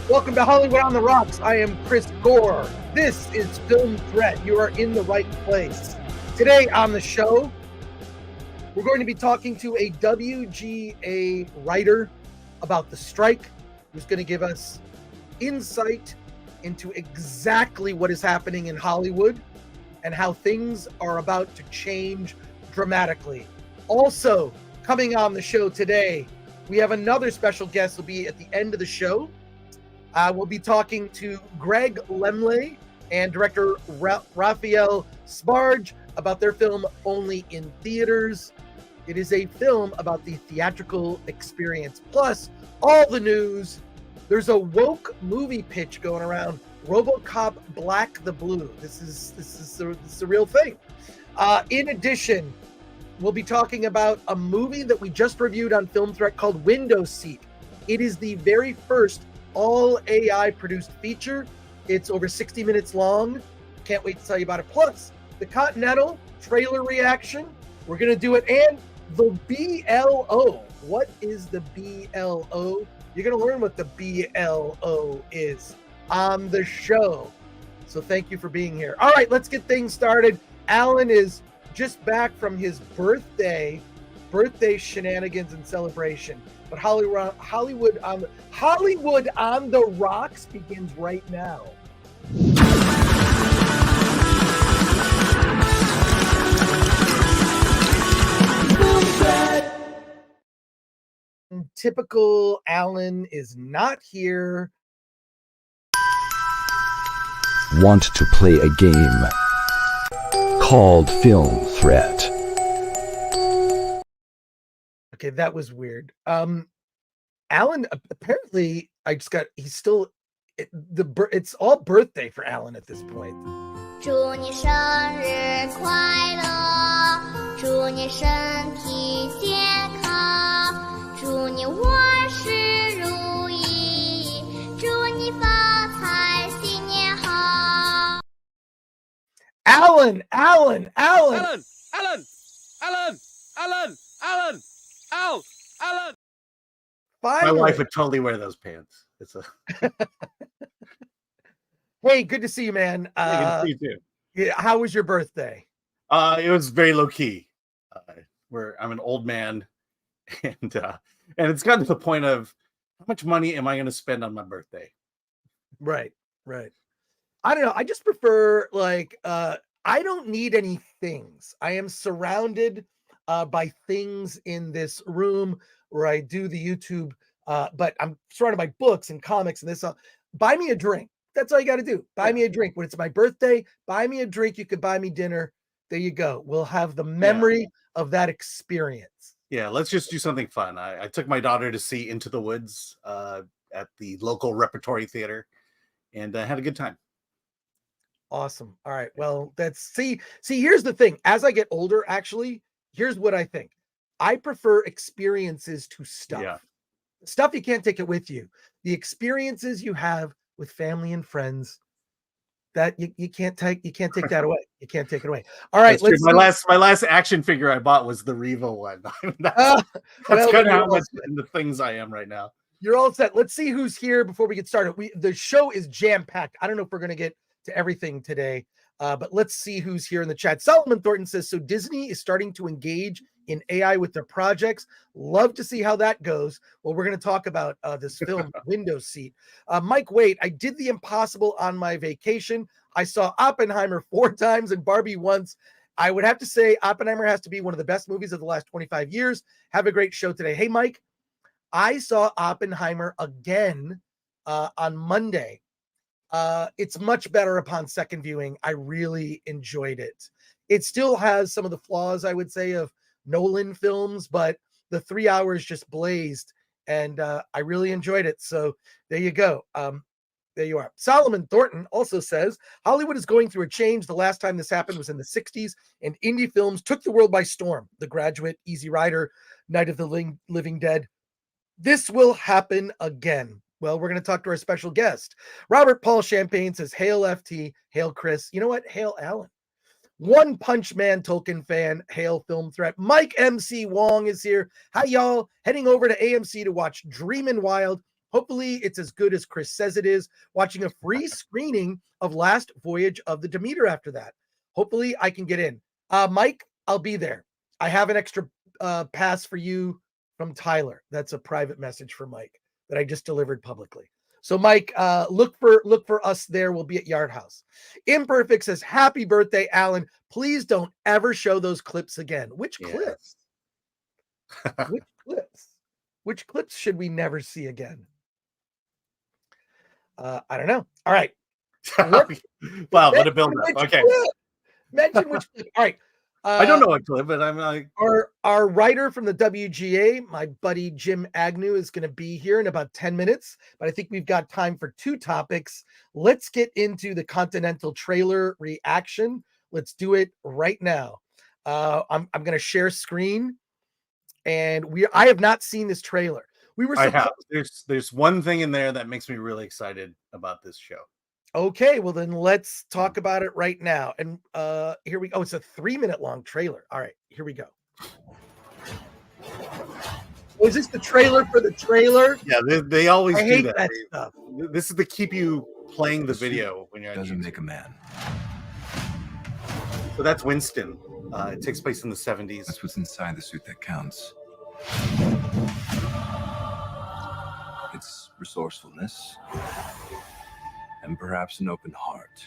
Welcome to Hollywood on the Rocks. I am Chris Gore. This is Film Threat. You are in the right place. Today on the show, we're going to be talking to a WGA writer about the strike, who's going to give us insight into exactly what is happening in Hollywood and how things are about to change dramatically. Also, coming on the show today, we have another special guest who will be at the end of the show. We'll be talking to Greg Laemmle and director Raphael Sbarge about their film Only in Theaters. It is a film about the theatrical experience, plus all the news. There's a woke movie pitch going around, Robocop Black the Blue. This is a real thing. In addition, we'll be talking about a movie that we just reviewed on Film Threat called Window Seat. It is the very first all AI produced feature. It's over 60 minutes long. Can't wait to tell you about it. Plus, the Continental trailer reaction. We're going to do it. And the BLO. What is the BLO? You're going to learn what the BLO is on the show. So thank you for being here. All right, let's get things started. Alan is just back from his birthday shenanigans and celebration. But Hollywood on the Rocks begins right now. Typical Alan is not here. Want to play a game called Film Threat? Okay, that was weird. Alan, apparently, it's all birthday for Alan at this point. 祝你生日快乐，祝你身体健康，祝你万事如意，祝你发财新年好。Alan! Finally. My wife would totally wear those pants. Hey, good to see you, man. Good to see you too. Yeah, how was your birthday? It was very low key. Where I'm an old man, and it's gotten to the point of how much money am I going to spend on my birthday? Right. I don't know. I just prefer I don't need any things. I am surrounded by things in this room where I do the YouTube, but I'm surrounded by books and comics and this. Buy me a drink. That's all you got to do. Buy me a drink. When it's my birthday, buy me a drink. You could buy me dinner. There you go. We'll have the memory of that experience. Yeah, let's just do something fun. I took my daughter to see Into the Woods at the local repertory theater, and I had a good time. Awesome. All right. Well, see, here's the thing. As I get older, actually, here's what I think. I prefer experiences to stuff. Yeah. Stuff you can't take it with you. The experiences you have with family and friends, that you can't take that away. You can't take it away. All right. My last action figure I bought was the Reva one. That's kind of how much in the things I am right now. You're all set. Let's see who's here before we get started. The show is jam-packed. I don't know if we're going to get to everything today, but let's see who's here in the chat. Solomon Thornton says, so Disney is starting to engage in AI with their projects. Love to see how that goes. Well, we're going to talk about this film, Window Seat. Mike Wade, I did the impossible on my vacation. I saw Oppenheimer 4 times and Barbie once. I would have to say Oppenheimer has to be one of the best movies of the last 25 years. Have a great show today. Hey, Mike, I saw Oppenheimer again on Monday. It's much better upon second viewing. I really enjoyed it. It still has some of the flaws, I would say, of Nolan films, but the 3 hours just blazed, and I really enjoyed it. So there you go. There you are. Solomon Thornton also says, Hollywood is going through a change. The last time this happened was in the 60s, and indie films took the world by storm. The Graduate, Easy Rider, Night of the Living Dead. This will happen again. Well, we're going to talk to our special guest. Robert Paul Champagne says, hail FT, hail Chris. You know what? Hail Alan. One Punch Man Tolkien fan, hail Film Threat. Mike MC Wong is here. Hi, y'all. Heading over to AMC to watch Dreamin Wild. Hopefully it's as good as Chris says it is. Watching a free screening of Last Voyage of the Demeter after that. Hopefully I can get in. Mike, I'll be there. I have an extra pass for you from Tyler. That's a private message for Mike that I just delivered publicly. So Mike, look for us there. We'll be at Yard House. Imperfect says, happy birthday, Alan. Please don't ever show those clips again. Which clips? Which clips? Which clips should we never see again? I don't know. All right. Wow, what a build up. Okay. Mention which clip. All right. I don't know what clip, but I'm like our writer from the WGA, my buddy Jim Agnew, is going to be here in about 10 minutes, but I think we've got time for 2 topics. Let's get into the Continental trailer reaction. Let's do it right now. I'm going to share screen, and I have not seen this trailer. I have. There's one thing in there that makes me really excited about this show. Okay, well then let's talk about it right now. And here we go. Oh, it's a 3-minute long trailer. All right, here we go. Oh, is this the trailer for the trailer? Yeah, they always do hate that. Stuff. This is to keep you playing the video when you're doesn't make a man. So that's Winston. It takes place in the 70s. That's what's inside the suit that counts. It's resourcefulness and perhaps an open heart.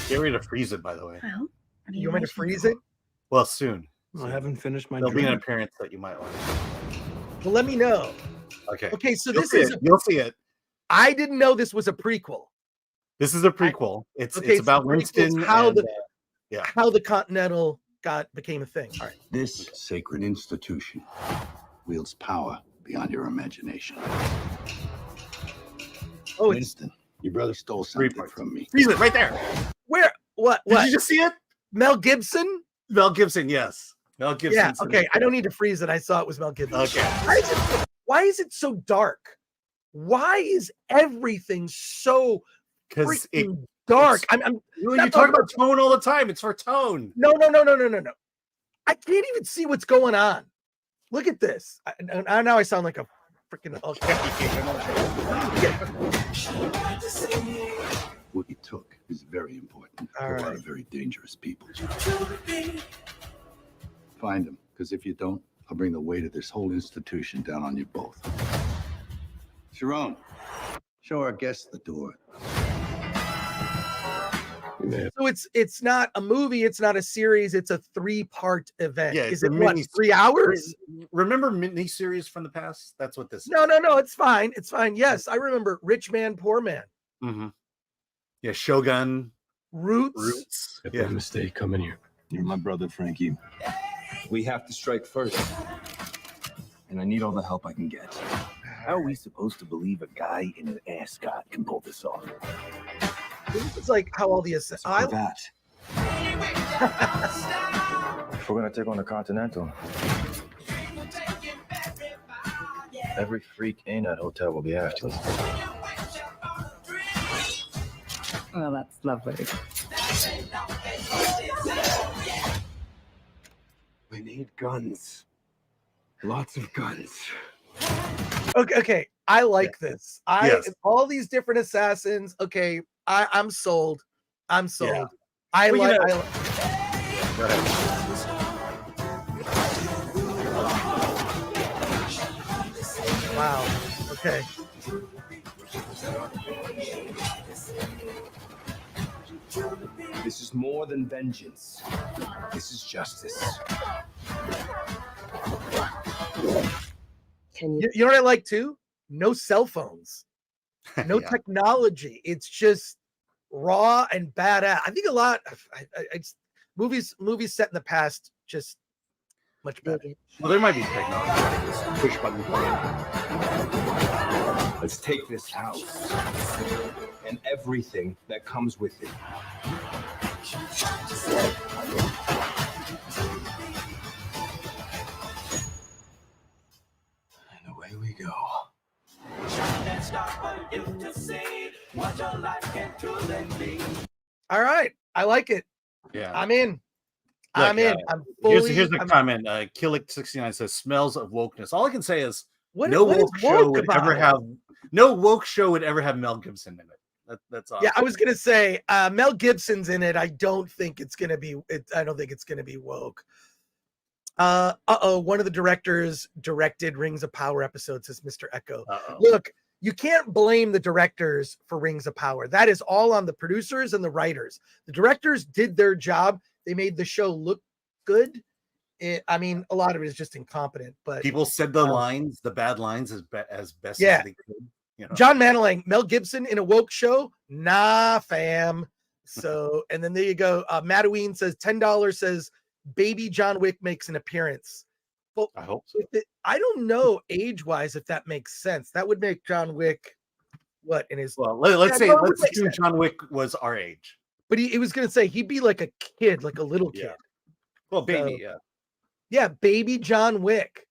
Get ready to freeze it, by the way. Well, You want me to freeze it? Well, soon. I haven't finished my There'll be an drink. appearance that you might want. Well, let me know. Okay. Okay, so You'll this see is. it. You'll see it. I didn't know this was a prequel. This is a prequel. It's Okay, so about the prequel's Winston. how and, the how the Continental became a thing. All right. This sacred institution wields power beyond your imagination. Oh, it's Winston, your brother stole 3 something parts. from me. Freeze it right there. where? What? Did What? you just see it? Mel Gibson? Mel Gibson, yes. Mel Gibson. Yeah. Okay. I don't need to freeze it. I saw it was Mel Gibson. Okay. Why is it so dark? Why is everything so Because freaking dark? I'm you not talk talking about tone all the time. It's for tone. No. I can't even see what's going on. Look at this. Now I sound like a freaking. What you took is very important All for a lot right. of very dangerous people. Find them, because if you don't, I'll bring the weight of this whole institution down on you both. Sharon, show our guests the door. So it's not a movie. It's not a series. It's a 3-part event. Yeah, Is it's it a what? mini- 3 hours? Remember miniseries from the past? That's what this is. No. It's fine. It's fine. Yes, I remember Rich Man, Poor Man, Mm-hmm. Yeah, Shogun. Roots. Yeah. mistake coming here. You're my brother, Frankie. We have to strike first. And I need all the help I can get. How are we supposed to believe a guy in an ascot can pull this off? It's like how all the For I, that. We're gonna take on the Continental. Every freak in that hotel will be after us. Well, that's lovely. We need guns. Lots of guns. okay. I like this. Yes. All these different assassins. Okay, I'm sold. I'm sold. Yeah. I Well, like. you know- I, Go ahead. wow. Okay. This is more than vengeance. This is justice. Can you? You know what I like too? No cell phones. No Yeah. technology. It's just raw and badass. I think a lot. Movies set in the past just much better. Well, there might be technology. Push button play. Let's take this house and everything that comes with it. And away we go. All right, I like it. Yeah. I'm in. Look, I'm in. I'm fully. Here's a I'm- comment. Killick69 says, smells of wokeness. All I can say is What, No what is woke show woke would about ever it? have no woke show would ever have Mel Gibson in it. That's awesome. Yeah, I was gonna say Mel Gibson's in it. I don't think it's gonna be. I don't think it's gonna be woke. One of the directors directed Rings of Power episode, says Mr. Echo. Look, you can't blame the directors for Rings of Power. That is all on the producers and the writers. The directors did their job. They made the show look good. I mean, a lot of it is just incompetent, but People said the lines, the bad lines, as best Yeah. as they could. You know? John Manalang, Mel Gibson in a woke show? Nah, fam. So, and then there you go. Madaween says $10 says baby John Wick makes an appearance. Well, I hope so. I don't know age-wise if that makes sense. That would make John Wick what in his Well, let's Yeah, no, it would let's make assume sense. John Wick was our age. But he was gonna say he'd be like a kid, like a little kid. Yeah. Well, baby, So- yeah. Yeah, baby John Wick.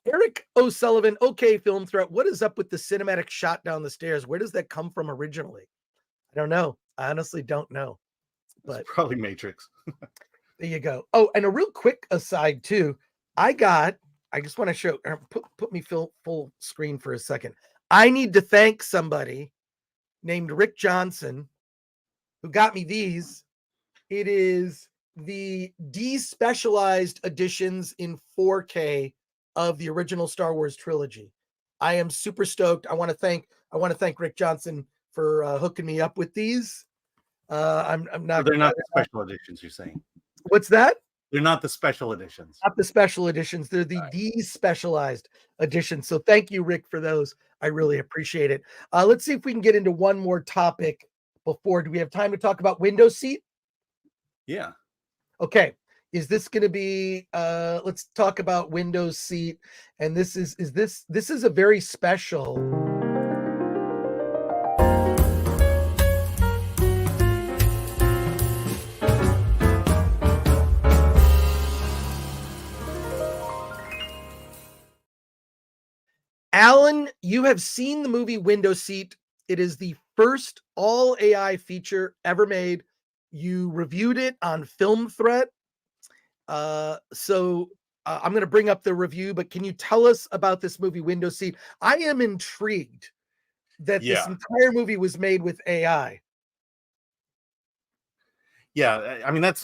Eric O'Sullivan, okay, Film Threat. What is up with the cinematic shot down the stairs? Where does that come from originally? I don't know. I honestly don't know. But It's probably Matrix. there you go. Oh, and a real quick aside too. I just want to show put me full screen for a second. I need to thank somebody named Rick Johnson who got me these. It is the despecialized editions in 4K of the original Star Wars trilogy. I am super stoked. I want to thank Rick Johnson for hooking me up with these. I'm not. They're not the special editions. You're saying What's that? they're not the special editions. Not the special editions. They're the despecialized editions. So thank you, Rick, for those. I really appreciate it. Let's see if we can get into one more topic before. Do we have time to talk about window seat? Yeah. Okay. Is this going to be let's talk about window seat, and this is a very special Alan, you have seen the movie Window Seat. It is the first all AI feature ever made. You reviewed it on Film Threat. So I'm going to bring up the review, but can you tell us about this movie Window Seat? I am intrigued that this entire movie was made with AI. Yeah, I mean this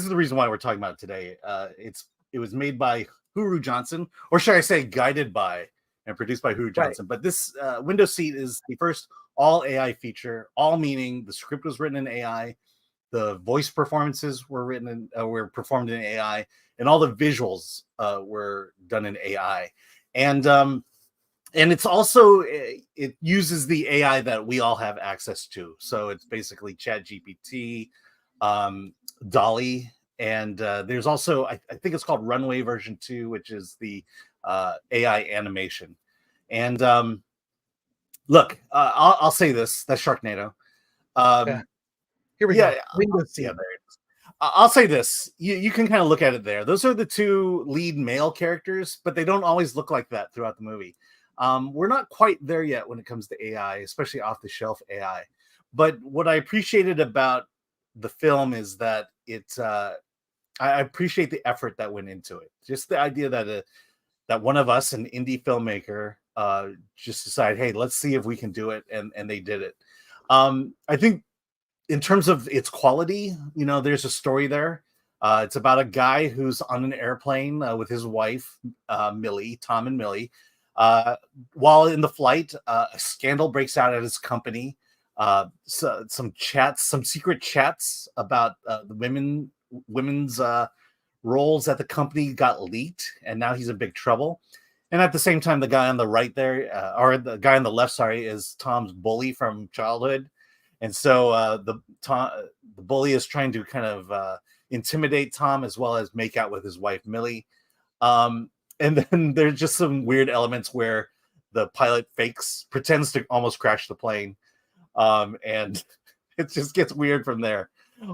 is the reason why we're talking about it today. It was made by Huru Johnson, or should I say guided by and produced by Huru Johnson. But this Window Seat is the first all AI feature, all meaning the script was written in AI, the voice performances were were performed in AI, and all the visuals were done in AI. And it's also, it uses the AI that we all have access to. So it's basically ChatGPT, Dolly, and there's also, I think it's called Runway version 2, which is the AI animation. And look, I'll say this, that's Sharknado. Here we go. Window Seat. Yeah, there it is. I'll say this. You can kind of look at it there. Those are the two lead male characters, but they don't always look like that throughout the movie. We're not quite there yet when it comes to AI, especially off-the-shelf AI. But what I appreciated about the film is that I appreciate the effort that went into it. Just the idea that one of us, an indie filmmaker, just decided, hey, let's see if we can do it, and they did it. I think in terms of its quality, there's a story there. It's about a guy who's on an airplane with his wife, Millie, Tom and Millie. While in the flight, a scandal breaks out at his company. So some secret chats about the women's roles at the company got leaked, and now he's in big trouble. And at the same time, the guy on the right there, or the guy on the left, sorry, is Tom's bully from childhood. And so the bully is trying to kind of intimidate Tom as well as make out with his wife, Millie. And then there's just some weird elements where the pilot pretends to almost crash the plane. And it just gets weird from there.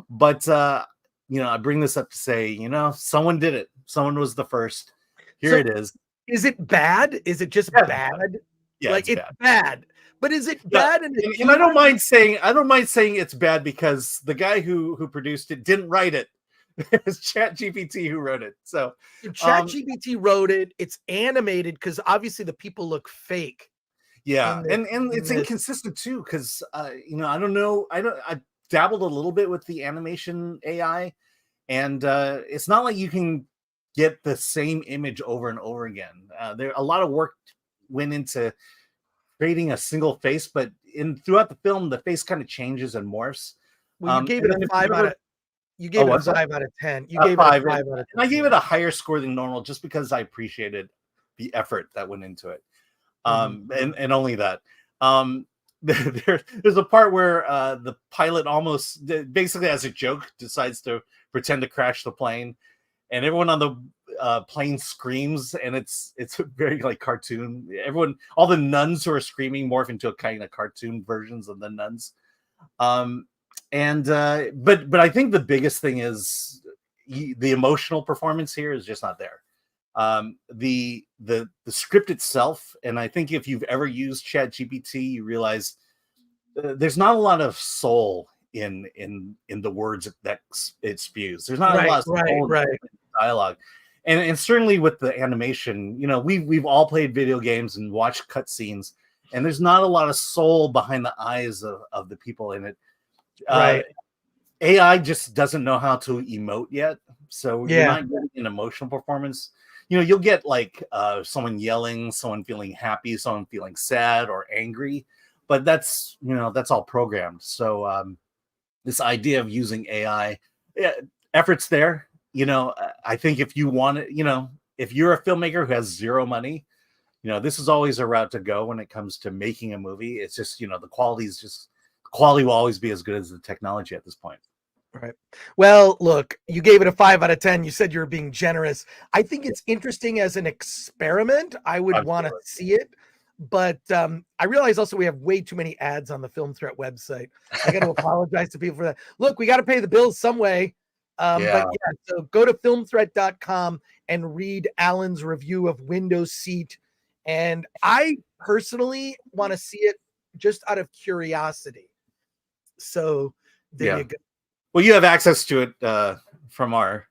But, I bring this up to say, someone did it. Someone was the first. Here it is. Is it bad? Is it just bad? Yeah, like it's bad. But is it bad? And I don't mind saying it's bad because the guy who produced it didn't write it. It's ChatGPT who wrote it. So ChatGPT wrote it. It's animated because obviously the people look fake. yeah, in and it's inconsistent too, because I don't know. I dabbled a little bit with the animation AI, and it's not like you can get the same image over and over again. There a lot of work went into creating a single face, but throughout the film, the face kind of changes and morphs. Well, you gave it a 5 out of. You gave it a 5 out of 10. You gave it a 5 out of 10. And I gave it a higher score than normal just because I appreciated the effort that went into it. And only that. There's a part where the pilot almost basically as a joke decides to pretend to crash the plane, and everyone on the plane screams, and it's very like cartoon. All the nuns who are screaming morph into a kind of cartoon versions of the nuns. But I think the biggest thing is the emotional performance here is just not there. The script itself, and I think if you've ever used ChatGPT, you realize there's not a lot of soul in the words that it spews. There's not a lot of soul in dialogue, and certainly with the animation, we've all played video games and watched cutscenes, and there's not a lot of soul behind the eyes of the people in it. AI just doesn't know how to emote yet, so you're not getting an emotional performance. You'll get like someone yelling, someone feeling happy, someone feeling sad or angry, but that's all programmed. So this idea of using AI, effort's there. I think if you want it, if you're a filmmaker who has zero money, this is always a route to go when it comes to making a movie. It's just, the quality will always be as good as the technology at this point. Right. Well, look, you gave it a 5 out of 10. You said you were being generous. I think it's interesting as an experiment. I would want to see it. But I realize also we have way too many ads on the Film Threat website. I got to apologize to people for that. Look, we got to pay the bills some way. But yeah, so go to filmthreat.com and read Alan's review of Windows Seat. And I personally want to see it just out of curiosity. So there you go. Well, you have access to it from our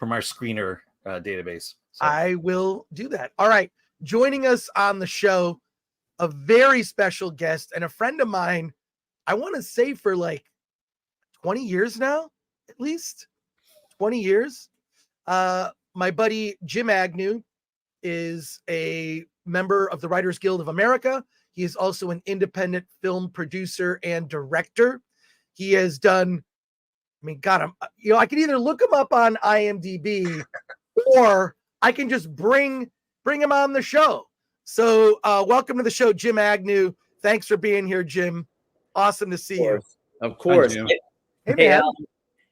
screener database. So. I will do that. All right. Joining us on the show, a very special guest and a friend of mine, I want to say for like 20 years now, at least 20 years. My buddy Jim Agnew is a member of the Writers Guild of America. He is also an independent film producer and director. He has done, I can either look him up on IMDb or I can just bring him on the show. So welcome to the show, Jim Agnew. Thanks for being here, Jim. Awesome to see you. Of course. Hey, man.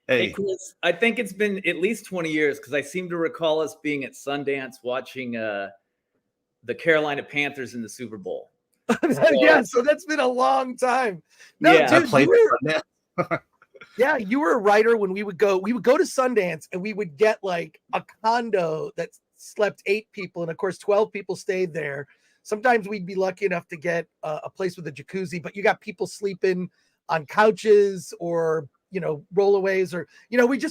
Hey, Chris, I think it's been at least 20 years because I seem to recall us being at Sundance watching the Carolina Panthers in the Super Bowl. So that's been a long time. No, dude, you were a writer when we would go to Sundance and we would get like a condo that slept 8 people. And of course, 12 people stayed there. Sometimes we'd be lucky enough to get a place with a jacuzzi, but you got people sleeping on couches or, rollaways or,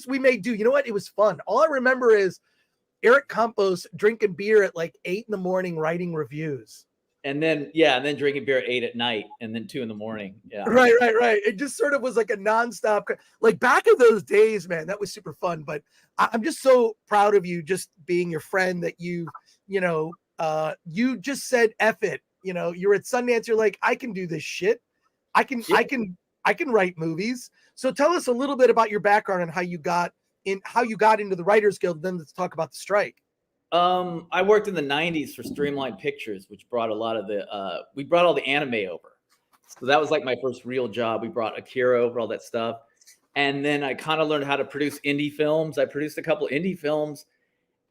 we made do. You know what? It was fun. All I remember is Eric Campos drinking beer at like 8 a.m. writing reviews. And then drinking beer at 8 p.m. and then 2 a.m. Yeah. Right. It just sort of was like a nonstop, like back in those days, man, that was super fun. But I'm just so proud of you just being your friend that you just said, F it. You're at Sundance. You're like, I can do this shit. I can write movies. So tell us a little bit about your background and how you got into the Writers Guild. Then let's talk about the strike. I worked in the 90s for Streamline Pictures, which brought a lot of we brought all the anime over. So that was like my first real job. We brought Akira over, all that stuff. And then I kind of learned how to produce indie films. I produced a couple indie films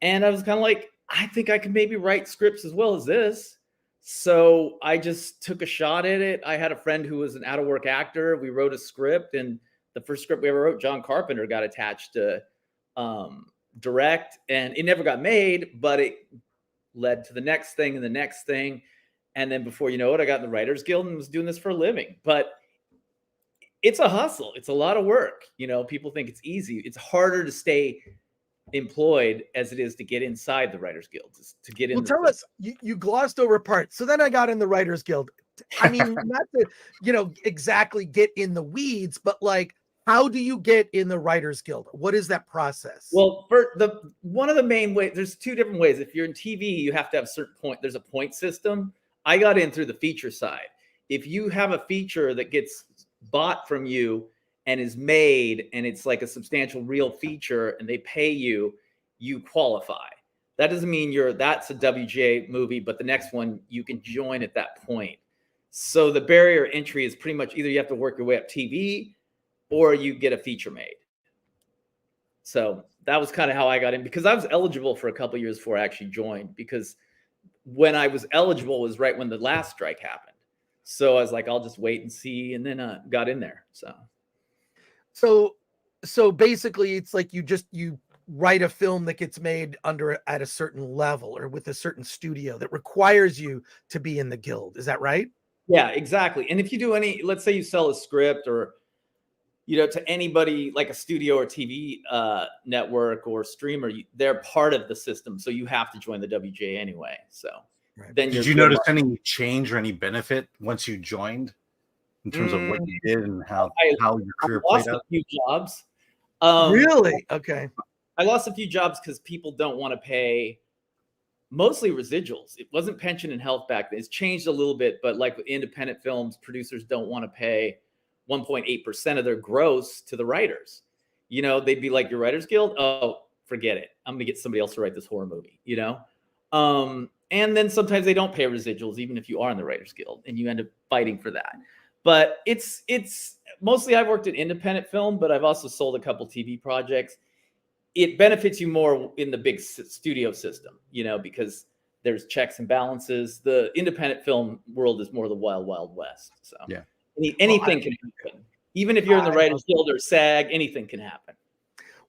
and I was kind of like, I think I can maybe write scripts as well as this. So I just took a shot at it. I had a friend who was an out of work actor. We wrote a script, and the first script we ever wrote, John Carpenter, got attached to direct, and it never got made, but it led to the next thing and the next thing. And then before you know it, I got in the Writers Guild and was doing this for a living. But it's a hustle. It's a lot of work. You know, people think it's easy. It's harder to stay employed as it is to get inside the Writers Guild, to get in. Well, tell us, you glossed over part. So then I got in the Writers Guild. I mean, not to, exactly get in the weeds, but like, how do you get in the Writers Guild? What is that process? Well, one of the main ways, there's two different ways. If you're in TV, you have to have a certain point. There's a point system. I got in through the feature side. If you have a feature that gets bought from you and is made, and it's like a substantial real feature, and they pay you, you qualify. That doesn't mean that's a WGA movie, but the next one you can join at that point. So the barrier entry is pretty much either you have to work your way up TV or you get a feature made. So that was kind of how I got in, because I was eligible for a couple of years before I actually joined, because when I was eligible was right when the last strike happened. So I was like, I'll just wait and see, and then got in there. So basically it's like you write a film that gets made at a certain level or with a certain studio that requires you to be in the guild. Is that right? Yeah, exactly. And if you do let's say you sell a script or, to anybody like a studio or TV network or streamer, they're part of the system. So you have to join the WGA anyway. So then did you notice any change or any benefit once you joined in terms of what you did and how your career played out? A few jobs. Really? Okay. I lost a few jobs because people don't want to pay mostly residuals. It wasn't pension and health back then. It's changed a little bit, but like with independent films, producers don't want to pay 1.8% of their gross to the writers. They'd be like, your Writers Guild? Oh, forget it. I'm going to get somebody else to write this horror movie, And then sometimes they don't pay residuals, even if you are in the Writers Guild, and you end up fighting for that. But it's mostly I've worked in independent film, but I've also sold a couple TV projects. It benefits you more in the big studio system, because there's checks and balances. The independent film world is more the wild, wild west. So yeah, anything can happen. Even if you're in the Writers Guild or SAG, anything can happen.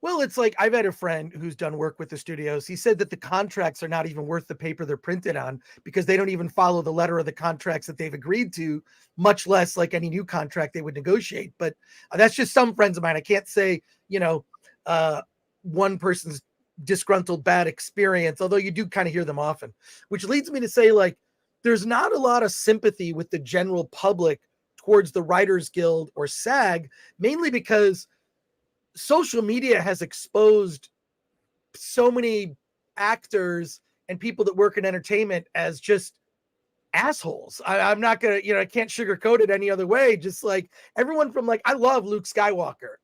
Well, it's like I've had a friend who's done work with the studios. He said that the contracts are not even worth the paper they're printed on because they don't even follow the letter of the contracts that they've agreed to, much less like any new contract they would negotiate. But that's just some friends of mine. I can't say, one person's disgruntled bad experience, although you do kind of hear them often, which leads me to say, like, there's not a lot of sympathy with the general public towards the Writers Guild or SAG, mainly because social media has exposed so many actors and people that work in entertainment as just assholes. I'm not gonna, I can't sugarcoat it any other way. Just like everyone from I love Luke Skywalker.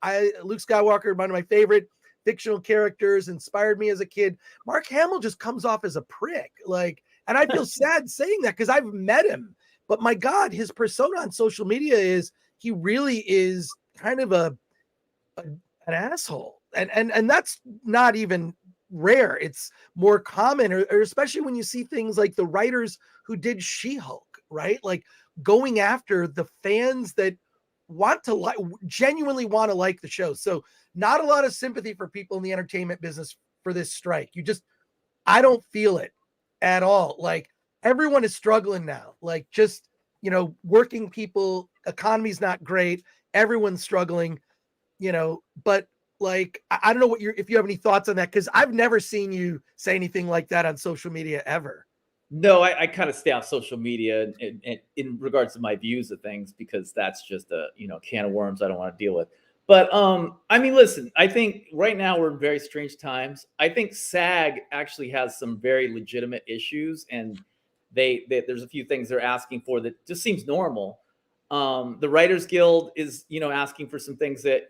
Luke Skywalker, one of my favorite fictional characters, inspired me as a kid. Mark Hamill just comes off as a prick. And I feel sad saying that because I've met him. But my God, his persona on social media he really is kind of an asshole. And that's not even rare. It's more common, or especially when you see things like the writers who did She-Hulk, right? Like going after the fans that genuinely want to like the show. So not a lot of sympathy for people in the entertainment business for this strike. I don't feel it at all. Like everyone is struggling now. Like just, working people, economy's not great. Everyone's struggling, but like, I don't know if you have any thoughts on that, because I've never seen you say anything like that on social media ever. No, I kind of stay off social media in regards to my views of things, because that's just a can of worms I don't want to deal with. But listen, I think right now we're in very strange times. I think SAG actually has some very legitimate issues, and there's a few things they're asking for that just seems normal. The Writers Guild is, asking for some things that,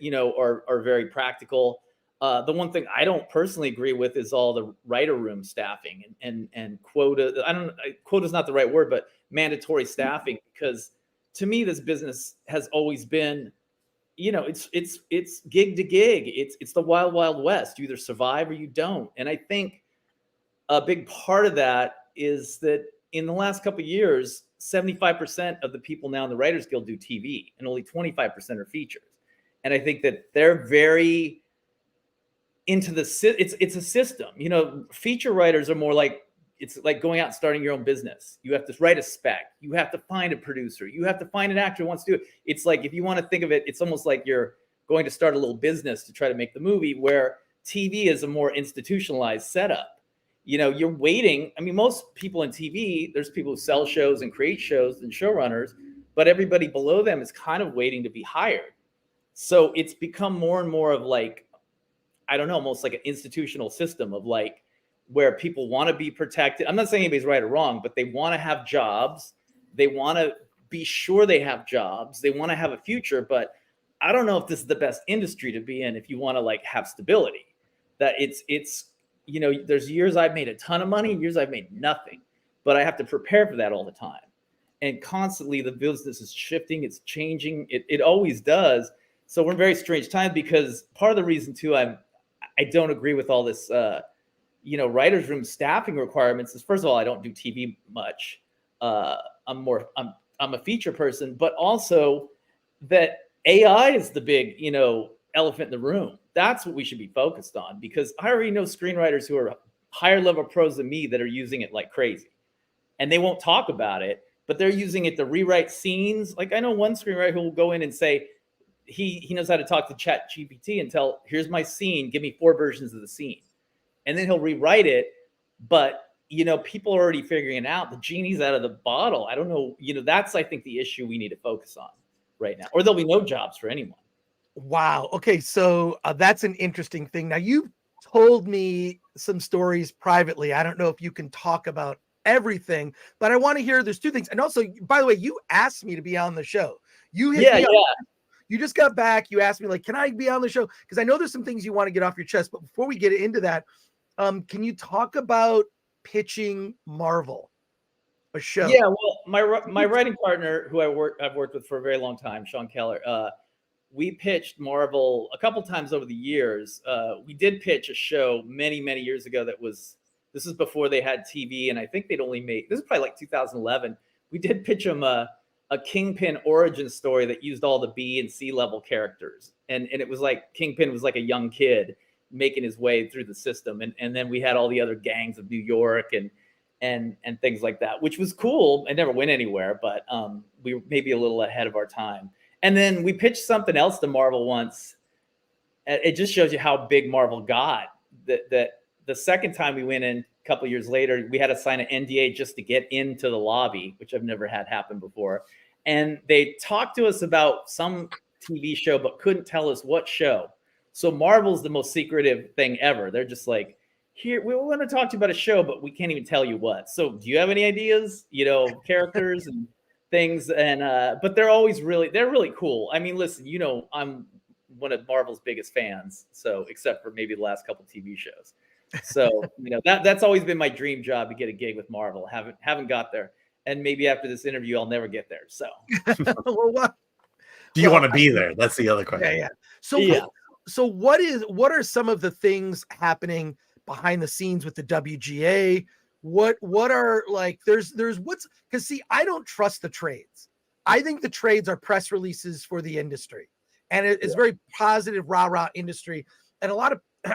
are very practical. The one thing I don't personally agree with is all the writer room staffing and quota. Quota is not the right word, but mandatory staffing, because to me, this business has always been, it's gig to gig. It's the wild, wild west. You either survive or you don't. And I think a big part of that is that in the last couple of years, 75% of the people now in the Writers Guild do TV, and only 25% are features. And I think that they're very into it's a system. Feature writers are more like it's like going out and starting your own business. You have to write a spec. You have to find a producer. You have to find an actor who wants to do it. It's like, if you want to think of it, it's almost like you're going to start a little business to try to make the movie, where TV is a more institutionalized setup. You know, you're waiting. I mean, most people in TV, there's people who sell shows and create shows and showrunners, but everybody below them is kind of waiting to be hired. So it's become more and more of like, I don't know, almost like an institutional system of like, where people want to be protected. I'm not saying anybody's right or wrong, but they want to have jobs. They want to be sure they have jobs. They want to have a future, but I don't know if this is the best industry to be in if you want to like have stability. That it's you know, there's years I've made a ton of money, years I've made nothing, but I have to prepare for that all the time. And constantly the business is shifting, it's changing. It always does. So we're in very strange times, because part of the reason too I don't agree with all this you know, writer's room staffing requirements is, first of all, I don't do TV much. I'm a feature person, but also that AI is the big, you know, elephant in the room. That's what we should be focused on, because I already know screenwriters who are higher level pros than me that are using it like crazy, and they won't talk about it, but they're using it to rewrite scenes. Like I know one screenwriter who will go in and say he knows how to talk to Chat GPT and tell, here's my scene, give me 4 versions of the scene. And then he'll rewrite it. But, you know, people are already figuring it out. The genie's out of the bottle. I don't know. You know, that's, I think, the issue we need to focus on right now, or there'll be no jobs for anyone. Wow. Okay. So that's an interesting thing. Now, you told me some stories privately. I don't know if you can talk about everything, but I want to hear, there's 2 things. And also, by the way, you asked me to be on the show. You hit me up. You just got back. You asked me, like, can I be on the show? Because I know there's some things you want to get off your chest. But before we get into that, can you talk about pitching Marvel, a show? Yeah, well, my writing partner, who I've worked with for a very long time, Sean Keller, we pitched Marvel a couple times over the years. We did pitch a show many years ago this is before they had TV, and I think they'd only made, this is probably like 2011. We did pitch them a Kingpin origin story that used all the B and C level characters, and it was like Kingpin was like a young kid making his way through the system, and then we had all the other gangs of New York and things like that, which was cool. It never went anywhere, but we were maybe a little ahead of our time. And then we pitched something else to Marvel once. It just shows you how big Marvel got. That the second time we went in, a couple of years later, we had to sign an NDA just to get into the lobby, which I've never had happen before. And they talked to us about some TV show, but couldn't tell us what show. So Marvel's the most secretive thing ever. They're just like, here, we want to talk to you about a show, but we can't even tell you what. So do you have any ideas, you know, characters and things? And but they're really cool. I mean, listen, you know, I'm one of Marvel's biggest fans. So except for maybe the last couple TV shows. So, you know, that's always been my dream job, to get a gig with Marvel. Haven't got there. And maybe after this interview, I'll never get there. So Well, what? Do you want to be there? That's the other question. Yeah. So what are some of the things happening behind the scenes with the WGA? What are, like, there's what's, because see, I don't trust the trades. I think the trades are press releases for the industry, and it's very positive, rah industry. And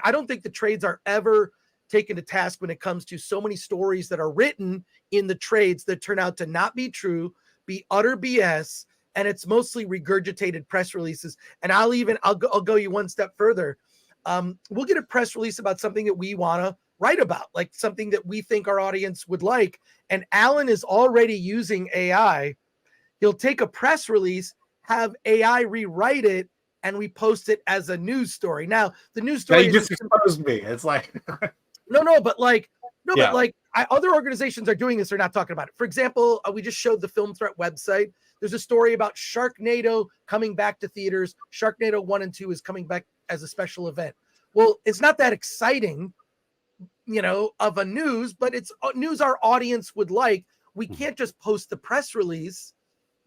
I don't think the trades are ever taken to task when it comes to so many stories that are written in the trades that turn out to not be true, be utter BS, and it's mostly regurgitated press releases. And I'll go you one step further. We'll get a press release about something that we want to write about, like something that we think our audience would like. And Alan is already using AI. He'll take a press release, have AI rewrite it, and we post it as a news story. Now, the news story, you just exposed me. It's like but other organizations are doing this. They're not talking about it. For example, we just showed the Film Threat website. There's a story about Sharknado coming back to theaters. Sharknado 1 and 2 is coming back as a special event. Well, it's not that exciting, you know, of a news, but it's news our audience would like. We can't just post the press release,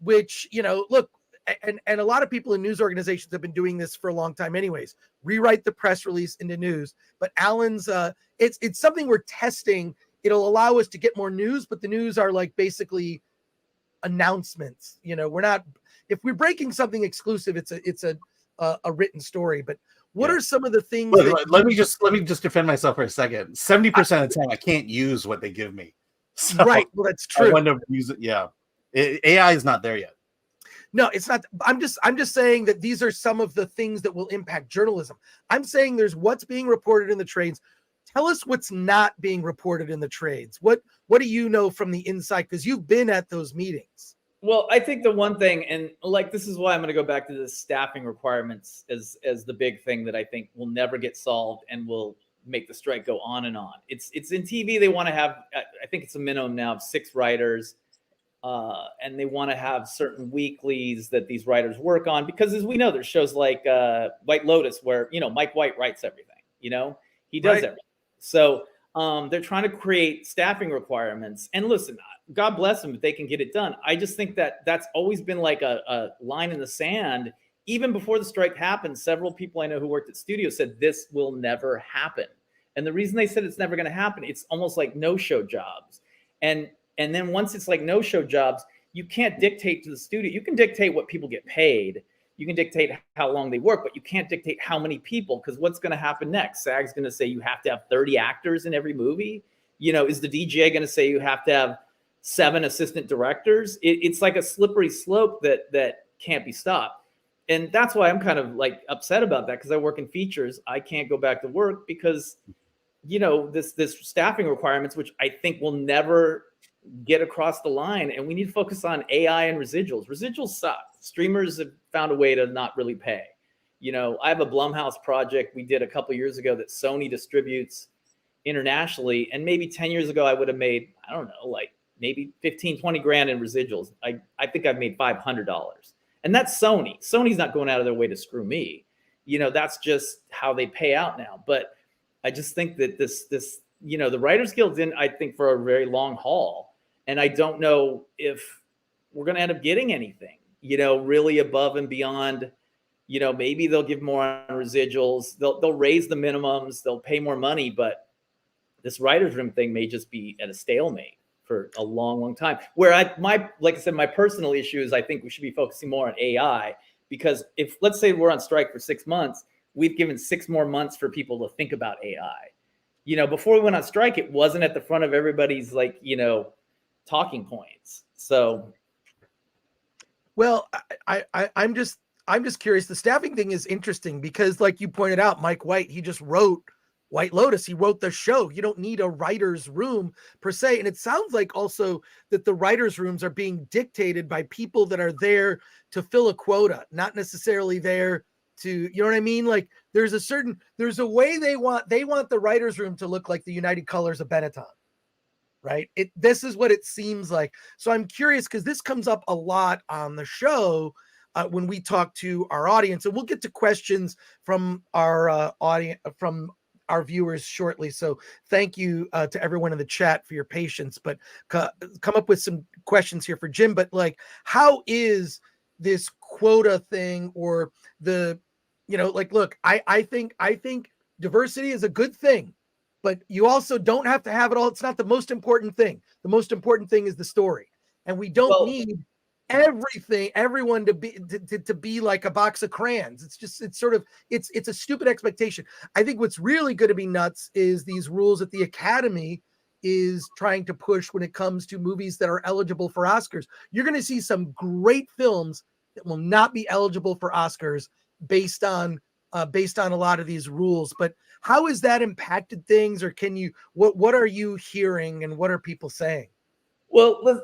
which, you know, look, and a lot of people in news organizations have been doing this for a long time anyways, rewrite the press release into news. But Alan's, it's something we're testing. It'll allow us to get more news, but the news are like basically announcements. You know, if we're breaking something exclusive, it's a written story. But What Yeah. are some of the things Let me just defend myself for a second. 70% of the time, I can't use what they give me. So right? Well, that's I true. want to use it. Yeah, AI is not there yet. No, it's not. I'm just saying that these are some of the things that will impact journalism. I'm saying there's what's being reported in the trades. Tell us what's not being reported in the trades. What do you know from the inside? Because you've been at those meetings. Well, I think the one thing, and like this is why I'm going to go back to the staffing requirements as the big thing that I think will never get solved and will make the strike go on and on. It's in TV. They want to have, I think it's a minimum now of 6 writers. And they want to have certain weeklies that these writers work on, because as we know, there's shows like White Lotus where, Mike White writes everything, he does everything. So they're trying to create staffing requirements, and listen, God bless them if they can get it done. I just think that that's always been like a line in the sand. Even before the strike happened, several people I know who worked at studios said this will never happen. And the reason they said it's never going to happen, it's almost like no-show jobs. And then once it's like no-show jobs, you can't dictate to the studio. You can dictate what people get paid. You can dictate how long they work, but you can't dictate how many people, because what's going to happen next? SAG's going to say you have to have 30 actors in every movie. Is the DGA going to say you have to have 7 assistant directors? It's like a slippery slope that can't be stopped. And that's why I'm kind of like upset about that, because I work in features. I can't go back to work because, this staffing requirements, which I think will never get across the line, and we need to focus on AI and residuals. Residuals suck. Streamers have found a way to not really pay. I have a Blumhouse project we did a couple years ago that Sony distributes internationally, and maybe 10 years ago I would have made, I don't know, like maybe 15, 20 grand in residuals. I think I've made $500, and that's Sony. Sony's not going out of their way to screw me. That's just how they pay out now. But I just think that this the Writers Guild's in, I think, for a very long haul. And I don't know if we're going to end up getting anything, really above and beyond. Maybe they'll give more on residuals. They'll raise the minimums. They'll pay more money. But this writer's room thing may just be at a stalemate for a long, long time. Where like I said, my personal issue is I think we should be focusing more on AI, because if, let's say we're on strike for 6 months, we've given 6 more months for people to think about AI. Before we went on strike, it wasn't at the front of everybody's talking points. So, well, I'm just curious. The staffing thing is interesting because, like you pointed out, Mike White, he just wrote White Lotus. He wrote the show. You don't need a writer's room per se. And it sounds like also that the writer's rooms are being dictated by people that are there to fill a quota, not necessarily there to, you know what I mean? Like there's a way they want the writer's room to look like the United Colors of Benetton. Right. This is what it seems like. So I'm curious, because this comes up a lot on the show when we talk to our audience, and we'll get to questions from our audience, from our viewers shortly. So thank you to everyone in the chat for your patience, but come up with some questions here for Jim. But like, how is this quota thing, or the, look, I think diversity is a good thing. But you also don't have to have it all. It's not the most important thing. The most important thing is the story. And we don't need everyone to be like a box of crayons. It's a stupid expectation. I think what's really going to be nuts is these rules that the Academy is trying to push when it comes to movies that are eligible for Oscars. You're going to see some great films that will not be eligible for Oscars based on a lot of these rules. But how has that impacted things, or what are you hearing and what are people saying? Well, I'm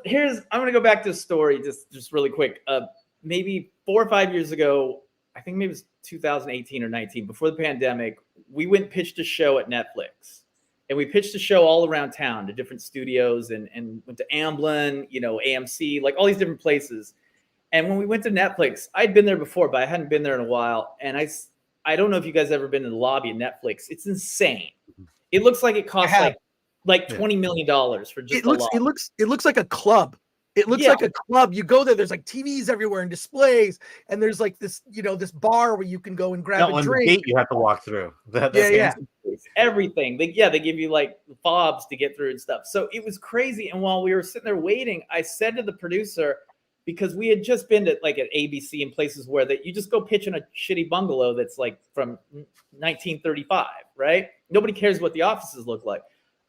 going to go back to a story just really quick. Maybe 4 or 5 years ago, I think maybe it was 2018 or 19, before the pandemic, we went and pitched a show at Netflix, and we pitched a show all around town to different studios and went to Amblin, AMC, like all these different places. And when we went to Netflix, I'd been there before, but I hadn't been there in a while. And I don't know if you guys ever been in the lobby at Netflix. It's insane. It looks like it costs like $20 million for just the lobby. It looks like a club. It looks like a club. You go there, there's like TVs everywhere and displays, and there's like this, this bar where you can go and grab a drink. The gate you have to walk through. Everything. They give you like fobs to get through and stuff. So it was crazy. And while we were sitting there waiting, I said to the producer, because we had just been to like at ABC and places where that you just go pitch in a shitty bungalow that's like from 1935, right? Nobody cares what the offices look like.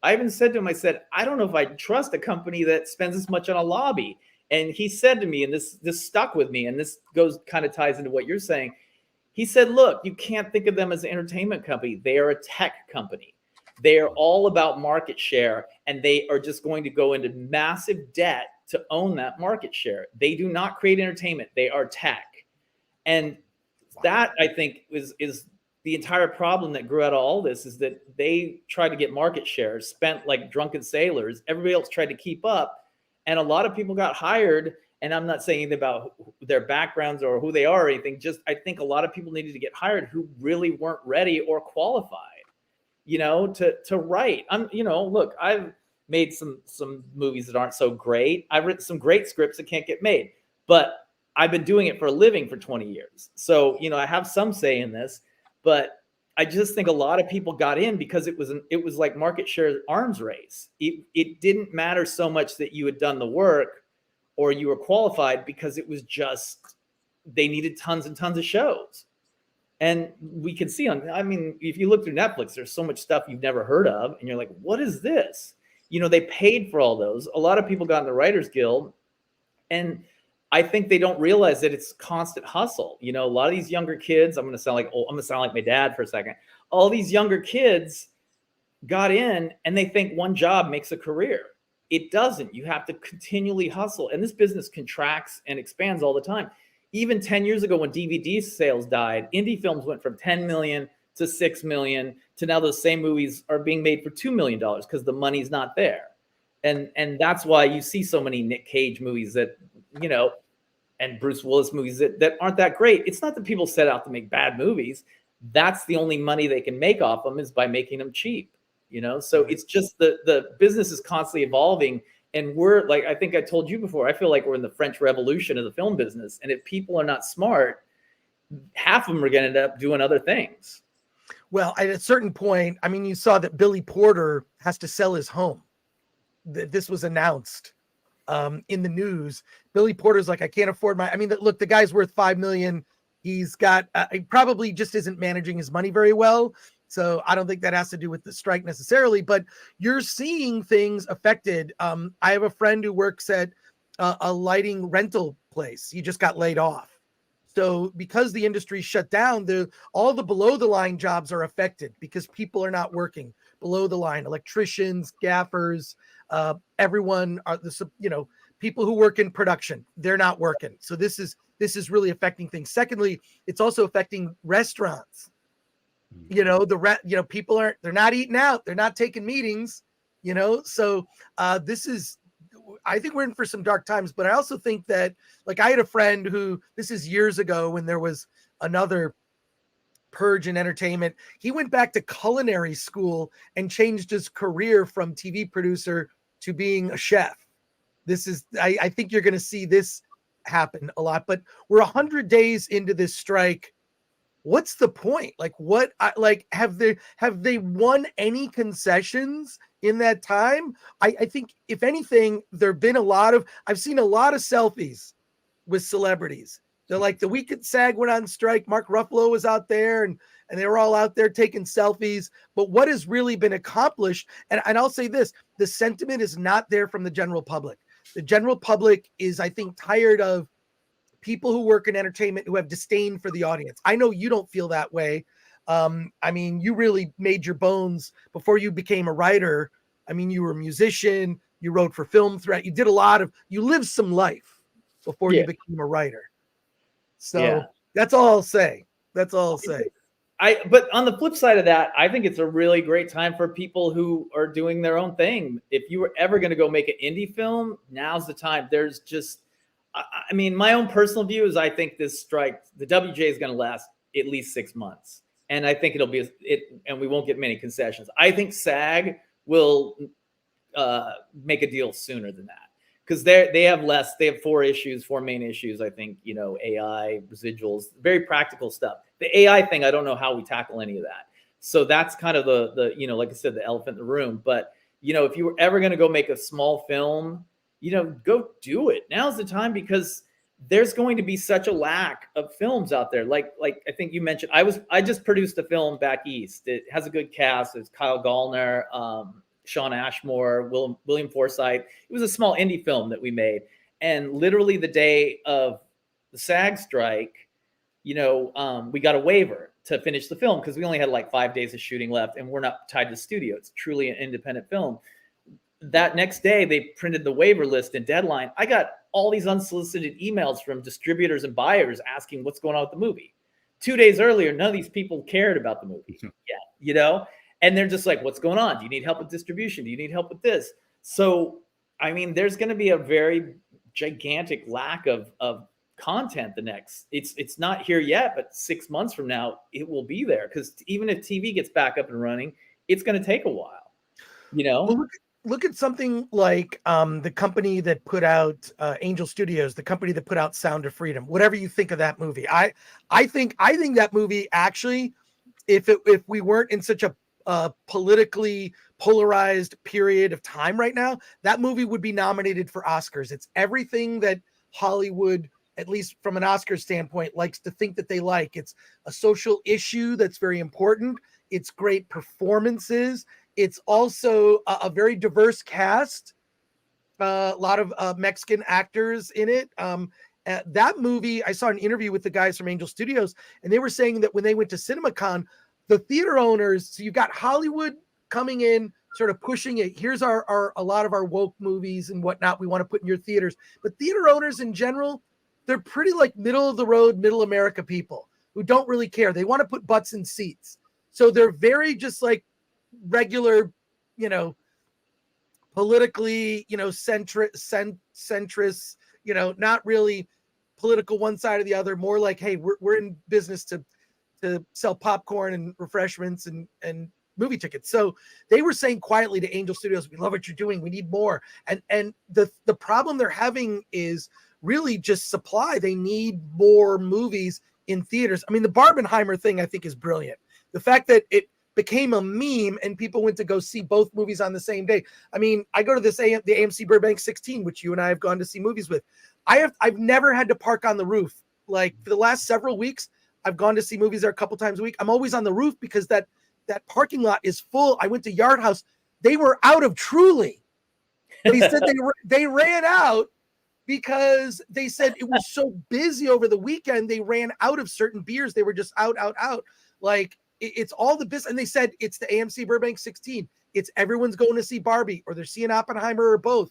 I even said to him, I said, I don't know if I trust a company that spends this much on a lobby. And he said to me, and this stuck with me, and this kind of ties into what you're saying. He said, look, you can't think of them as an entertainment company. They are a tech company. They are all about market share, and they are just going to go into massive debt to own that market share. They do not create entertainment. They are tech. And that, I think, is the entire problem that grew out of all this, is that they tried to get market share, spent like drunken sailors. Everybody else tried to keep up. And a lot of people got hired. And I'm not saying anything about their backgrounds or who they are or anything. Just, I think a lot of people needed to get hired who really weren't ready or qualified, to write. Look, I've made some movies that aren't so great. I've written some great scripts that can't get made, but I've been doing it for a living for 20 years. So, I have some say in this, but I just think a lot of people got in because it was like market share arms race. It didn't matter so much that you had done the work or you were qualified, because it was just, they needed tons and tons of shows. And we can see if you look through Netflix, there's so much stuff you've never heard of. And you're like, what is this? They paid for all those. A lot of people got in the Writers Guild. And I think they don't realize that it's constant hustle. A lot of these younger kids, I'm going to sound like my dad for a second. All these younger kids got in and they think one job makes a career. It doesn't. You have to continually hustle. And this business contracts and expands all the time. Even 10 years ago when DVD sales died, indie films went from 10 million to 6 million to now those same movies are being made for $2 million because the money's not there. And that's why you see so many Nick Cage movies that, and Bruce Willis movies that aren't that great. It's not that people set out to make bad movies. That's the only money they can make off them, is by making them cheap. So it's just the business is constantly evolving. And we're like, I think I told you before, I feel like we're in the French Revolution of the film business. And if people are not smart, half of them are going to end up doing other things. Well, at a certain point, you saw that Billy Porter has to sell his home. This was announced in the news. Billy Porter's like, I can't afford look, the guy's worth $5 million. He's got, he probably just isn't managing his money very well. So I don't think that has to do with the strike necessarily, but you're seeing things affected. I have a friend who works at a lighting rental place. He just got laid off. So because the industry shut down, all the below the line jobs are affected because people are not working below the line. Electricians, gaffers, everyone are people who work in production. They're not working. So this is really affecting things. Secondly, it's also affecting restaurants. People they're not eating out. They're not taking meetings, so I think we're in for some dark times, but I also think that, like, I had a friend who, this is years ago when there was another purge in entertainment. He went back to culinary school and changed his career from TV producer to being a chef. I think you're going to see this happen a lot, but we're 100 days into this strike. What's the point? Have they won any concessions in that time? I think if anything, there've been I've seen a lot of selfies with celebrities. They're like, the week that SAG went on strike, Mark Ruffalo was out there and they were all out there taking selfies. But what has really been accomplished, and I'll say this, the sentiment is not there from the general public. The general public is, I think, tired of people who work in entertainment who have disdain for the audience. I know you don't feel that way. You really made your bones before you became a writer. You were a musician, you wrote for Film Threat. You did you lived some life before you became a writer. So that's all I'll say. But on the flip side of that, I think it's a really great time for people who are doing their own thing. If you were ever going to go make an indie film, now's the time. There's just, my own personal view is I think this strike, the WGA is going to last at least 6 months. And I think and we won't get many concessions. I think SAG will make a deal sooner than that, because they have 4 main issues. I think, AI, residuals, very practical stuff. The AI thing, I don't know how we tackle any of that. So that's kind of the like I said, the elephant in the room. But, if you were ever going to go make a small film, go do it. Now's the time, because there's going to be such a lack of films out there. Like I think you mentioned, I just produced a film back east. It has a good cast. It's Kyle Gallner, Sean Ashmore, William Forsythe. It was a small indie film that we made. And literally the day of the SAG strike, we got a waiver to finish the film because we only had like 5 days of shooting left, and we're not tied to the studio. It's truly an independent film. That next day, they printed the waiver list and deadline. I got all these unsolicited emails from distributors and buyers asking what's going on with the movie. 2 days earlier, none of these people cared about the movie yet, and they're just like, what's going on? Do you need help with distribution? Do you need help with this? So, I mean, there's going to be a very gigantic lack of content it's not here yet, but 6 months from now it will be there, because even if TV gets back up and running, it's going to take a while. Well, look at something like the company that put out Angel Studios, the company that put out Sound of Freedom. Whatever you think of that movie, I think that movie, actually, if we weren't in such a politically polarized period of time right now, that movie would be nominated for Oscars. It's everything that Hollywood, at least from an Oscar standpoint, likes to think that they like. It's a social issue that's very important. It's great performances. It's also a very diverse cast. A lot of Mexican actors in it. That movie, I saw an interview with the guys from Angel Studios, and they were saying that when they went to CinemaCon, the theater owners, so you got Hollywood coming in, sort of pushing it. Here's a lot of our woke movies and whatnot we want to put in your theaters. But theater owners in general, they're pretty like middle of the road, middle America people who don't really care. They want to put butts in seats. So they're very just like regular, politically, centrist, not really political one side or the other, more like, hey, we're in business to sell popcorn and refreshments and movie tickets. So they were saying quietly to Angel Studios, we love what you're doing. We need more. And the problem they're having is really just supply. They need more movies in theaters. I mean, the Barbenheimer thing, I think, is brilliant. The fact that it became a meme and people went to go see both movies on the same day. I mean, I go to the AMC Burbank 16, which you and I have gone to see movies with. I've never had to park on the roof. Like, for the last several weeks, I've gone to see movies there a couple times a week. I'm always on the roof because that parking lot is full. I went to Yard House. They were out of Truly. They said they ran out because they said it was so busy over the weekend. They ran out of certain beers. They were just out. Like, it's all the business. And they said it's the AMC Burbank 16. It's everyone's going to see Barbie, or they're seeing Oppenheimer, or both.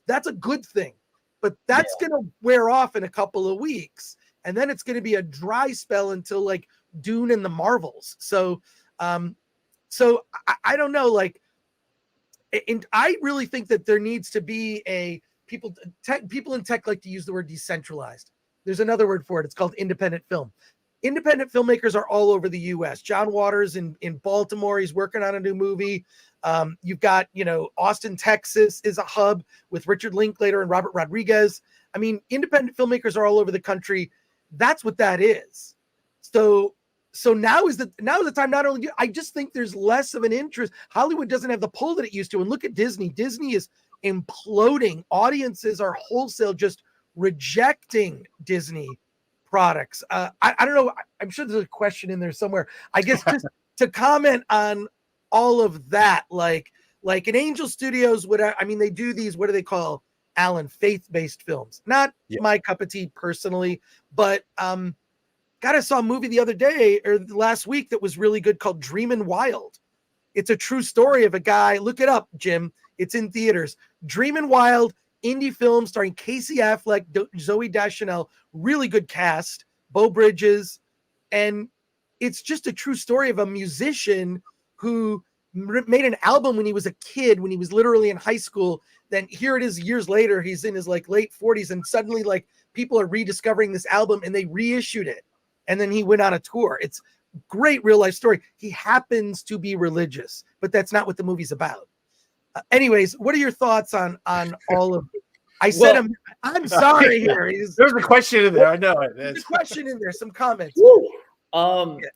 That's a good thing. But that's going to wear off in a couple of weeks. And then it's going to be a dry spell until like Dune and the Marvels. So I don't know. Like, and I really think that there needs to be people in tech like to use the word decentralized. There's another word for it. It's called independent film. Independent filmmakers are all over the U.S. John Waters in Baltimore, he's working on a new movie. You've got, Austin, Texas is a hub with Richard Linklater and Robert Rodriguez. I mean, independent filmmakers are all over the country. That's what that is. So now is the time. Not only I just think there's less of an interest. Hollywood doesn't have the pull that it used to. And look at Disney. Disney is imploding. Audiences are wholesale just rejecting Disney products. I don't know. I'm sure there's a question in there somewhere. I guess just to comment on all of that, like in Angel Studios, they do these, what do they call, Alan, faith-based films? Not my cup of tea personally, but I saw a movie the other day or last week that was really good called Dreamin Wild. It's a true story of a guy. Look it up, Jim. It's in theaters. Dreamin Wild, indie film starring Casey Affleck, Zooey Deschanel, really good cast, Beau Bridges. And it's just a true story of a musician who made an album when he was a kid, when he was literally in high school. Then here it is years later, he's in his like late 40s, and suddenly like people are rediscovering this album and they reissued it. And then he went on a tour. It's great real life story. He happens to be religious, but that's not what the movie's about. Anyways, what are your thoughts on all of it? I'm sorry here. There's a question in there. I know it. There's a question in there. Some comments.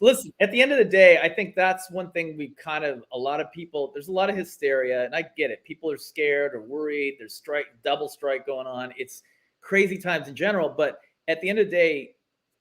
Listen, at the end of the day, I think that's one thing a lot of people, there's a lot of hysteria, and I get it. People are scared or worried. There's double strike going on. crazy times in general. But at the end of the day,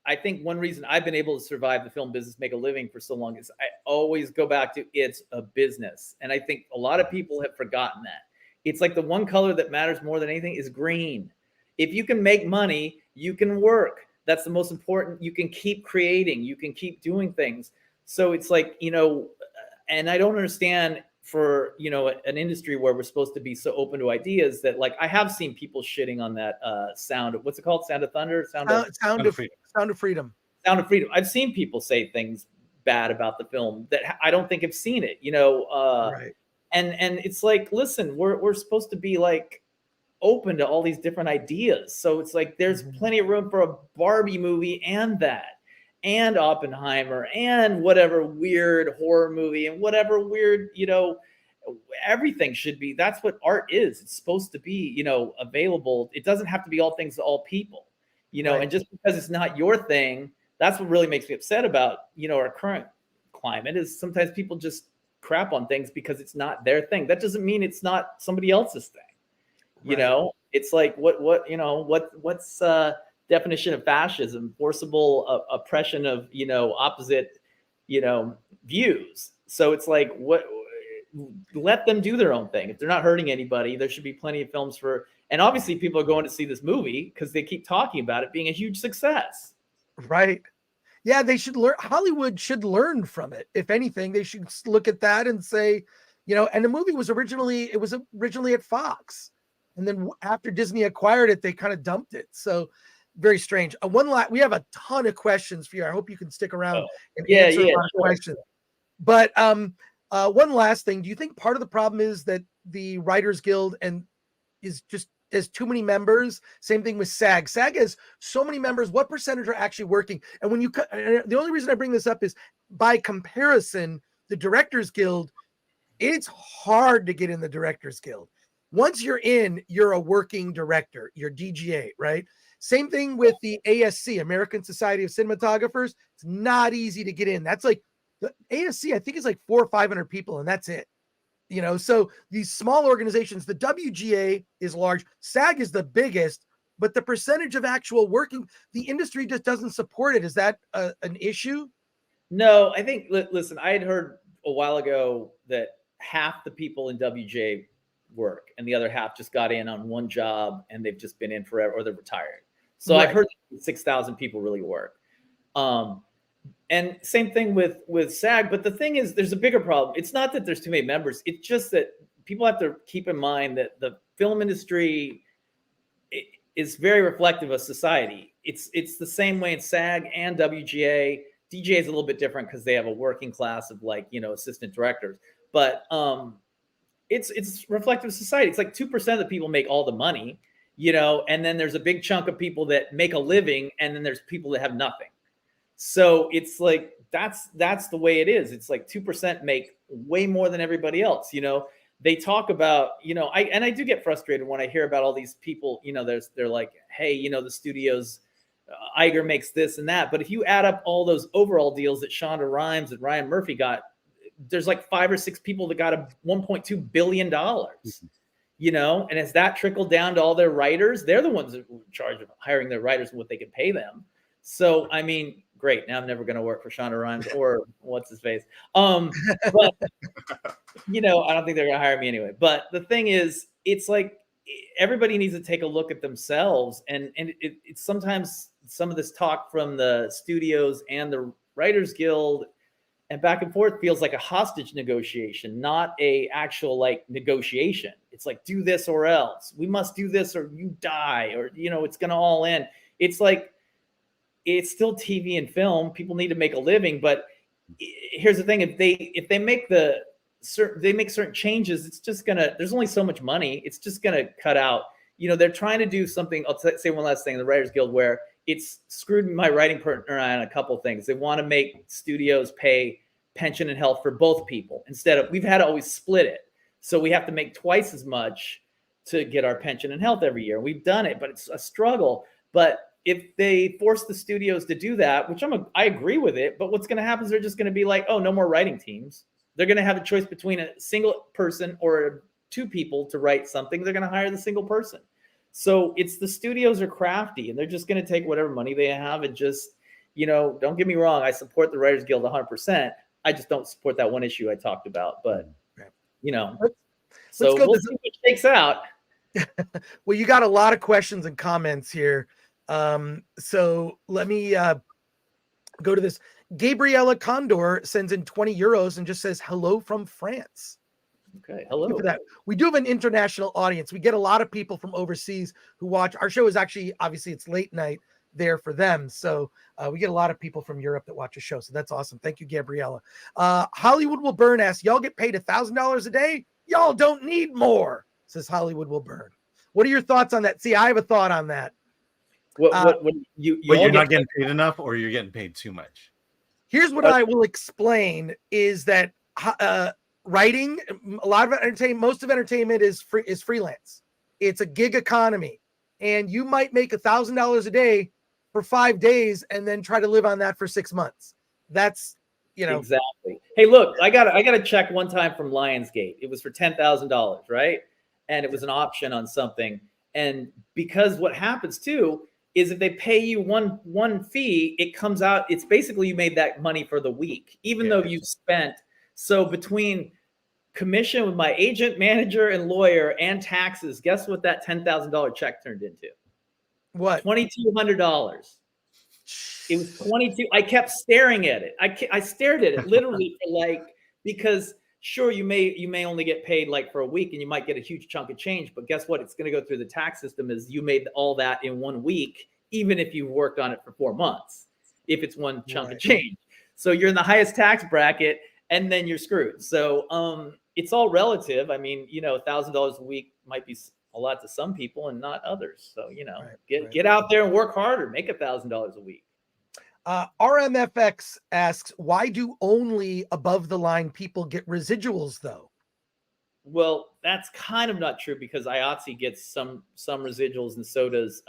I think one reason I've been able to survive the film business, make a living for so long, is I always go back to it's a business. And I think a lot of people have forgotten that. It's like the one color that matters more than anything is green. If you can make money, you can work. That's the most important. You can keep creating. You can keep doing things. So it's like, and I don't understand for, an industry where we're supposed to be so open to ideas that, like, I have seen people shitting on that what's it called? Sound of Thunder? Sound of Freedom. Sound of Freedom. Sound of Freedom. I've seen people say things bad about the film that I don't think have seen it, Right. And it's like, listen, we're supposed to be like open to all these different ideas. So it's like there's plenty of room for a Barbie movie and Oppenheimer and whatever weird horror movie and whatever weird, everything should be. That's what art is. It's supposed to be, available. It doesn't have to be all things to all people, Right. And just because it's not your thing, that's what really makes me upset about, our current climate is sometimes people just crap on things because it's not their thing. That doesn't mean it's not somebody else's thing. Right. It's like what's definition of fascism? Forcible oppression of opposite views. So it's like, let them do their own thing. If they're not hurting anybody, there should be plenty of films for. And obviously, people are going to see this movie because they keep talking about it being a huge success. Right. Yeah, they should learn. Hollywood should learn from it. If anything, they should look at that and say, and the movie was originally at Fox. And then after Disney acquired it, they kind of dumped it. So very strange. We have a ton of questions for you. I hope you can stick around and answer a lot of questions. But one last thing. Do you think part of the problem is that the Writers Guild is just has too many members? Same thing with SAG. SAG has so many members. What percentage are actually working? And when the only reason I bring this up is by comparison, the Directors Guild, it's hard to get in the Directors Guild. Once you're in, you're a working director, you're DGA, right? Same thing with the ASC, American Society of Cinematographers. It's not easy to get in. That's like the ASC, I think is like 400 or 500 people, and that's it. So these small organizations, the WGA is large, SAG is the biggest, but the percentage of actual working, the industry just doesn't support it. Is that an issue? No, I think, listen, I had heard a while ago that half the people in WGA work and the other half just got in on one job and they've just been in forever or they're retired. So Right. I've heard 6,000 people really work. And same thing with SAG. But the thing is, there's a bigger problem. It's not that there's too many members. It's just that people have to keep in mind that the film industry is very reflective of society. It's the same way in SAG and WGA. DGA is a little bit different because they have a working class of assistant directors. But it's reflective of society. It's like 2% of the people make all the money, and then there's a big chunk of people that make a living, and then there's people that have nothing. So it's like that's the way it is. It's like 2% make way more than everybody else. They talk about, I do get frustrated when I hear about all these people, they're like, hey, the studios, Iger makes this and that. But if you add up all those overall deals that Shonda Rhimes and Ryan Murphy got, there's like 5 or 6 people that got $1.2 billion, and as that trickled down to all their writers, they're the ones that were in charge of hiring their writers and what they could pay them. So, I mean, great. Now I'm never going to work for Shonda Rhimes or what's his face. But, I don't think they're going to hire me anyway. But the thing is, it's like everybody needs to take a look at themselves. And it's sometimes some of this talk from the studios and the Writers Guild and back and forth feels like a hostage negotiation, not a actual negotiation. It's like, do this or else. We must do this or you die, or, it's going to all end. It's like, it's still TV and film. People need to make a living, but here's the thing: if they make certain changes, it's just there's only so much money. It's just gonna cut out. They're trying to do something. I'll say one last thing: the Writers Guild, where it's screwed my writing partner on a couple of things. They want to make studios pay pension and health for both people instead of we've had to always split it. So we have to make twice as much to get our pension and health every year. We've done it, but it's a struggle. But if they force the studios to do that, which I agree with it, but what's going to happen is they're just going to be like, oh, no more writing teams. They're going to have a choice between a single person or 2 people to write something. They're going to hire the single person. So it's the studios are crafty and they're just going to take whatever money they have and just, don't get me wrong. I support the Writers Guild 100%. I just don't support that one issue I talked about. But, so we'll see what shakes out. Well, you got a lot of questions and comments here. So let me go to this. Gabriella Condor sends in 20 euros and just says, hello from France. Okay, hello. For that. We do have an international audience. We get a lot of people from overseas who watch. Our show is actually, obviously, it's late night there for them. So we get a lot of people from Europe that watch the show. So that's awesome. Thank you, Gabriella. Hollywood Will Burn asks, y'all get paid $1,000 a day? Y'all don't need more, says Hollywood Will Burn. What are your thoughts on that? See, I have a thought on that. You're not getting paid enough, or you're getting paid too much? Here's what I will explain is that writing, a lot of entertainment, most of entertainment is freelance. It's a gig economy, and you might make $1,000 a day for 5 days and then try to live on that for 6 months. That's, exactly. Hey, look, I got a check one time from Lionsgate. It was for $10,000, right? And it was an option on something. And because what happens too is if they pay you one fee, it comes out, it's basically you made that money for the week, even though you spent. So between commission with my agent, manager, and lawyer and taxes, guess what that $10,000 check turned into? What? $2,200. It was 22. I kept staring at it. I stared at it literally for because sure, you may only get paid for a week and you might get a huge chunk of change, but guess what? It's going to go through the tax system as you made all that in 1 week, even if you've worked on it for 4 months, if it's one chunk of change. So you're in the highest tax bracket and then you're screwed. So it's all relative. I mean, $1,000 a week might be a lot to some people and not others. So, get out there and work harder, make $1,000 a week. RMFX asks, why do only above the line people get residuals though? Well, that's kind of not true because IATSE gets some residuals and so does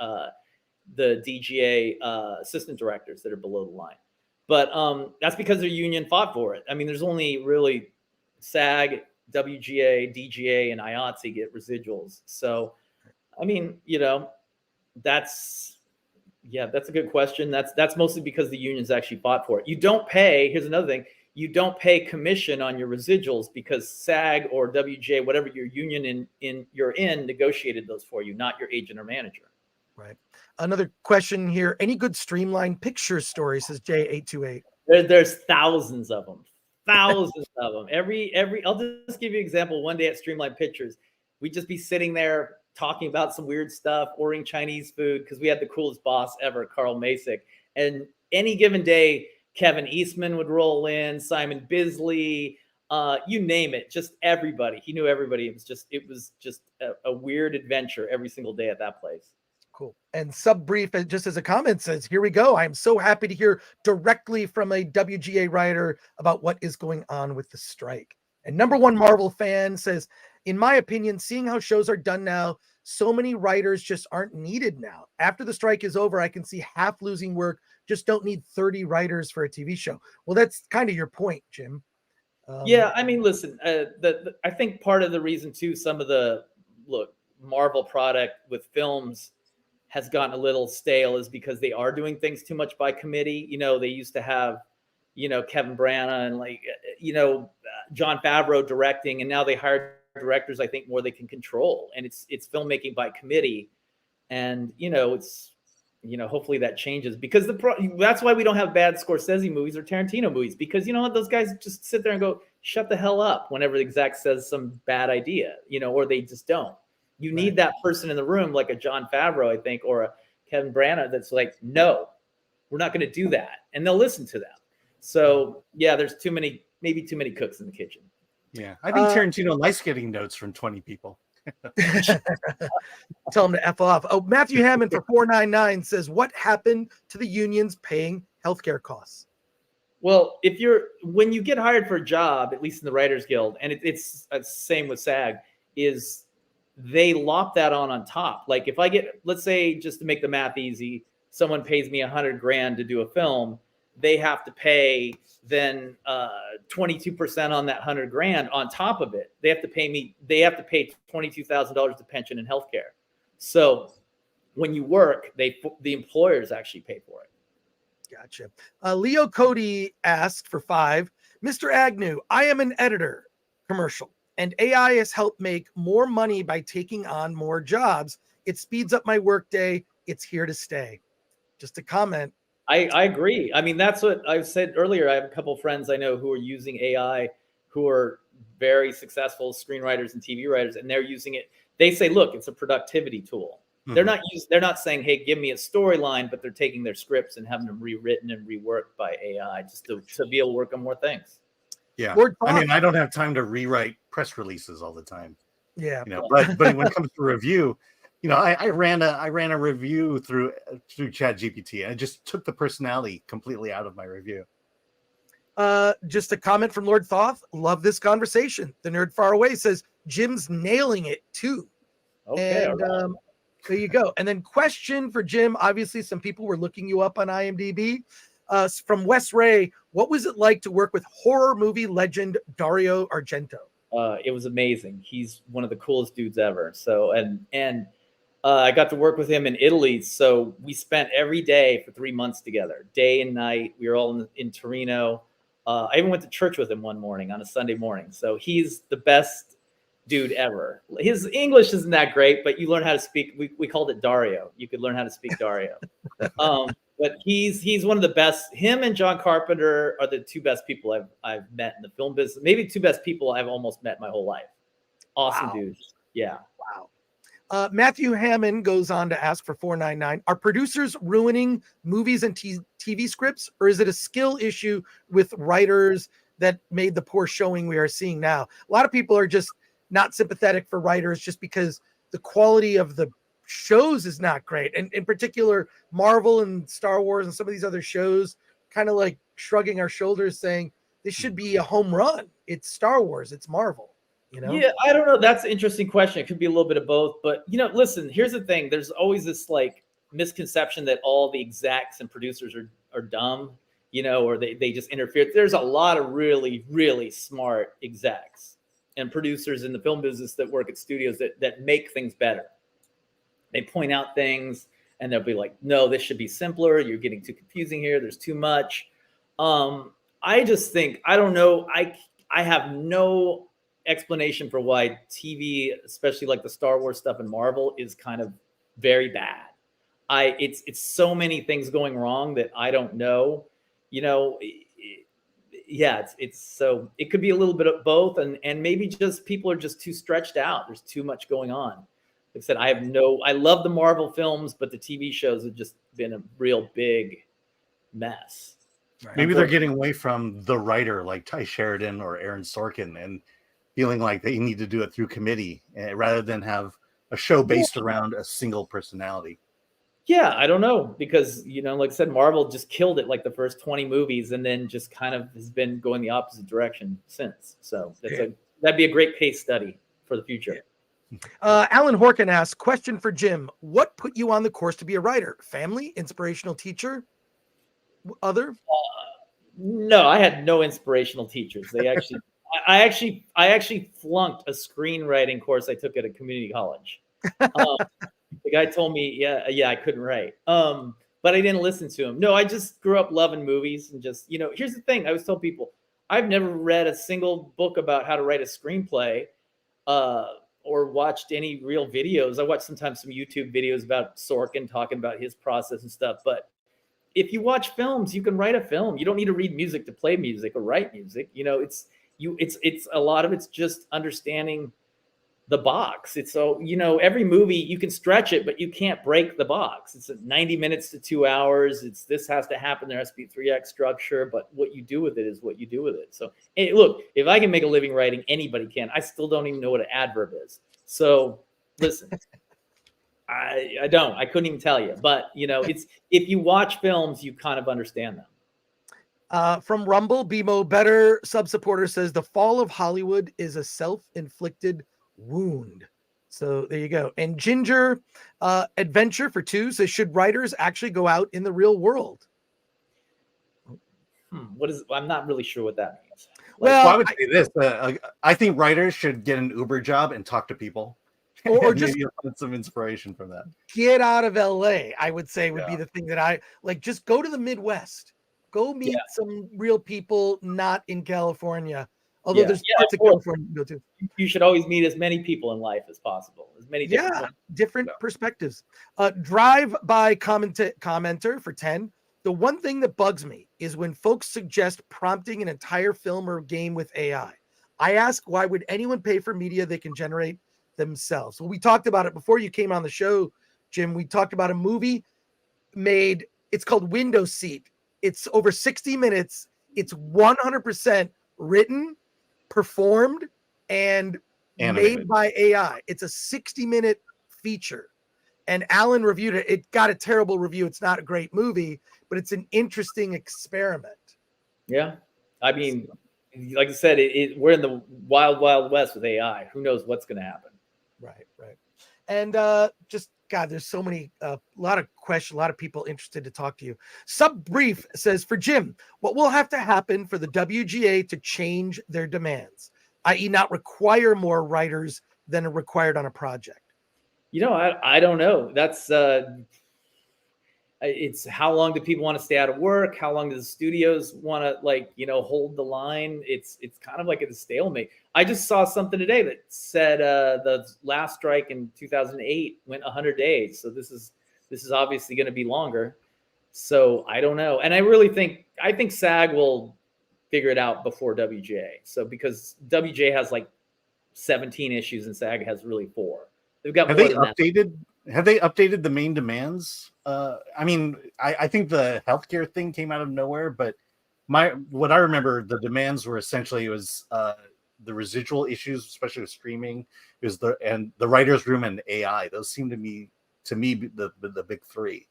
the DGA assistant directors that are below the line. But that's because their union fought for it. I mean, there's only really SAG, WGA, DGA, and IATSE get residuals. So, I mean, that's a good question. That's mostly because the unions actually fought for it. You don't pay, here's another thing, you don't pay commission on your residuals because SAG or WGA, whatever your union you're in, negotiated those for you, not your agent or manager. Right. Another question here. Any good streamlined picture stories, says J828. There's thousands of them. Thousands of them. Every I'll just give you an example. One day at Streamline Pictures, we'd just be sitting there talking about some weird stuff, ordering Chinese food because we had the coolest boss ever, Carl Masick. And any given day, Kevin Eastman would roll in, Simon Bisley, you name it, just everybody. He knew everybody. It was just a weird adventure every single day at that place. Cool. And Subbrief, just as a comment, says, here we go. I am so happy to hear directly from a WGA writer about what is going on with the strike. And number one Marvel fan says, in my opinion, seeing how shows are done now, so many writers just aren't needed now. After the strike is over, I can see half losing work. Just don't need 30 writers for a TV show. Well, that's kind of your point, Jim. Yeah, I mean, listen, I think part of the reason too, some of the Marvel product with films has gotten a little stale is because they are doing things too much by committee. They used to have, Kevin Branagh and Jon Favreau directing, and now they hire directors, I think, more they can control. And it's filmmaking by committee. And, it's, hopefully that changes because that's why we don't have bad Scorsese movies or Tarantino movies, because you know what, those guys just sit there and go, shut the hell up whenever the exec says some bad idea, or they just don't. You need that person in the room, like a Jon Favreau, I think, or a Kevin Branagh, that's like, no, we're not going to do that. And they'll listen to them. So, yeah, there's maybe too many cooks in the kitchen. Yeah, I think Tarantino likes getting notes from 20 people. Tell them to F off. Oh, Matthew Hammond for 499 says, what happened to the unions paying healthcare costs? Well, when you get hired for a job, at least in the Writers Guild, and it's the same with SAG, is they lop that on top. Like if I get, let's say, just to make the math easy, someone pays me $100,000 to do a film, they have to pay then 22% on that $100,000 on top of it. They have to pay $22,000 to pension and healthcare. So when you work, the employers actually pay for it. Gotcha. Leo Cody asked for 5. Mr. Agnew, I am an editor, commercial, and AI has helped make more money by taking on more jobs. It speeds up my workday. It's here to stay. Just a comment. I agree. I mean, that's what I said earlier. I have a couple of friends I know who are using AI, who are very successful screenwriters and TV writers, and they're using it. They say, look, it's a productivity tool. Mm-hmm. They're not saying, hey, give me a storyline, but they're taking their scripts and having them rewritten and reworked by AI just to be able to work on more things. Yeah. I mean, I don't have time to rewrite press releases all the time. Yeah. But when it comes to review, I ran a review through ChatGPT, and I just took the personality completely out of my review. Just a comment from Lord Thoth. Love this conversation. The Nerd Far Away says Jim's nailing it too. Okay. And there you go. And then question for Jim. Obviously, some people were looking you up on IMDb. From Wes Ray, what was it like to work with horror movie legend Dario Argento? It was amazing. He's one of the coolest dudes ever. So and I got to work with him in Italy. So we spent every day for 3 months together, day and night. We were all in Torino. I even went to church with him one morning on a Sunday morning. So he's the best dude ever. His English isn't that great, but you learn how to speak. We called it Dario. You could learn how to speak Dario. But he's one of the best. Him and John Carpenter are the 2 best people I've met in the film business. Maybe 2 best people I've almost met my whole life. Awesome dudes. Yeah. Wow. Matthew Hammond goes on to ask for $4.99. Are producers ruining movies and TV scripts, or is it a skill issue with writers that made the poor showing we are seeing now? A lot of people are just not sympathetic for writers just because the quality of the shows is not great. And in particular, Marvel and Star Wars and some of these other shows kind of like shrugging our shoulders saying this should be a home run. It's Star Wars. It's Marvel. Yeah, I don't know. That's an interesting question. It could be a little bit of both. But, listen, here's the thing. There's always this like misconception that all the execs and producers are dumb, or they just interfere. There's a lot of really, really smart execs and producers in the film business that work at studios that make things better. They point out things and they'll be like, no, this should be simpler. You're getting too confusing here. There's too much. I just think, I don't know. I have no explanation for why TV, especially like the Star Wars stuff and Marvel, is kind of very bad. It's so many things going wrong that I don't know. It's so it could be a little bit of both, and maybe just people are just too stretched out. There's too much going on. Like I said, I love the Marvel films, but the TV shows have just been a real big mess. Right. Maybe they're getting away from the writer like Ty Sheridan or Aaron Sorkin and feeling like they need to do it through committee rather than have a show based around a single personality. Yeah, I don't know, because, like I said, Marvel just killed it like the first 20 movies and then just kind of has been going the opposite direction since. So that'd be a great case study for the future. Alan Horkin asks, question for Jim. What put you on the course to be a writer? Family, inspirational teacher, other? No, I had no inspirational teachers. They actually, I actually flunked a screenwriting course I took at a community college. The guy told me, yeah, I couldn't write. But I didn't listen to him. No, I just grew up loving movies and just, here's the thing. I always tell people, I've never read a single book about how to write a screenplay or watched any real videos. I watch sometimes some YouTube videos about Sorkin talking about his process and stuff. But if you watch films, you can write a film. You don't need to read music to play music or write music. It's a lot of it's just understanding the box. It's so, every movie you can stretch it, but you can't break the box. It's 90 minutes to 2 hours. This has to happen. There has to be 3x structure, but what you do with it is what you do with it. So look, if I can make a living writing, anybody can. I still don't even know what an adverb is. So listen, I couldn't even tell you, but it's, if you watch films, you kind of understand them. From Rumble, BMO Better sub-supporter says the fall of Hollywood is a self-inflicted wound. So there you go. And Ginger Adventure for 2 says, should writers actually go out in the real world? I'm not really sure what that means. Well, I would say this. I think writers should get an Uber job and talk to people. or just maybe you'll find some inspiration from that. get out of LA, I would say would be Yeah. the thing that I like. Just go to the Midwest, go meet some real people not in California. Although there's parts of California you can go to. You should always meet as many people in life as possible. As many different perspectives. Drive by commenter for 10. The one thing that bugs me is when folks suggest prompting an entire film or game with AI. I ask, why would anyone pay for media they can generate themselves? Well, we talked about it before you came on the show, Jim. We talked about a movie made, it's called Window Seat. It's over 60 minutes. It's 100% written, performed, and made by AI. It's a 60-minute feature. And Alan reviewed it. It got a terrible review. It's not a great movie, but it's an interesting experiment. Yeah. I mean, like I said, we're in the wild, wild west with AI. Who knows what's going to happen? Right. And just, God, there's so many, a lot of questions, a lot of people interested to talk to you. Sub Brief says, for Jim, what will have to happen for the WGA to change their demands, i.e. not require more writers than are required on a project? I don't know. That's it's how long do people want to stay out of work? How long do the studios want to hold the line? It's kind of like a stalemate. I just saw something today that said the last strike in 2008 went 100 days. So this is obviously going to be longer. So I don't know. And I think SAG will figure it out before WGA. So because WGA has like 17 issues and SAG has really 4. They've got Have they updated the main demands? I mean, I think the healthcare thing came out of nowhere, but what I remember, the demands were essentially the residual issues, especially with streaming, is the writer's room and AI. Those seem to me the big 3.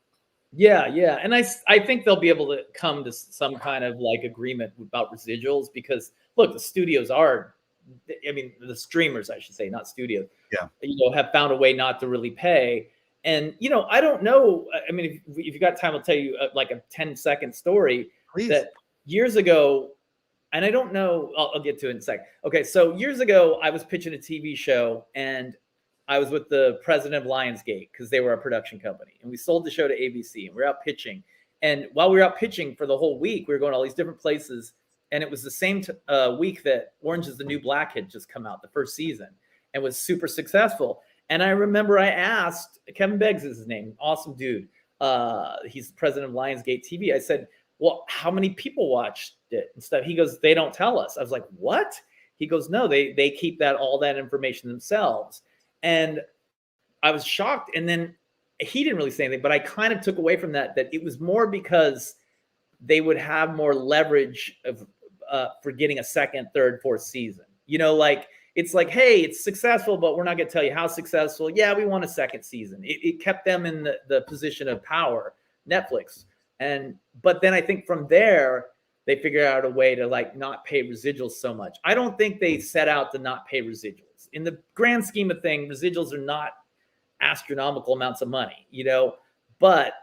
Yeah, and I think they'll be able to come to some kind of like agreement about residuals because look, the studios are. I mean, the streamers, I should say, not studios. Yeah, have found a way not to really pay. And I don't know. I mean, if you got time, I'll tell you like a 10-second story. Please. That years ago, and I don't know. I'll get to it in a sec. Okay, so years ago, I was pitching a TV show, and I was with the president of Lionsgate because they were a production company, and we sold the show to ABC, and we were out pitching. And while we were out pitching for the whole week, we were going to all these different places. And it was the same week that Orange is the New Black had just come out, the first season, and was super successful. And I remember I asked, Kevin Beggs is his name, awesome dude. He's the president of Lionsgate TV. I said, well, how many people watched it and stuff? He goes, they don't tell us. I was like, what? He goes, no, they keep all that information themselves. And I was shocked. And then he didn't really say anything, but I kind of took away from that it was more because they would have more leverage for getting a second, third, fourth season. It's like, hey, it's successful, but we're not going to tell you how successful. Yeah, we want a second season. It kept them in the position of power, Netflix. But then I think from there, they figured out a way to not pay residuals so much. I don't think they set out to not pay residuals. In the grand scheme of things, residuals are not astronomical amounts of money, but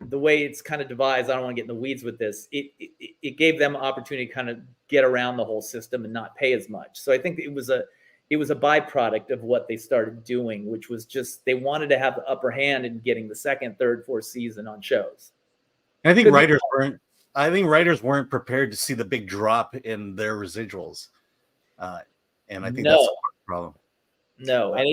the way it's kind of devised, I don't want to get in the weeds with this. It gave them an opportunity to kind of get around the whole system and not pay as much. So I think it was a byproduct of what they started doing, which was just they wanted to have the upper hand in getting the second, third, fourth season on shows. I think writers weren't prepared to see the big drop in their residuals, and I think that's the problem. No, and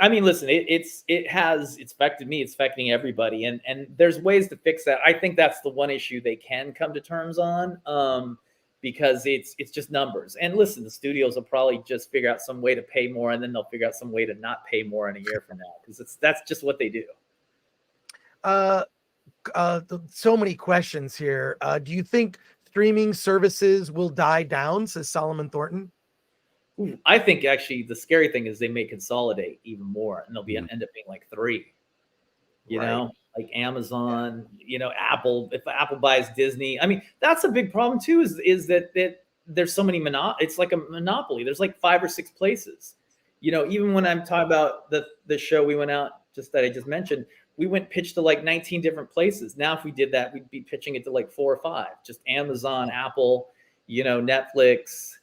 I mean, listen, it's affected me. It's affecting everybody, and there's ways to fix that. I think that's the one issue they can come to terms on, because it's just numbers. And listen, the studios will probably just figure out some way to pay more, and then they'll figure out some way to not pay more in a year from now, because that's just what they do. So many questions here. Do you think streaming services will die down? Says Solomon Thornton. I think actually the scary thing is they may consolidate even more, and they'll end up being like 3. You know, like Amazon. Apple. If Apple buys Disney, I mean that's a big problem too. Is that there's so many it's like a monopoly. There's like 5 or 6 places. Even when I'm talking about the show we went out that I just mentioned, we went pitched to like 19 different places. Now if we did that, we'd be pitching it to like 4 or 5. Just Amazon, Apple, Netflix.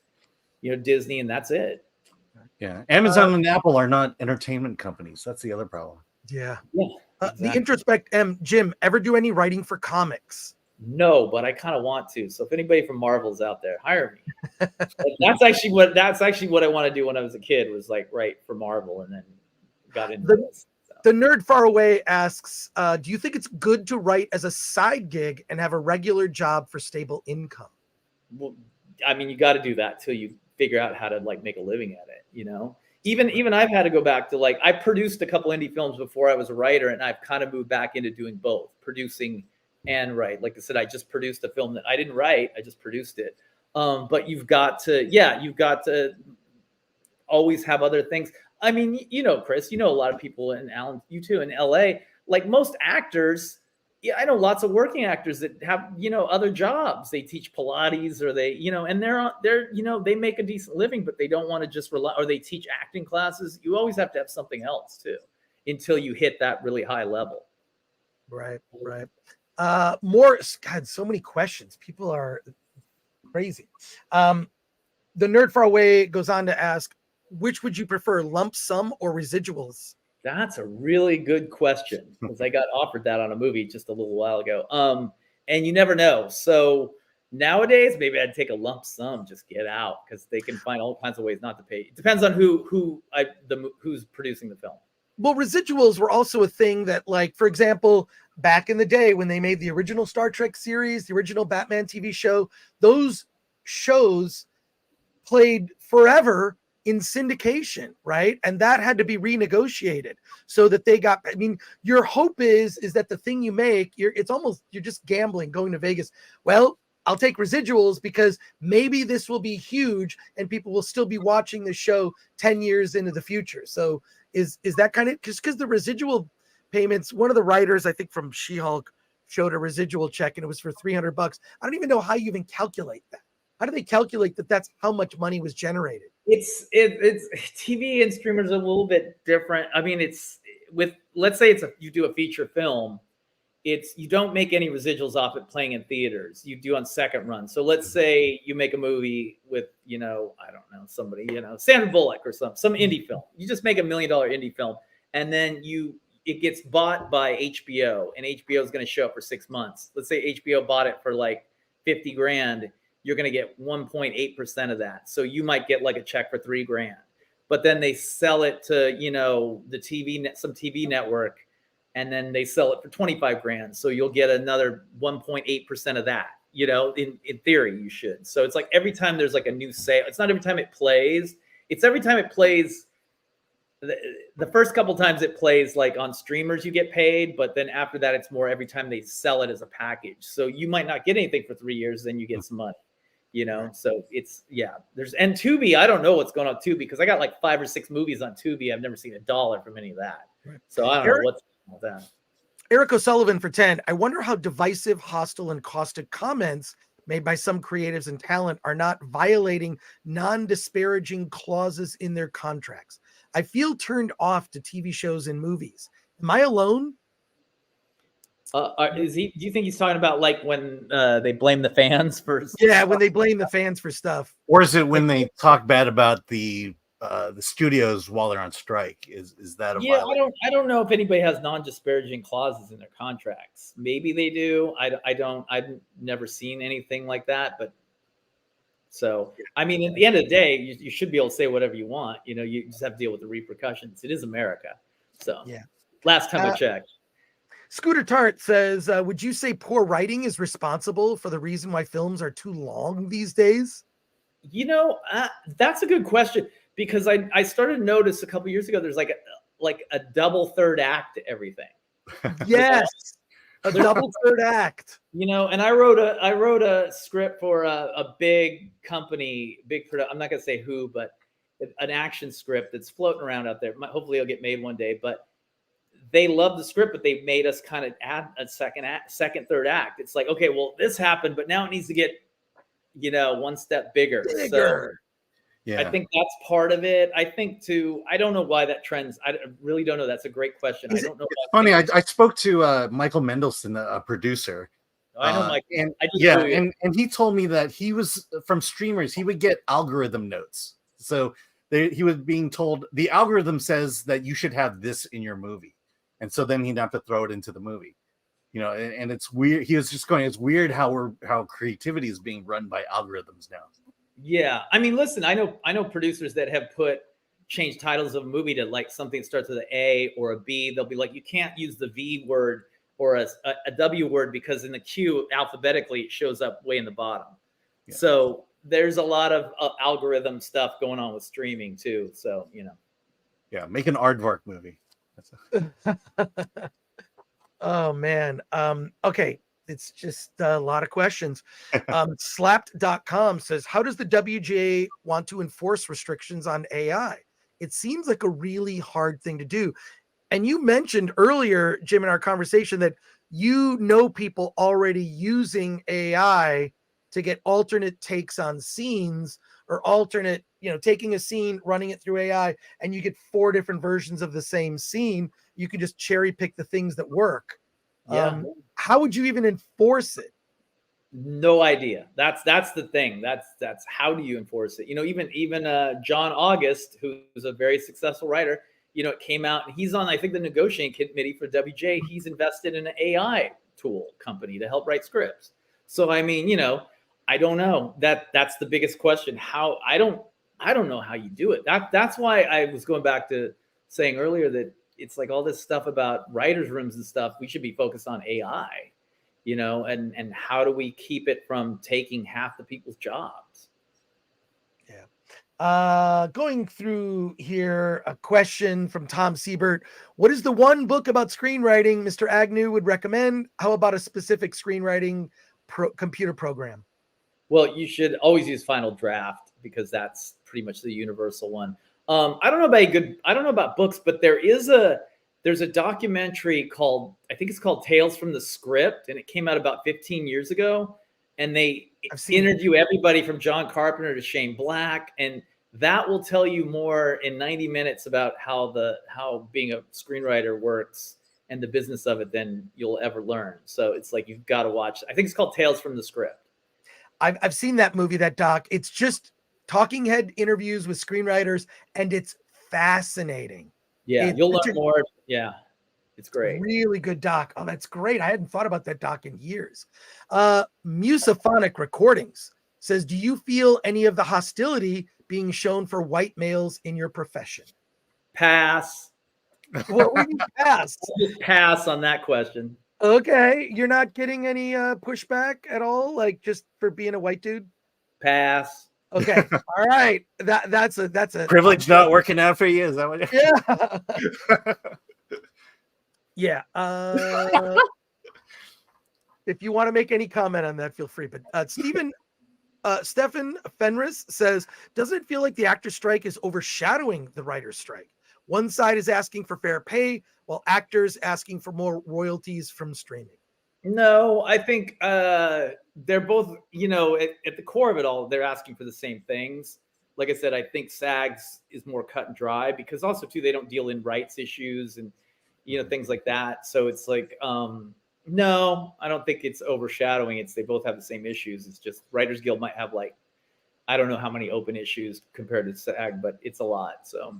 Disney, and that's it. Yeah, Amazon and Apple are not entertainment companies. That's the other problem. Yeah. Yeah, The exactly. introspect, Jim, ever do any writing for comics? No, but I kind of want to. So if anybody from Marvel's out there, hire me. That's actually what I want to do when I was a kid, was like write for Marvel, and then got into this. So. The Nerd Far Away asks, do you think it's good to write as a side gig and have a regular job for stable income? Well, I mean, you got to do that till you figure out how to like make a living at it, you know? Even I've had to go back to, like, I produced a couple indie films before I was a writer, and I've kind of moved back into doing both, producing and write. Like I said, I just produced a film that I didn't write, I just produced it. But you've got to always have other things. I mean, you know, Chris, you know, a lot of people, and Alan, you too, in LA, like most actors. Yeah, I know lots of working actors that have, you know, other jobs. They teach Pilates, or they, you know, and they're, you know, they make a decent living, but they don't want to just rely, or they teach acting classes. You always have to have something else too, until you hit that really high level. Right. More, God, so many questions. People are crazy. The Nerd Far Away goes on to ask, which would you prefer, lump sum or residuals? That's a really good question, because I got offered that on a movie just a little while ago. And you never know. So nowadays, maybe I'd take a lump sum, just get out, because they can find all kinds of ways not to pay. It depends on who's producing the film. Well, residuals were also a thing that, like, for example, back in the day when they made the original Star Trek series, the original Batman TV show, those shows played forever in syndication, right? And that had to be renegotiated so that they got, I mean, your hope is that the thing you make, you're just gambling, going to Vegas. Well, I'll take residuals because maybe this will be huge and people will still be watching the show 10 years into the future. So is that kind of, because the residual payments, one of the writers, I think from She-Hulk, showed a residual check and it was for $300. I don't even know how you even calculate that. How do they calculate that that's how much money was generated? It's TV and streamers are a little bit different. I mean, it's with, let's say you do a feature film, you don't make any residuals off it playing in theaters. You do on second run. So let's say you make a movie with, you know, I don't know, somebody, you know, Sandra Bullock or some indie film. You just make $1 million indie film, and then it gets bought by HBO, and HBO is going to show up for 6 months. Let's say HBO bought it for like $50,000. You're going to get 1.8% of that. So you might get like a check for $3,000, but then they sell it to, you know, some TV network, and then they sell it for $25,000. So you'll get another 1.8% of that, you know, in theory you should. So it's like every time there's like a new sale, it's not every time it plays, it's every time it plays. The first couple times it plays, like on streamers, you get paid, but then after that, it's more every time they sell it as a package. So you might not get anything for 3 years, then you get some money. You know, so it's, yeah, and Tubi, I don't know what's going on Tubi, because I got like 5 or 6 movies on Tubi. I've never seen $1 from any of that. Right. So I don't know what's going on with that. Eric O'Sullivan for 10. I wonder how divisive, hostile, and caustic comments made by some creatives and talent are not violating non-disparaging clauses in their contracts. I feel turned off to TV shows and movies. Am I alone? Do you think he's talking about like when they blame the fans for? Yeah, when they blame the fans for stuff. Or is it when they talk bad about the studios while they're on strike? Is that a violation? I don't know if anybody has non-disparaging clauses in their contracts. Maybe they do. I've never seen anything like that. But so, I mean, at the end of the day, you should be able to say whatever you want. You know, you just have to deal with the repercussions. It is America. So yeah. Last time I checked. Scooter Tart says, would you say poor writing is responsible for the reason why films are too long these days? You know, that's a good question, because I started to notice a couple years ago, there's like a double third act to everything. Yes. A double third act. You know, and I wrote a script for a big company, I'm not going to say who, but an action script that's floating around out there. Hopefully it'll get made one day, but they love the script, but they made us kind of add a second, third act. It's like, okay, well, this happened, but now it needs to get, you know, one step bigger. So yeah, I think that's part of it. I think too, I don't know why that trends. I really don't know. That's a great question. I don't know. It's funny. I spoke to Michael Mendelsohn, a producer. I know Mike. And he told me that he was from streamers. He would get algorithm notes. So he was being told the algorithm says that you should have this in your movie, and so then he'd have to throw it into the movie. And it's weird. He was just going, it's weird how creativity is being run by algorithms now. Yeah, I mean, listen, I know producers that have changed titles of a movie to like something that starts with an A or a B. They'll be like, you can't use the V word or a W word because in the queue alphabetically it shows up way in the bottom. Yeah. So there's a lot of algorithm stuff going on with streaming too. So yeah, make an aardvark movie. Oh man. Okay. It's just a lot of questions. Slapped.com says, how does the WGA want to enforce restrictions on AI? It seems like a really hard thing to do. And you mentioned earlier, Jim, in our conversation that people already using AI to get alternate takes on scenes or alternate, taking a scene, running it through AI, and you get 4 different versions of the same scene. You can just cherry pick the things that work. Yeah. How would you even enforce it? No idea. That's the thing. That's how do you enforce it? Even John August, who's a very successful writer, it came out and he's on, I think, the negotiating committee for WGA. He's invested in an AI tool company to help write scripts. So I mean, I don't know. That's the biggest question. How I don't know how you do it. That's why I was going back to saying earlier that it's like all this stuff about writers' rooms and stuff. We should be focused on AI, and how do we keep it from taking half the people's jobs? Yeah. Going through here, a question from Tom Siebert. What is the one book about screenwriting Mr. Agnew would recommend? How about a specific screenwriting computer program? Well, you should always use Final Draft because that's pretty much the universal one. I don't know about books, but there's a documentary called, I think it's called Tales from the Script, and it came out about 15 years ago. And they interview everybody from John Carpenter to Shane Black, and that will tell you more in 90 minutes about how being a screenwriter works and the business of it than you'll ever learn. So it's like you've got to watch. I think it's called Tales from the Script. I've seen that movie, that doc. It's just talking head interviews with screenwriters, and it's fascinating. Yeah, you'll learn more. Yeah, it's great. Really good doc. Oh, that's great. I hadn't thought about that doc in years. Musaphonic Recordings says, do you feel any of the hostility being shown for white males in your profession? Pass. What would you pass? Just pass on that question. Okay, you're not getting any pushback at all, like just for being a white dude? Pass. Okay, all right. That's a privilege not working out for you. Is that what? Yeah. Yeah. If you want to make any comment on that, feel free. But Stefan Fenris says, doesn't it feel like the actor strike is overshadowing the writer's strike? One side is asking for fair pay, while actors asking for more royalties from streaming. No, I think they're both, at the core of it all, they're asking for the same things. Like I said, I think SAG's is more cut and dry because also, too, they don't deal in rights issues and, things like that. So it's like, no, I don't think it's overshadowing. They both have the same issues. It's just Writers Guild might have I don't know how many open issues compared to SAG, but it's a lot. So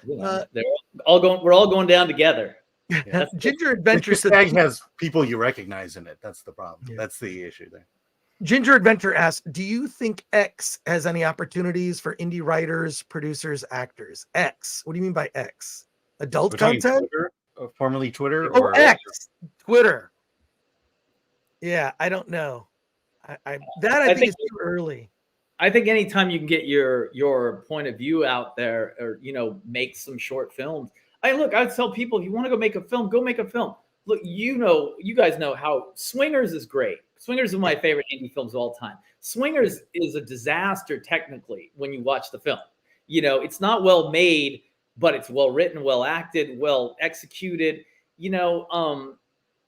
we're all going down together. Yeah. Ginger Adventure says, SAG has people you recognize in it. That's the problem. Yeah. That's the issue there. Ginger Adventure asks, do you think X has any opportunities for indie writers, producers, actors? X. What do you mean by X? Adult content? Twitter, formerly Twitter? Oh, or X. Twitter. Yeah, I don't know. I think it's too early. I think anytime you can get your point of view out there, or make some short films. I tell people, if you want to go make a film, go make a film. Look, you guys know how Swingers is great. Swingers is my favorite indie films of all time. Swingers is a disaster technically when you watch the film. It's not well made, but it's well written, well acted, well executed.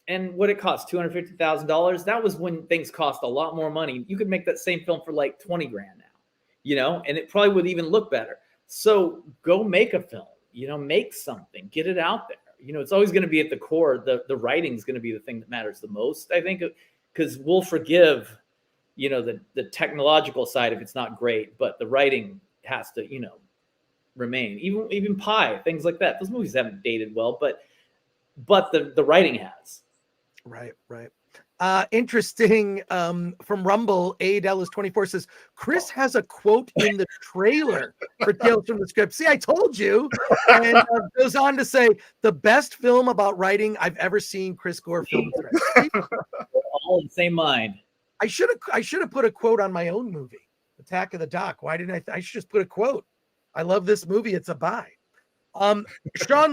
And what it cost, $250,000. That was when things cost a lot more money. You could make that same film for like $20,000 now, and it probably would even look better. So go make a film. Make something, get it out there. It's always going to be at the core. The writing is going to be the thing that matters the most, I think, because we'll forgive, the technological side if it's not great, but the writing has to, remain. Even Pi, things like that. Those movies haven't dated well, but the writing has. Right. Interesting. From Rumble, A Dallas 24 says Chris has a quote in the trailer for Tales from the Script. See, I told you. And goes on to say the best film about writing I've ever seen. Chris Gore Film Threat. All in the same mind. I should have put a quote on my own movie, Attack of the Dock. Why didn't I? I should just put a quote. I love this movie. It's a buy. Sean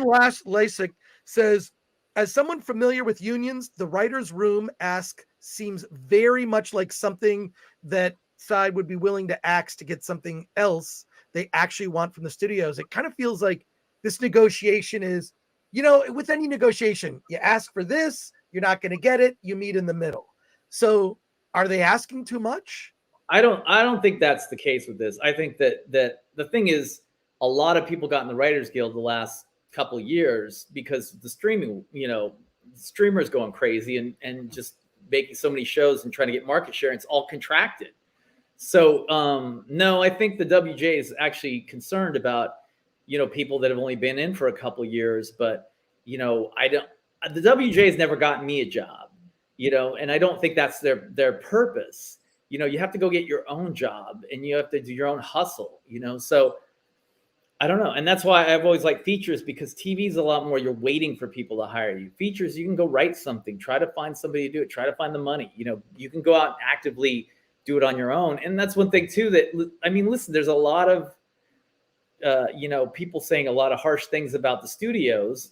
Lasik says, as someone familiar with unions, the writer's room ask seems very much like something that side would be willing to axe to get something else they actually want from the studios. It kind of feels like this negotiation is, with any negotiation, you ask for this, you're not going to get it, you meet in the middle. So are they asking too much? I don't think that's the case with this. I think that the thing is, a lot of people got in the Writers Guild the last couple of years because the streaming, streamers going crazy and just making so many shows and trying to get market share. And it's all contracted. So no, I think the WGA is actually concerned about, people that have only been in for a couple of years. But, the WGA has never gotten me a job, and I don't think that's their purpose. You have to go get your own job and you have to do your own hustle, so I don't know. And that's why I've always liked features, because TV is a lot more, you're waiting for people to hire you. Features, you can go write something, try to find somebody to do it, try to find the money. You can go out and actively do it on your own. And that's one thing too, listen, there's a lot of, people saying a lot of harsh things about the studios,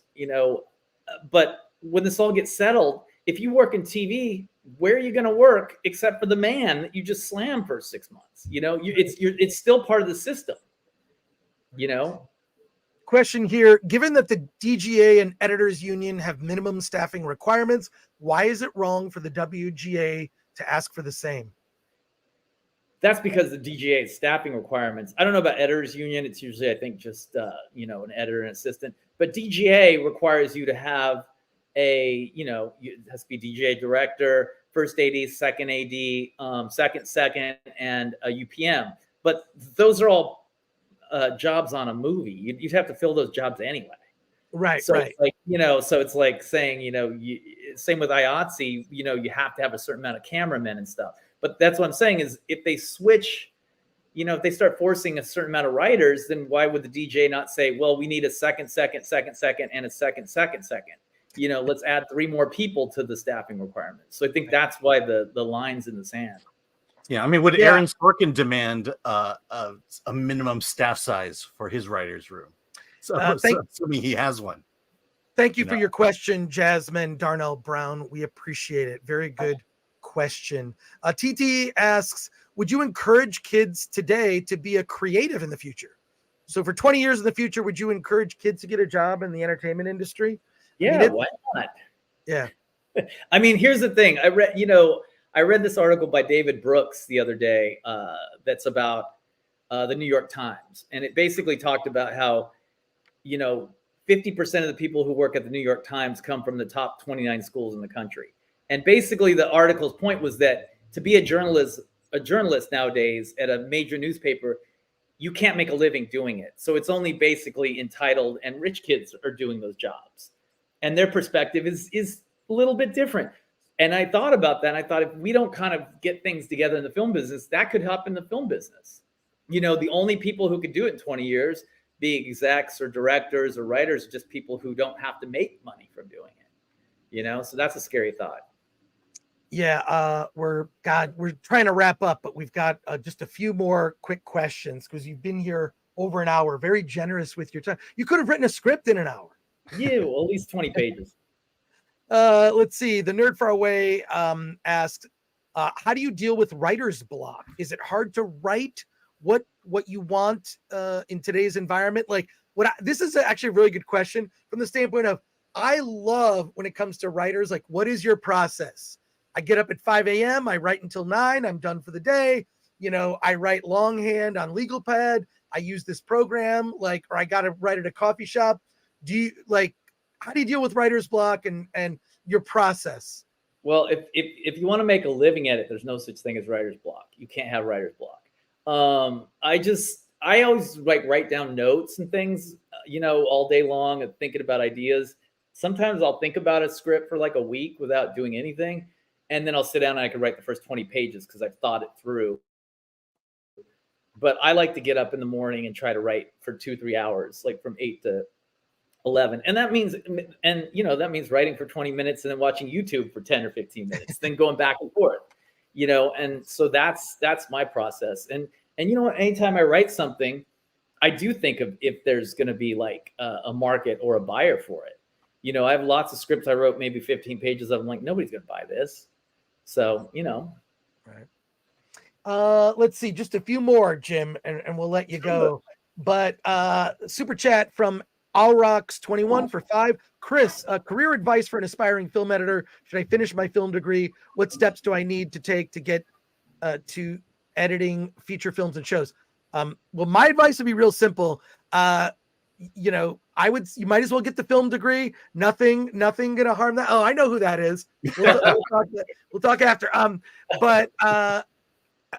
but when this all gets settled, if you work in TV, where are you going to work except for the man that you just slammed for 6 months? It's still part of the system. Question here, given that the DGA and editors union have minimum staffing requirements, why is it wrong for the WGA to ask for the same? That's because the DGA staffing requirements. I don't know about editors union. It's usually, I think, just an editor and assistant. But DGA requires you to have it has to be DGA director, first AD, second AD, second, and a UPM. But those are all jobs on a movie. You'd have to fill those jobs anyway. Right. So right. It's like, so it's like saying, same with IATSE, you have to have a certain amount of cameramen and stuff. But that's what I'm saying is if they switch, if they start forcing a certain amount of writers, then why would the DJ not say, well, we need a second, and a second. Let's add 3 more people to the staffing requirements. So I think that's why the line's in the sand. Yeah, would Aaron Sorkin demand a minimum staff size for his writer's room? So assuming he has one. Thank you for your question, Jasmine Darnell Brown. We appreciate it. Very good question. TT asks, would you encourage kids today to be a creative in the future? So for 20 years in the future, would you encourage kids to get a job in the entertainment industry? Yeah, why not? Yeah. Here's the thing. I read this article by David Brooks the other day that's about the New York Times. And it basically talked about how, 50% of the people who work at the New York Times come from the top 29 schools in the country. And basically the article's point was that to be a journalist nowadays at a major newspaper, you can't make a living doing it. So it's only basically entitled and rich kids are doing those jobs. And their perspective is a little bit different. And I thought about that. And I thought if we don't kind of get things together in the film business, that could happen in the film business. The only people who could do it in 20 years, be execs or directors or writers, are just people who don't have to make money from doing it. So that's a scary thought. Yeah, we're trying to wrap up, but we've got just a few more quick questions because you've been here over an hour, very generous with your time. You could have written a script in an hour. Yeah, well, at least 20 pages. Let's see. The Nerd Far Away asked, how do you deal with writer's block? Is it hard to write what you want in today's environment? This is actually a really good question from the standpoint of, I love when it comes to writers, like, what is your process? I get up at 5 a.m. I write until 9. I'm done for the day. I write longhand on LegalPad. I use this program, or I got to write at a coffee shop. How do you deal with writer's block and your process? Well, if you want to make a living at it, there's no such thing as writer's block. You can't have writer's block. I always like write down notes and things, all day long and thinking about ideas. Sometimes I'll think about a script for like a week without doing anything. And then I'll sit down and I can write the first 20 pages because I've thought it through. But I like to get up in the morning and try to write for 2-3 hours, like from 8 to 11. And that means writing for 20 minutes and then watching YouTube for 10 or 15 minutes, then going back and forth, and so that's my process. And anytime I write something, I do think of if there's going to be like a market or a buyer for it. I have lots of scripts I wrote, maybe 15 pages of them, like nobody's going to buy this. So, Right. Let's see, just a few more, Jim, and we'll let you go. But super chat from Alrox21 for 5. Chris, career advice for an aspiring film editor. Should I finish my film degree? What steps do I need to take to get to editing feature films and shows? Well, my advice would be real simple. You might as well get the film degree. Nothing gonna harm that. Oh, I know who that is. We'll talk after. But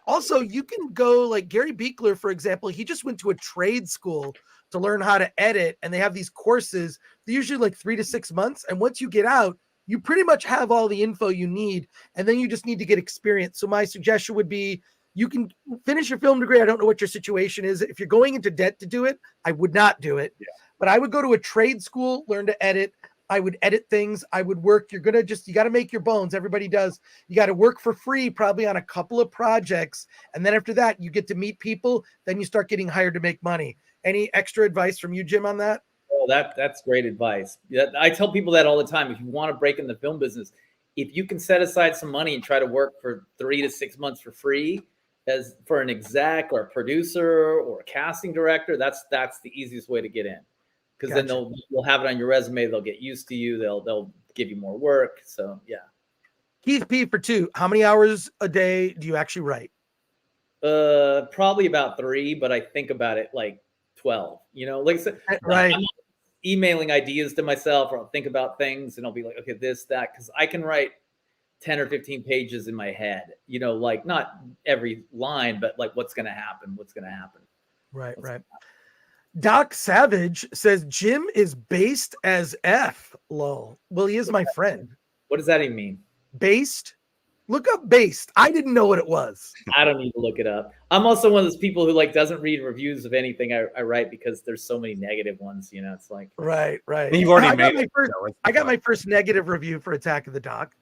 also you can go like Gary Beekler, for example. He just went to a trade school to learn how to edit, and they have these courses. They're usually like 3 to 6 months. And once you get out, you pretty much have all the info you need, and then you just need to get experience. So my suggestion would be, you can finish your film degree. I don't know what your situation is. If you're going into debt to do it, I would not do it. Yeah. But I would go to a trade school, learn to edit. I would edit things. I would work. You got to make your bones. Everybody does. You got to work for free, probably on a couple of projects. And then after that, you get to meet people. Then you start getting hired to make money. Any extra advice from you, Jim, on that? Oh, that's great advice. I tell people that all the time. If you want to break in the film business, if you can set aside some money and try to work for 3 to 6 months for free, as for an exec or a producer or a casting director, that's the easiest way to get in. Because then you'll have it on your resume. They'll get used to you. They'll give you more work. So yeah. Keith P for 2. How many hours a day do you actually write? Probably about 3, but I think about it like 12. Like I said, right. I'm emailing ideas to myself, or I'll think about things and I'll be like, okay, this, that, because I can write 10 or 15 pages in my head. Like not every line, but like what's gonna happen. Right. Doc Savage says Jim is based as F. Lol. Well, he is my friend. What does that even mean? Based? Look up based. I didn't know what it was. I don't need to look it up. I'm also one of those people who like doesn't read reviews of anything I write because there's so many negative ones. It's like right. And you've already I got my first negative review for Attack of the Doc.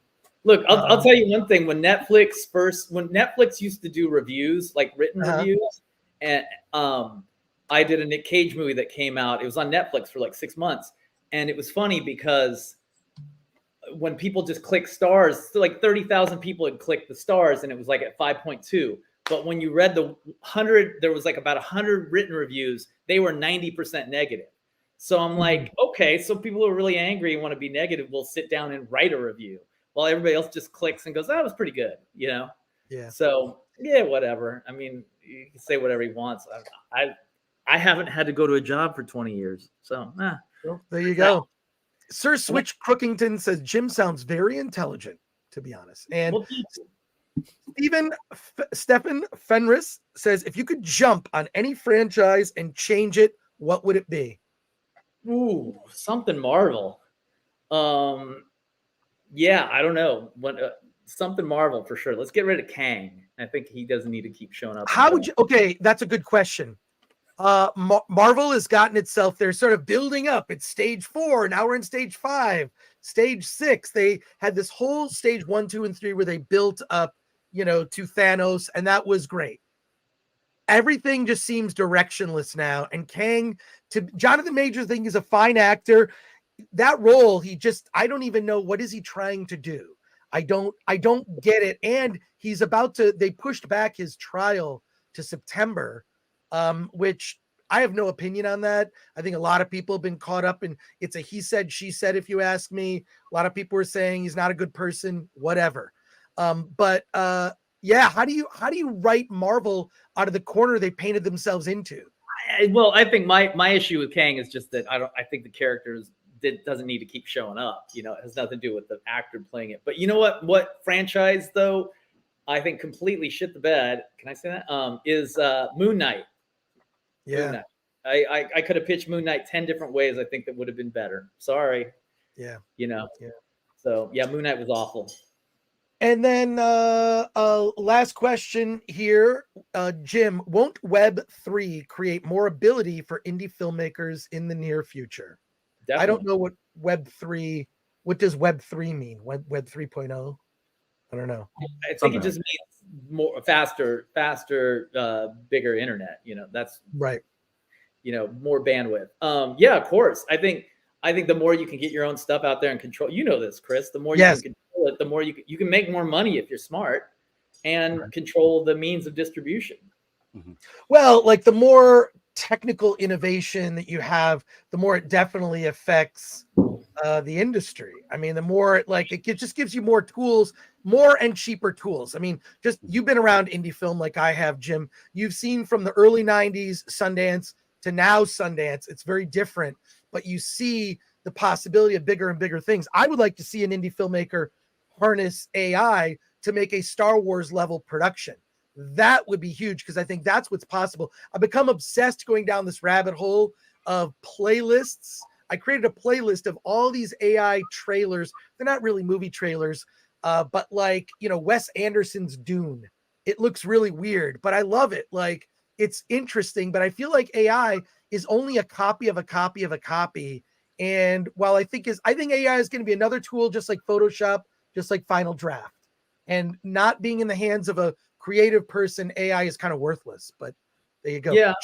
Look, I'll tell you one thing. When Netflix used to do reviews, like written reviews, and I did a Nick Cage movie that came out. It was on Netflix for like 6 months. And it was funny because when people just click stars, so like 30,000 people had clicked the stars and it was like at 5.2. But when you read the 100, there was like about 100 written reviews. They were 90% negative. So I'm like, okay, so people who are really angry and want to be negative will sit down and write a review while everybody else just clicks and goes, that was pretty good, Yeah. So yeah, whatever. I mean, you can say whatever he wants. I haven't had to go to a job for 20 years. So well, there you go. Sir Switch Crookington says Jim sounds very intelligent, to be honest. And Stephen Fenris says, if you could jump on any franchise and change it, what would it be? Ooh, something Marvel. Yeah, I don't know. Something Marvel for sure. Let's get rid of Kang. I think he doesn't need to keep showing up. How would you? Okay, that's a good question. Marvel has gotten itself, they're sort of building up. It's stage 4. Now we're in stage 5, stage 6. They had this whole stage 1, 2, and 3 where they built up, to Thanos, and that was great. Everything just seems directionless now. And Kang, to Jonathan Majors, I think he's a fine actor. That role, I don't even know, what is he trying to do? I don't get it. And he's they pushed back his trial to September. Which I have no opinion on that. I think a lot of people have been caught up in it's a he said, she said, if you ask me. A lot of people are saying he's not a good person, whatever. Yeah, how do you write Marvel out of the corner they painted themselves into? Well, I think my issue with Kang is just that I think the character doesn't need to keep showing up. It has nothing to do with the actor playing it. But you know what franchise though I think completely shit the bed, can I say that? Is Moon Knight. Yeah. Moon Knight. I could have pitched Moon Knight 10 different ways. I think that would have been better. Sorry. Yeah. Yeah. So yeah, Moon Knight was awful. And then last question here, Jim, won't Web 3 create more ability for indie filmmakers in the near future? Definitely. I don't know what what does Web 3 mean? Web 3.0? I don't know. I think it just means more faster, bigger internet. That's right. More bandwidth. Yeah, of course. I think the more you can get your own stuff out there and control, this, Chris, the more you can control it, the more you can make more money if you're smart and control the means of distribution. Mm-hmm. Well, like the more technical innovation that you have, the more it definitely affects the industry. I mean, the more it just gives you more tools, more and cheaper tools. I mean, just you've been around indie film like I have, Jim. You've seen from the early 90s Sundance to now Sundance. It's very different, but you see the possibility of bigger and bigger things. I would like to see an indie filmmaker harness AI to make a Star Wars level production. That would be huge because I think that's what's possible. I've become obsessed going down this rabbit hole of playlists. I created a playlist of all these AI trailers. They're not really movie trailers, but Wes Anderson's Dune. It looks really weird, but I love it. Like, it's interesting, but I feel like AI is only a copy of a copy of a copy. And while I think AI is going to be another tool, just like Photoshop, just like Final Draft, and not being in the hands of a creative person, AI is kind of worthless. But there you go. Yeah.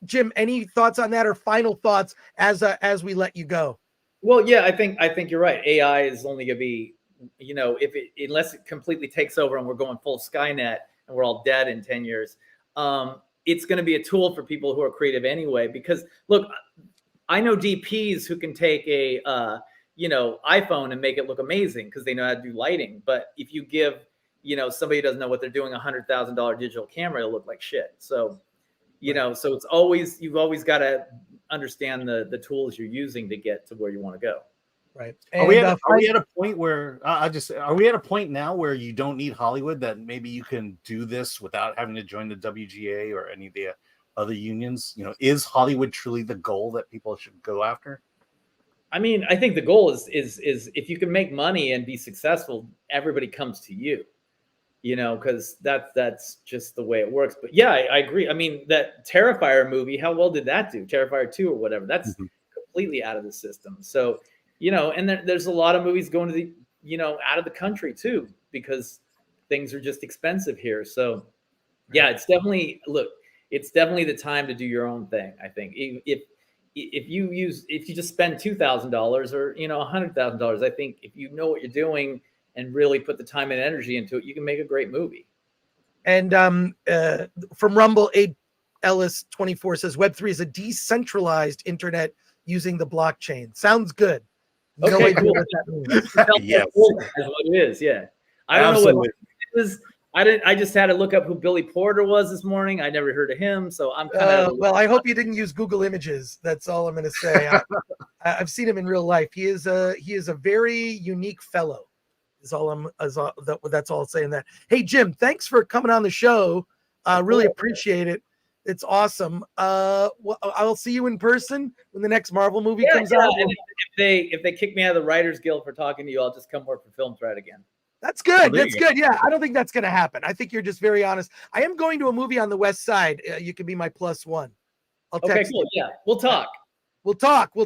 Jim, any thoughts on that or final thoughts as we let you go? Well, yeah, I think you're right. AI is only going to be, unless it completely takes over and we're going full Skynet and we're all dead in 10 years, it's going to be a tool for people who are creative anyway. Because look, I know DPs who can take a iPhone and make it look amazing because they know how to do lighting. But if you give somebody who doesn't know what they're doing $100,000 digital camera, it'll look like shit. So so you've always got to understand the tools you're using to get to where you want to go. Right. Are we at a point where are we at a point now where you don't need Hollywood, that maybe you can do this without having to join the WGA or any of the other unions? Is Hollywood truly the goal that people should go after? I mean, I think the goal is if you can make money and be successful, everybody comes to you. Because that's just the way it works. But yeah, I agree. I mean, that Terrifier movie, how well did that do? Terrifier 2 or whatever. That's completely out of the system. So, and there's a lot of movies going to the, out of the country too, because things are just expensive here. So yeah, it's definitely the time to do your own thing. I think if you just spend $2,000 or, $100,000, I think if you know what you're doing and really put the time and energy into it, you can make a great movie. And from Rumble, Abe Ellis 24 says Web3 is a decentralized internet using the blockchain. Sounds good. No idea what that means. Yes, that's what it is. Yeah, I don't know what it was. I just had to look up who Billy Porter was this morning. I never heard of him, so I'm kind of. Well, I hope you didn't use Google Images. That's all I'm going to say. I've seen him in real life. He is a very unique fellow. That's all I'll say in that. Hey, Jim, thanks for coming on the show. Really appreciate it. It's awesome. I'll see you in person when the next Marvel movie comes out. And if they kick me out of the Writers Guild for talking to you, I'll just come work for Film Threat again. That's good. That's good. Yeah, I don't think that's going to happen. I think you're just very honest. I am going to a movie on the West Side. You can be my +1. I'll text you. Yeah, we'll talk. We'll talk. All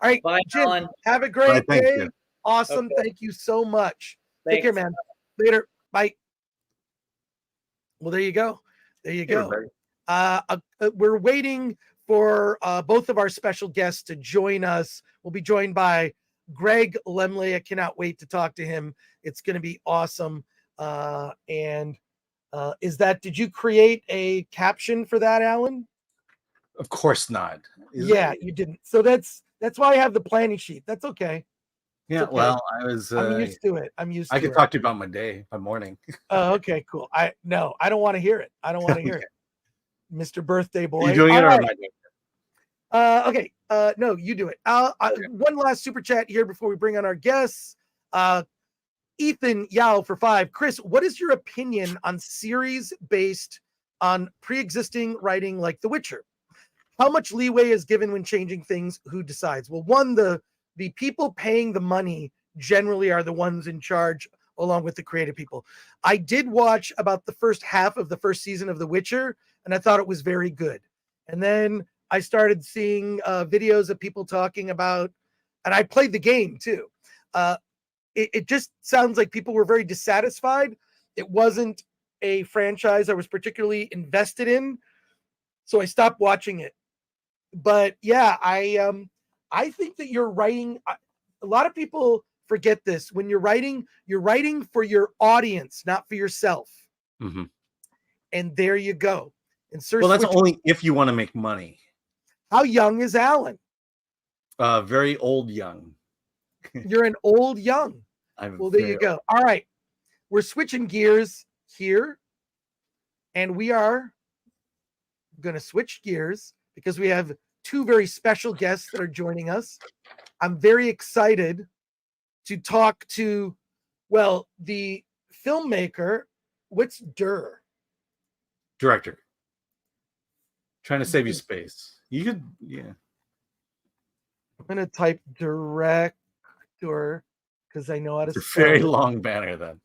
right, bye, Jim. Alan. Have a great day. You. Awesome. Okay. Thank you so much. Thanks. Take care, man. Later. Bye. Well, there you go. We're waiting for both of our special guests to join us. We'll be joined by Greg Laemmle. I cannot wait to talk to him. It's going to be awesome. Did you create a caption for that, Alan? Of course not. You didn't. So that's why I have the planning sheet. That's okay. Yeah, okay. Well, I'm used to it. I can talk to you about my morning. Oh, okay, cool. I don't want to hear it. it. Mr. Birthday Boy. You're doing it or am I doing it? Okay. No, you do it. One last super chat here before we bring on our guests. Ethan Yao for 5. Chris, what is your opinion on series based on pre-existing writing like The Witcher? how much leeway is given when changing things? Who decides? Well, one, the people paying the money generally are the ones in charge, along with the creative people. I did watch about the first half of the first season of The Witcher, and I thought it was very good. And then I started seeing videos of people talking about, and I played the game too. It just sounds like people were very dissatisfied. It wasn't a franchise I was particularly invested in, so I stopped watching it. But yeah, I think that you're writing. A lot of people forget this. When you're writing for your audience, not for yourself. Mm-hmm. And there you go. And well, that's only if you want to make money. How young is Alan? Very old young. You're an old young. Well, there you go. All right. We're switching gears here. And we are going to switch gears because we have two very special guests that are joining us. I'm very excited to talk to, well, the filmmaker. What's Dur? Director. Trying to save you space. You could, yeah. I'm going to type director because I know how to spell. It's a very long banner then.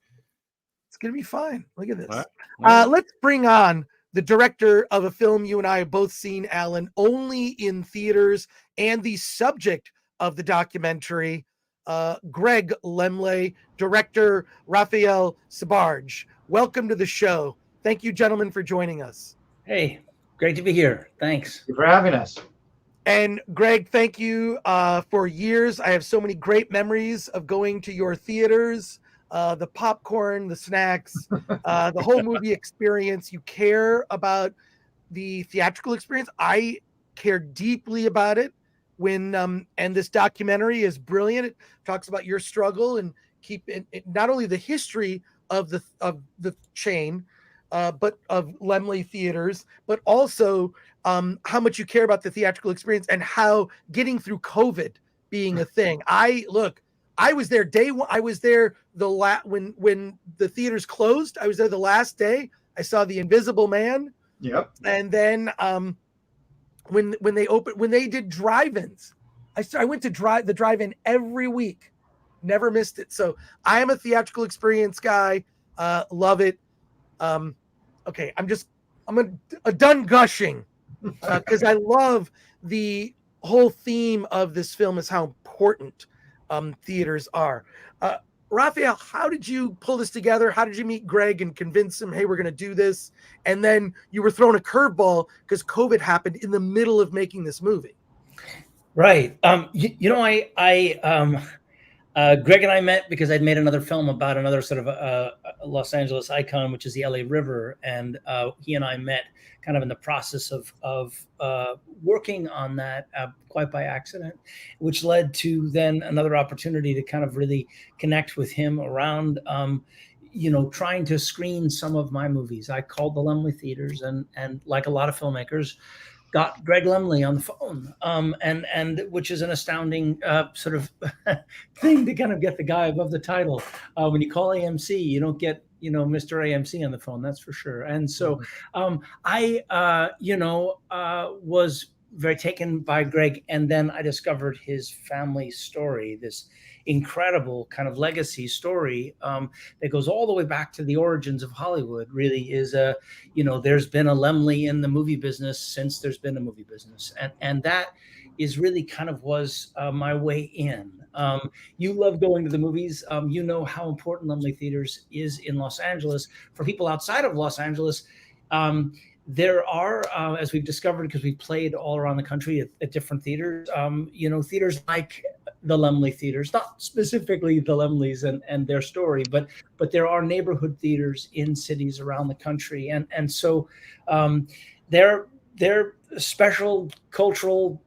It's going to be fine. Look at this. All right. Let's bring on the director of a film you and I have both seen, Alan, only in theaters, and the subject of the documentary, Greg Laemmle, director Raphael Sbarge. Welcome to the show. Thank you, gentlemen, for joining us. Hey, great to be here. Thanks. Thank you for having us. And Greg, thank you for years. I have so many great memories of going to your theaters, the popcorn, the snacks, the whole movie experience. You care about the theatrical experience. I care deeply about it. When and this documentary is brilliant. It talks about your struggle and keep it not only the history of the chain, but of Laemmle Theaters, but also how much you care about the theatrical experience and how getting through COVID being a thing. I was there day one. I was there when the theaters closed. I was there the last day. I saw The Invisible Man. Yep. And then when they did drive-ins, I went to the drive-in every week. Never missed it. So I am a theatrical experience guy. Love it. Okay, I'm done gushing because I love the whole theme of this film is how important theaters are. Raphael, how did you pull this together? How did you meet Greg and convince him, hey, we're going to do this? And then you were thrown a curveball because COVID happened in the middle of making this movie. Right. Greg and I met because I'd made another film about another sort of Los Angeles icon, which is the LA River. And he and I met kind of in the process of working on that quite by accident, which led to then another opportunity to kind of really connect with him around, trying to screen some of my movies. I called the Laemmle Theaters and like a lot of filmmakers, got Greg Laemmle on the phone, and which is an astounding sort of thing to kind of get the guy above the title. When you call AMC, you don't get Mr. AMC on the phone, that's for sure. And so I was very taken by Greg, and then I discovered his family story, this incredible kind of legacy story that goes all the way back to the origins of Hollywood. Really is there's been a Laemmle in the movie business since there's been a movie business, and that is really kind of was my way in. You love going to the movies. You know how important Laemmle Theaters is in Los Angeles. For people outside of Los Angeles, there are, as we've discovered, because we've played all around the country at different theaters, theaters like the Laemmle Theaters, not specifically the Laemmles and their story, but there are neighborhood theaters in cities around the country. And so they're special cultural,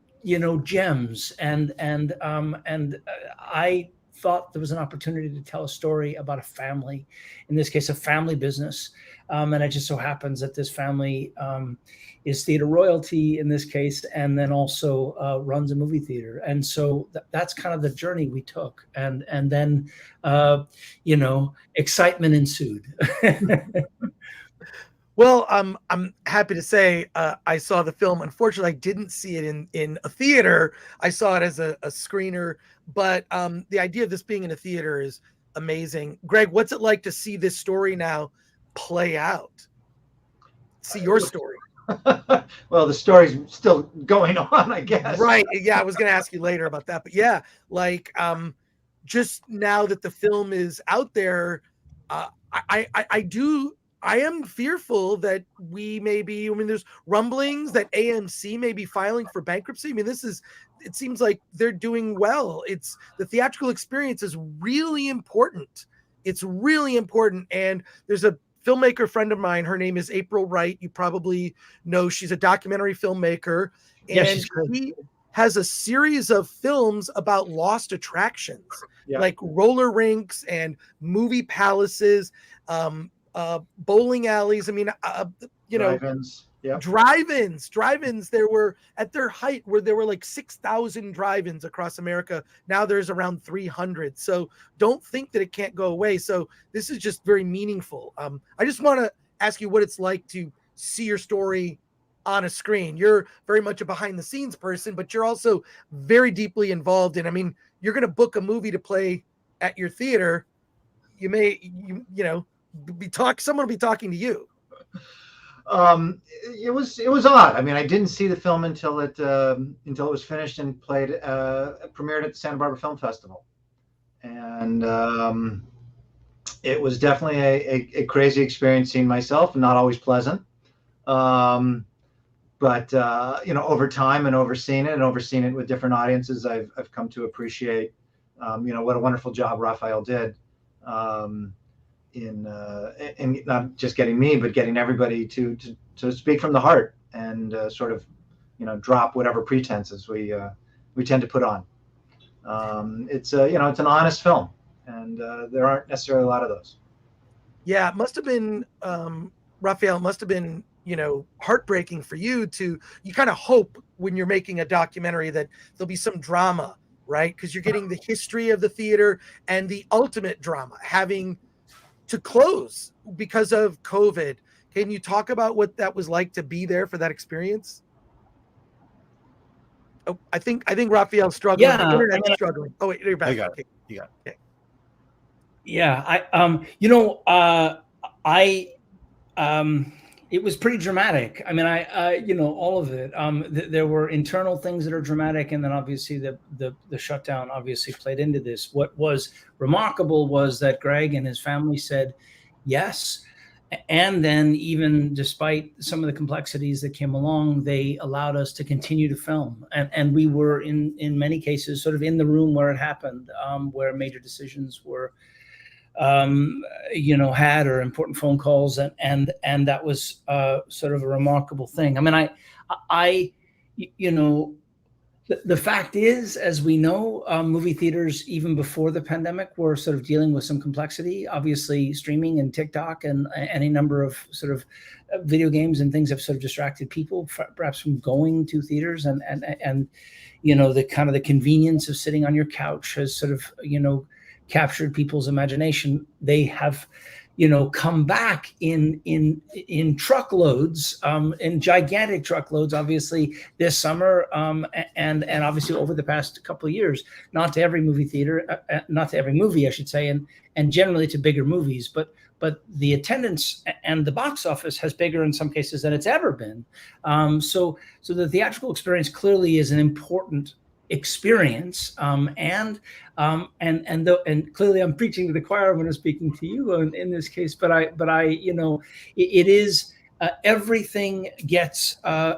gems. And I thought there was an opportunity to tell a story about a family, in this case, a family business. And it just so happens that this family is theater royalty in this case, and then also runs a movie theater. And so that's kind of the journey we took. And then, excitement ensued. Well, I'm happy to say I saw the film. Unfortunately, I didn't see it in a theater. I saw it as a screener, but the idea of this being in a theater is amazing. Greg, what's it like to see this story now play out? See your story. Well, the story's still going on, I guess. Right. Yeah, I was going to ask you later about that, but yeah, like just now that the film is out there, I am fearful that we may be, I mean, there's rumblings that AMC may be filing for bankruptcy. I mean, it seems like they're doing well. It's the theatrical experience is really important. It's really important. And there's a filmmaker friend of mine. Her name is April Wright. You probably know, she's a documentary filmmaker. And she has a series of films about lost attractions, like roller rinks and movie palaces, bowling alleys. I mean, drive-ins. There were, at their height, where there were like 6,000 drive-ins across America. Now there's around 300. So don't think that it can't go away. So this is just very meaningful. I just want to ask you what it's like to see your story on a screen. You're very much a behind the scenes person, but you're also very deeply involved in, I mean, you're going to book a movie to play at your theater. You may, someone will be talking to you. It was odd. I mean, I didn't see the film until it was finished and premiered at the Santa Barbara Film Festival, and it was definitely a crazy experience seeing myself, not always pleasant. But over time and overseeing it with different audiences, I've come to appreciate, what a wonderful job Raphael did. In not just getting me, but getting everybody to speak from the heart and sort of, drop whatever pretenses we tend to put on. It's it's an honest film, and there aren't necessarily a lot of those. Yeah, it must have been, Raphael, it must have been, heartbreaking for you you kind of hope when you're making a documentary that there'll be some drama, right? Because you're getting the history of the theater and the ultimate drama, having to close because of COVID. Can you talk about what that was like to be there for that experience? Oh, I think Raphael's struggling. Yeah, the internet's struggling. Oh wait, you're back. You got it. Okay. Yeah, it was pretty dramatic. I mean, all of it. There were internal things that are dramatic, and then obviously the shutdown obviously played into this. What was remarkable was that Greg and his family said yes, and then even despite some of the complexities that came along, they allowed us to continue to film, and we were in many cases sort of in the room where it happened, where major decisions were had, or important phone calls, and that was sort of a remarkable thing. I mean, I the fact is, as we know, movie theaters even before the pandemic were sort of dealing with some complexity. Obviously, streaming and TikTok and any number of sort of video games and things have sort of distracted people perhaps from going to theaters, and the kind of the convenience of sitting on your couch has sort of captured people's imagination. They have, come back in truckloads, in gigantic truckloads, obviously this summer, and obviously over the past couple of years, not to every movie theater, not to every movie, I should say, and generally to bigger movies, but the attendance and the box office has bigger in some cases than it's ever been. So the theatrical experience clearly is an important experience, and clearly I'm preaching to the choir when I'm speaking to you in this case, but it is everything gets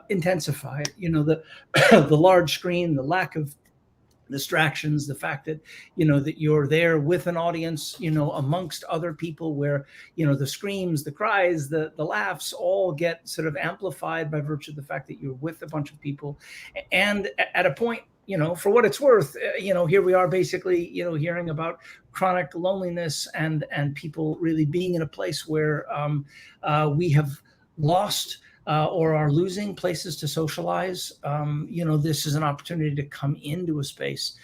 intensified. The the large screen, the lack of distractions, the fact that that you're there with an audience, amongst other people, where the screams, the cries, the laughs all get sort of amplified by virtue of the fact that you're with a bunch of people, and at a point, for what it's worth, here we are basically, hearing about chronic loneliness and people really being in a place where we have lost or are losing places to socialize. This is an opportunity to come into a space,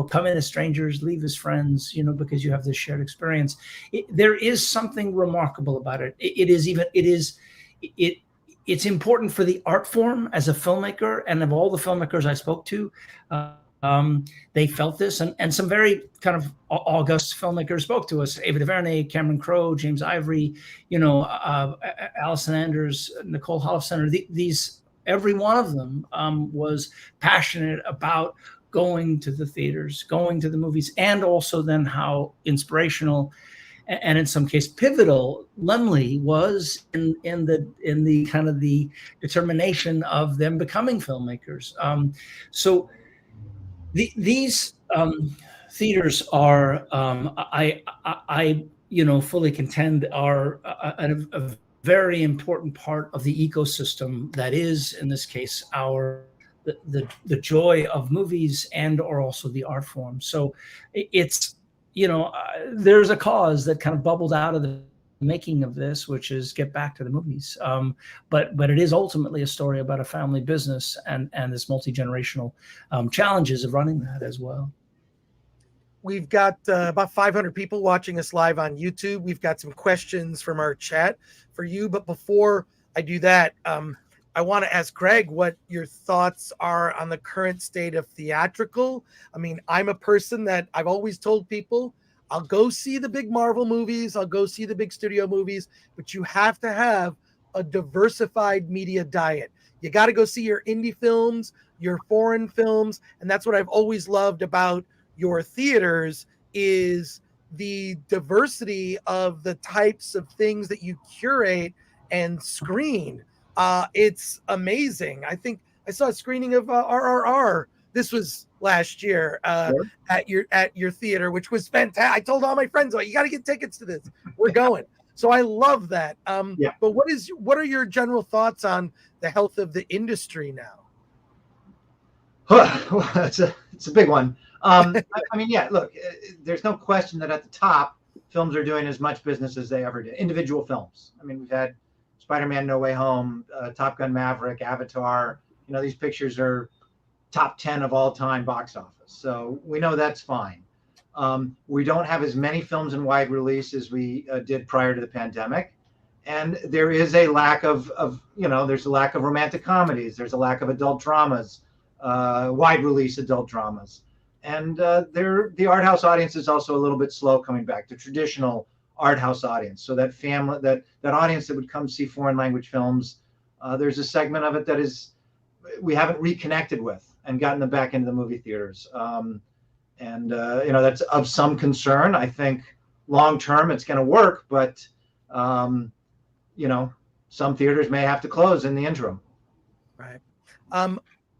come in as strangers, leave as friends, because you have this shared experience. There is something remarkable about it. It is it's important for the art form as a filmmaker, and of all the filmmakers I spoke to, they felt this, and some very kind of august filmmakers spoke to us: Ava DuVernay, Cameron Crowe, James Ivory, Allison Anders, Nicole Holofcener. These, every one of them was passionate about going to the theaters, going to the movies, and also then how inspirational and in some case pivotal Laemmle was in the kind of the determination of them becoming filmmakers. So these theaters are, I fully contend, are a very important part of the ecosystem that is, in this case, the joy of movies and or also the art form. So it's, there's a cause that kind of bubbled out of the making of this, which is get back to the movies. But it is ultimately a story about a family business and this multi-generational challenges of running that as well. We've got about 500 people watching us live on YouTube. We've got some questions from our chat for you. But before I do that, I want to ask Greg what your thoughts are on the current state of theatrical. I mean, I'm a person that I've always told people, I'll go see the big Marvel movies, I'll go see the big studio movies, but you have to have a diversified media diet. You got to go see your indie films, your foreign films, and that's what I've always loved about your theaters is the diversity of the types of things that you curate and screen. It's amazing. I think I saw a screening of RRR. This was last year at your theater, which was fantastic. I told all my friends, you got to get tickets to this. We're going. So I love that. But what are your general thoughts on the health of the industry now? Well, it's a big one. I mean, look, there's no question that at the top, films are doing as much business as they ever did. Individual films. I mean, we've had Spider-Man: No Way Home, Top Gun: Maverick, Avatar. These pictures are top 10 of all time box office. So we know that's fine. We don't have as many films in wide release as we did prior to the pandemic. And there is a lack of there's a lack of romantic comedies. There's a lack of adult dramas, wide release adult dramas. And the art house audience is also a little bit slow coming back, the traditional art house audience. So that family, that audience that would come see foreign language films, there's a segment of it that we haven't reconnected with and gotten them back into the movie theaters. That's of some concern. I think long term it's going to work, but some theaters may have to close in the interim. Right.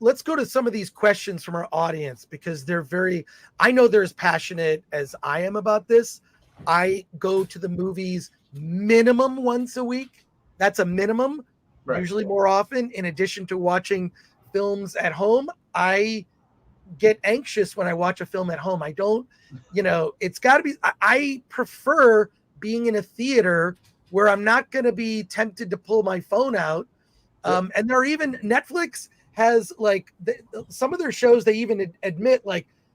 Let's go to some of these questions from our audience because I know they're as passionate as I am about this. I go to the movies minimum once a week. That's a minimum, right. Usually more often. In addition to watching films at home, I get anxious when I watch a film at home. I don't, it's got to be, I prefer being in a theater where I'm not going to be tempted to pull my phone out. And there are even Netflix has some of their shows, they even admit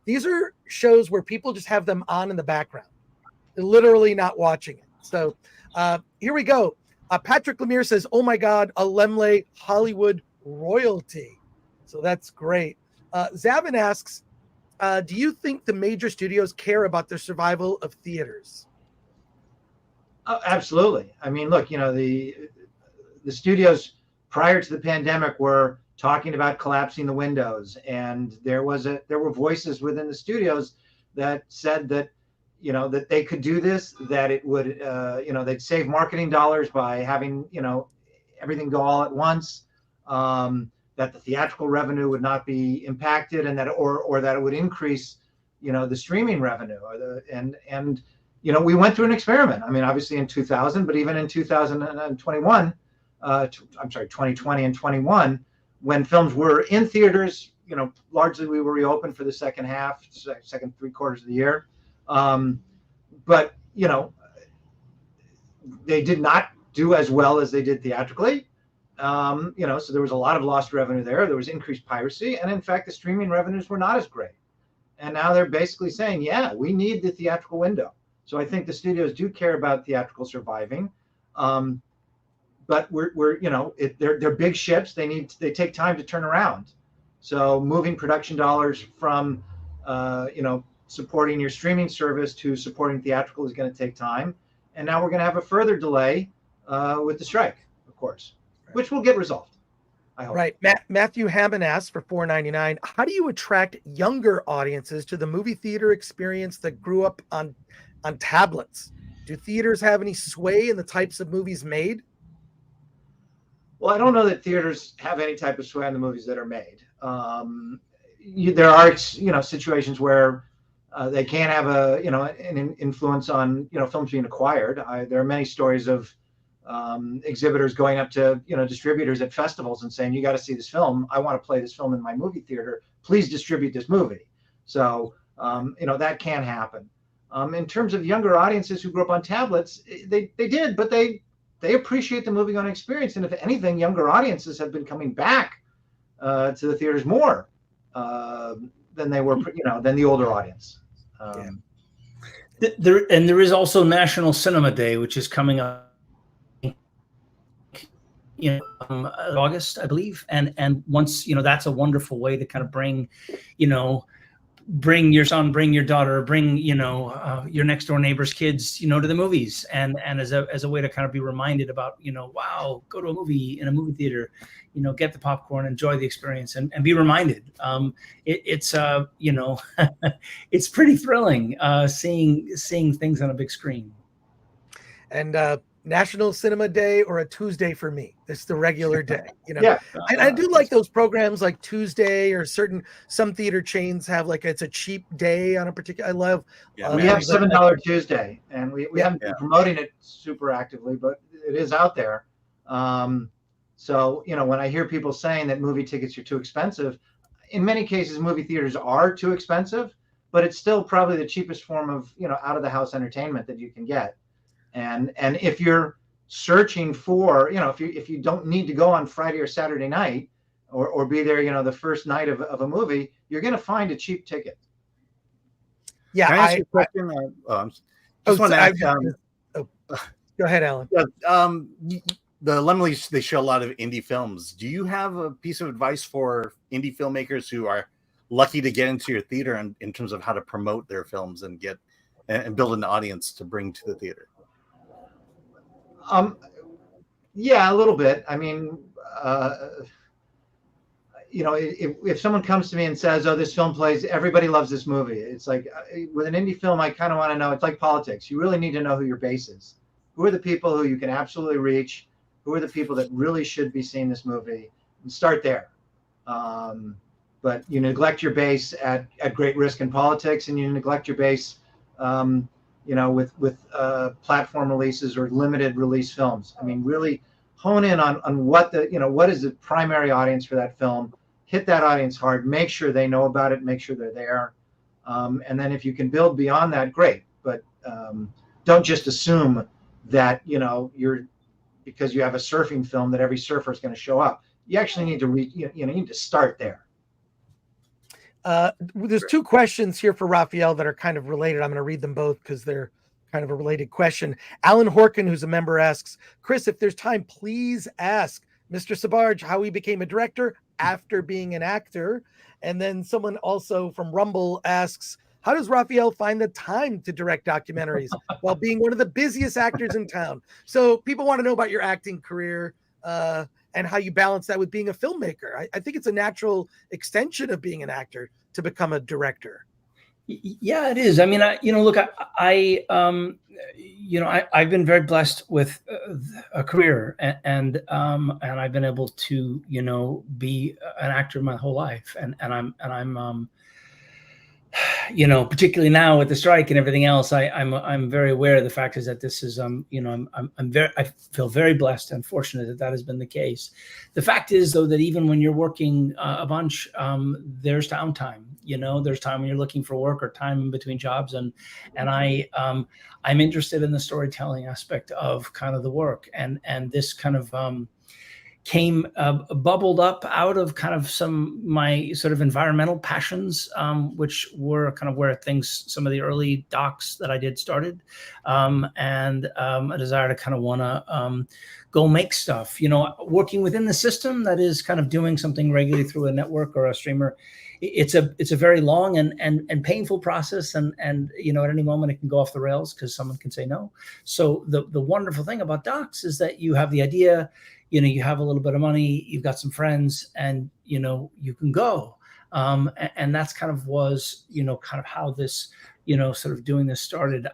these are shows where people just have them on in the background. They're literally not watching it. So here we go. Patrick Lemire says, oh my God, a Laemmle Hollywood royalty. So that's great. Zavin asks, do you think the major studios care about the survival of theaters? Oh, absolutely. I mean, look, the studios prior to the pandemic were talking about collapsing the windows, and there were voices within the studios that said that that they could do this, that it would they'd save marketing dollars by having everything go all at once, that the theatrical revenue would not be impacted, and that or that it would increase the streaming revenue, we went through an experiment. I mean, obviously in 2000, but even in 2021, 2020 and 21, when films were in theaters, largely we were reopened for the second 3/4 of the year. But they did not do as well as they did theatrically. So there was a lot of lost revenue there. There was increased piracy. And in fact, the streaming revenues were not as great. And now they're basically saying, we need the theatrical window. So I think the studios do care about theatrical surviving. but we're they're big ships. They take time to turn around. So moving production dollars from supporting your streaming service to supporting theatrical is going to take time. And now we're going to have a further delay with the strike, of course, which will get resolved, I hope. Right. Matthew Hammond asks for $4.99. How do you attract younger audiences to the movie theater experience that grew up on tablets? Do theaters have any sway in the types of movies made? Well, I don't know that theaters have any type of sway on the movies that are made. There are, situations where they can have an influence on, films being acquired. There are many stories of exhibitors going up to, distributors at festivals and saying, you got to see this film. I want to play this film in my movie theater. Please distribute this movie. So, that can happen. In terms of younger audiences who grew up on tablets, they did, but they appreciate the movie-going experience. And if anything, younger audiences have been coming back to the theaters more than they were, than the older audience. There is also National Cinema Day, which is coming up August, I believe. And once, that's a wonderful way to kind of bring your son, bring your daughter, bring, your next door neighbor's kids, to the movies. And as a way to kind of be reminded about, wow, go to a movie in a movie theater, get the popcorn, enjoy the experience, and be reminded. It's it's pretty thrilling seeing things on a big screen. And National Cinema Day or a Tuesday for me. It's the regular day, Yeah. And I do like those programs like Tuesday, or some theater chains have it's a cheap day on a particular. I love. We have $7 Tuesday, and we haven't been promoting it super actively, but it is out there. So when I hear people saying that movie tickets are too expensive, in many cases movie theaters are too expensive, but it's still probably the cheapest form of out of the house entertainment that you can get. And if you're searching for, if you don't need to go on Friday or Saturday night or be there, the first night of a movie, you're going to find a cheap ticket. Yeah. Can I ask you a question? Go ahead, Alan. The Laemmle, they show a lot of indie films. Do you have a piece of advice for indie filmmakers who are lucky to get into your theater in terms of how to promote their films and build an audience to bring to the theater? Yeah, a little bit. I mean, if someone comes to me and says, "Oh, this film plays, everybody loves this movie," it's like with an indie film, I kind of want to know. It's like politics. You really need to know who your base is. Who are the people who you can absolutely reach? Who are the people that really should be seeing this movie? And start there. But you neglect your base at great risk in politics, and you neglect your base. With platform releases or limited release films. I mean, really hone in on what what is the primary audience for that film. Hit that audience hard. Make sure they know about it. Make sure they're there. And then if you can build beyond that, great. But don't just assume that you're because you have a surfing film that every surfer is going to show up. You actually need to you need to start there. There's two questions here for Raphael that are kind of related. I'm going to read them both because they're kind of a related question. Alan Horkin, who's a member, asks, Chris, if there's time, please ask Mr. Sbarge how he became a director after being an actor. And then someone also from Rumble asks, how does Raphael find the time to direct documentaries while being one of the busiest actors in town? So people want to know about your acting career and how you balance that with being a filmmaker. I think it's a natural extension of being an actor to become a director. Yeah, it is. I mean, look, I've been very blessed with a career, and I've been able to, be an actor my whole life, and I'm particularly now with the strike and everything else, I'm very aware of the fact is that this is, I feel very blessed and fortunate that has been the case. The fact is, though, that even when you're working a bunch, there's downtime. There's time when you're looking for work or time in between jobs, and I'm interested in the storytelling aspect of kind of the work, and this kind of came bubbled up out of kind of my sort of environmental passions, which were kind of where some of the early docs that I did started, and a desire to kind of want to go make stuff, working within the system that is kind of doing something regularly through a network or a streamer. It's a very long and painful process, and at any moment it can go off the rails because someone can say no. So the wonderful thing about docs is that you have the idea, you have a little bit of money, you've got some friends, and you can go. And that's kind of was kind of how this sort of doing this started.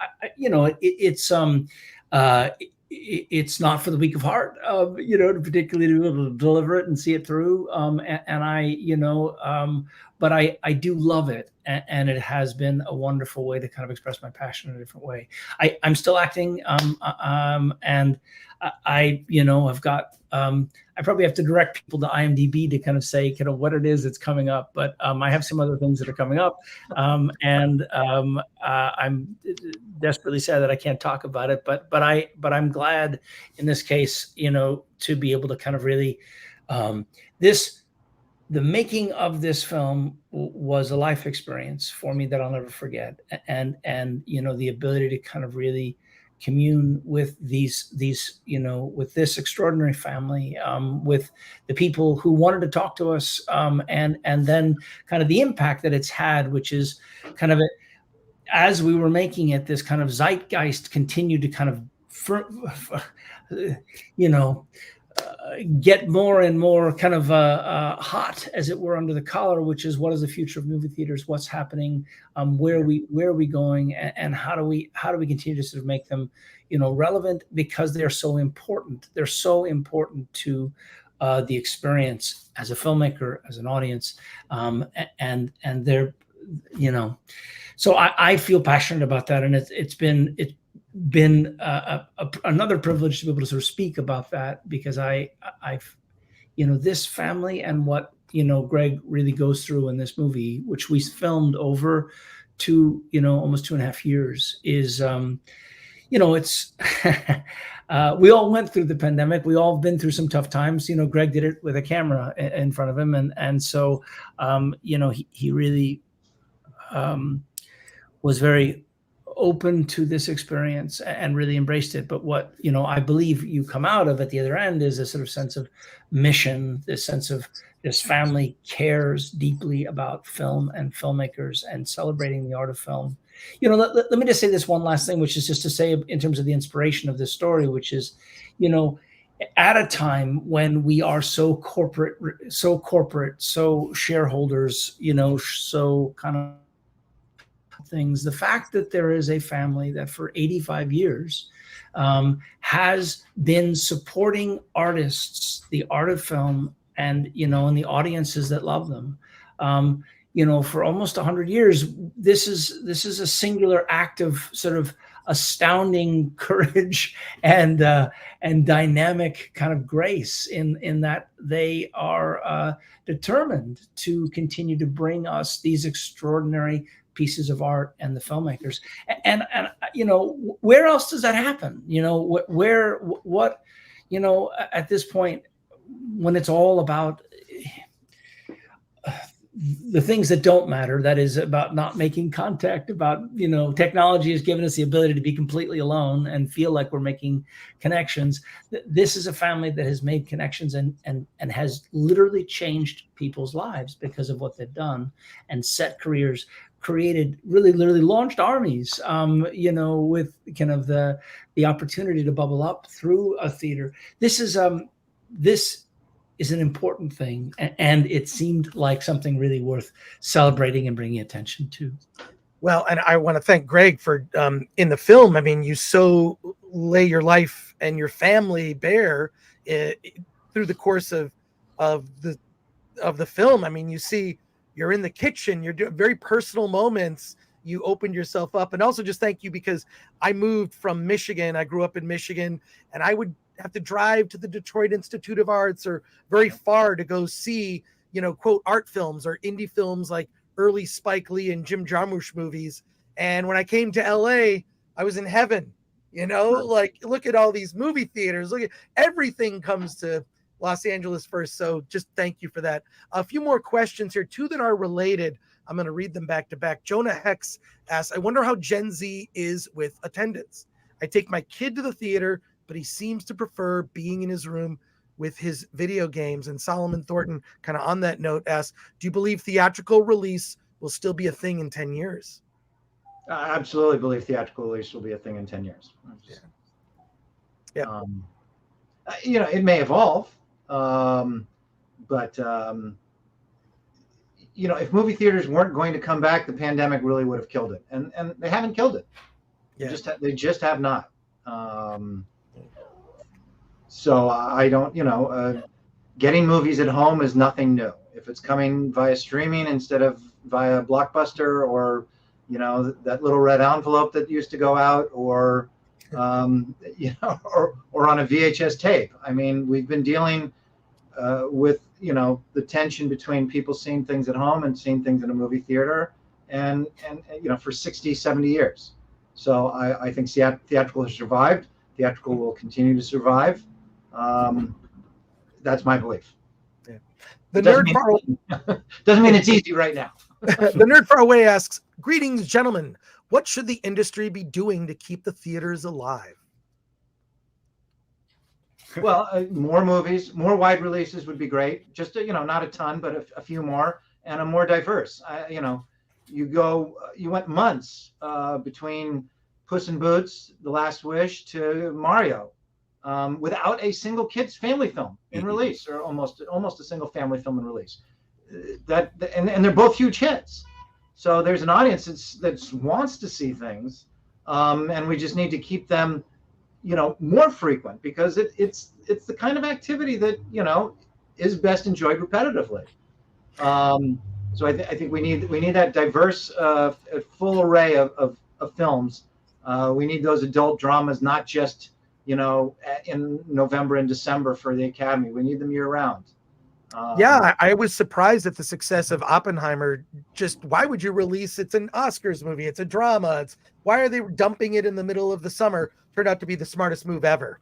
It's not for the weak of heart, to particularly be able to deliver it and see it through. But I do love it. And it has been a wonderful way to kind of express my passion in a different way. I'm still acting. And I've got, I probably have to direct people to IMDb to kind of say kind of what it is that's coming up, but I have some other things that are coming up, and I'm desperately sad that I can't talk about it, but I'm glad in this case, to be able to kind of really, the making of this film was a life experience for me that I'll never forget, and the ability to kind of really commune with these with this extraordinary family, with the people who wanted to talk to us, and then kind of the impact that it's had, which is kind of as we were making it, this kind of zeitgeist continued to kind of get more and more kind of hot, as it were, under the collar, which is what is the future of movie theaters, what's happening, where are we going, and how do we continue to sort of make them relevant, because they're so important. They're so important to the experience as a filmmaker, as an audience, and they're so I feel passionate about that, and it's been another privilege to be able to sort of speak about that, because I've this family and what Greg really goes through in this movie, which we filmed over almost 2.5 years, is it's we all went through the pandemic. We all been through some tough times. Greg did it with a camera in front of him, and so he really was very open to this experience and really embraced it. But what I believe you come out of at the other end is a sort of sense of mission, this sense of this family cares deeply about film and filmmakers and celebrating the art of film. Let me just say this one last thing, which is just to say in terms of the inspiration of this story, which is, at a time when we are so corporate, so shareholders, so kind of things, the fact that there is a family that for 85 years has been supporting artists, the art of film, and and the audiences that love them, for almost 100 years. This is a singular act of sort of astounding courage and dynamic kind of grace in that they are determined to continue to bring us these extraordinary pieces of art and the filmmakers. And where else does that happen? What at this point, when it's all about the things that don't matter, that is about not making contact, about technology has given us the ability to be completely alone and feel like we're making connections. This is a family that has made connections and has literally changed people's lives because of what they've done, and set careers, created, really literally launched armies, with kind of the opportunity to bubble up through a theater. This is an important thing, and it seemed like something really worth celebrating and bringing attention to. Well, and I want to thank Greg for in the film. I mean, you so lay your life and your family bare through the course of the film. I mean, you see, you're in the kitchen, you're doing very personal moments. You opened yourself up, and also just thank you, because I moved from Michigan. I grew up in Michigan, and I would have to drive to the Detroit Institute of Arts or very far to go see, quote, art films or indie films like early Spike Lee and Jim Jarmusch movies. And when I came to LA, I was in heaven, like, look at all these movie theaters. Look at everything comes to Los Angeles first. So just thank you for that. A few more questions here, two that are related. I'm going to read them back to back. Jonah Hex asks, I wonder how Gen Z is with attendance. I take my kid to the theater, but he seems to prefer being in his room with his video games. And Solomon Thornton, kind of on that note, asks, do you believe theatrical release will still be a thing in 10 years? I absolutely believe theatrical release will be a thing in 10 years. Yeah. It may evolve, but if movie theaters weren't going to come back, the pandemic really would have killed it, and they haven't killed it. Yeah. They just have not. So I don't, getting movies at home is nothing new. If it's coming via streaming instead of via Blockbuster, or that little red envelope that used to go out, or or on a VHS tape. I mean, we've been dealing with the tension between people seeing things at home and seeing things in a movie theater, and for 60, 70 years. So I think theatrical has survived. Theatrical will continue to survive. That's my belief. Yeah. Doesn't mean it's easy right now. The Nerd Far Away asks, greetings, gentlemen. What should the industry be doing to keep the theaters alive? Well, more movies, more wide releases would be great. Just not a ton, but a few more, and a more diverse. You went months between Puss in Boots, The Last Wish, to Mario, without a single kids family film in release, or almost a single family film in release. And they're both huge hits. So there's an audience that wants to see things, and we just need to keep them, more frequent, because it's the kind of activity that is best enjoyed repetitively. So I think we need that diverse, full array of films. We need those adult dramas, not just in November and December for the Academy. We need them year round. I was surprised at the success of Oppenheimer. Just why would you release? It's an Oscars movie. It's a drama. Why are they dumping it in the middle of the summer? Turned out to be the smartest move ever.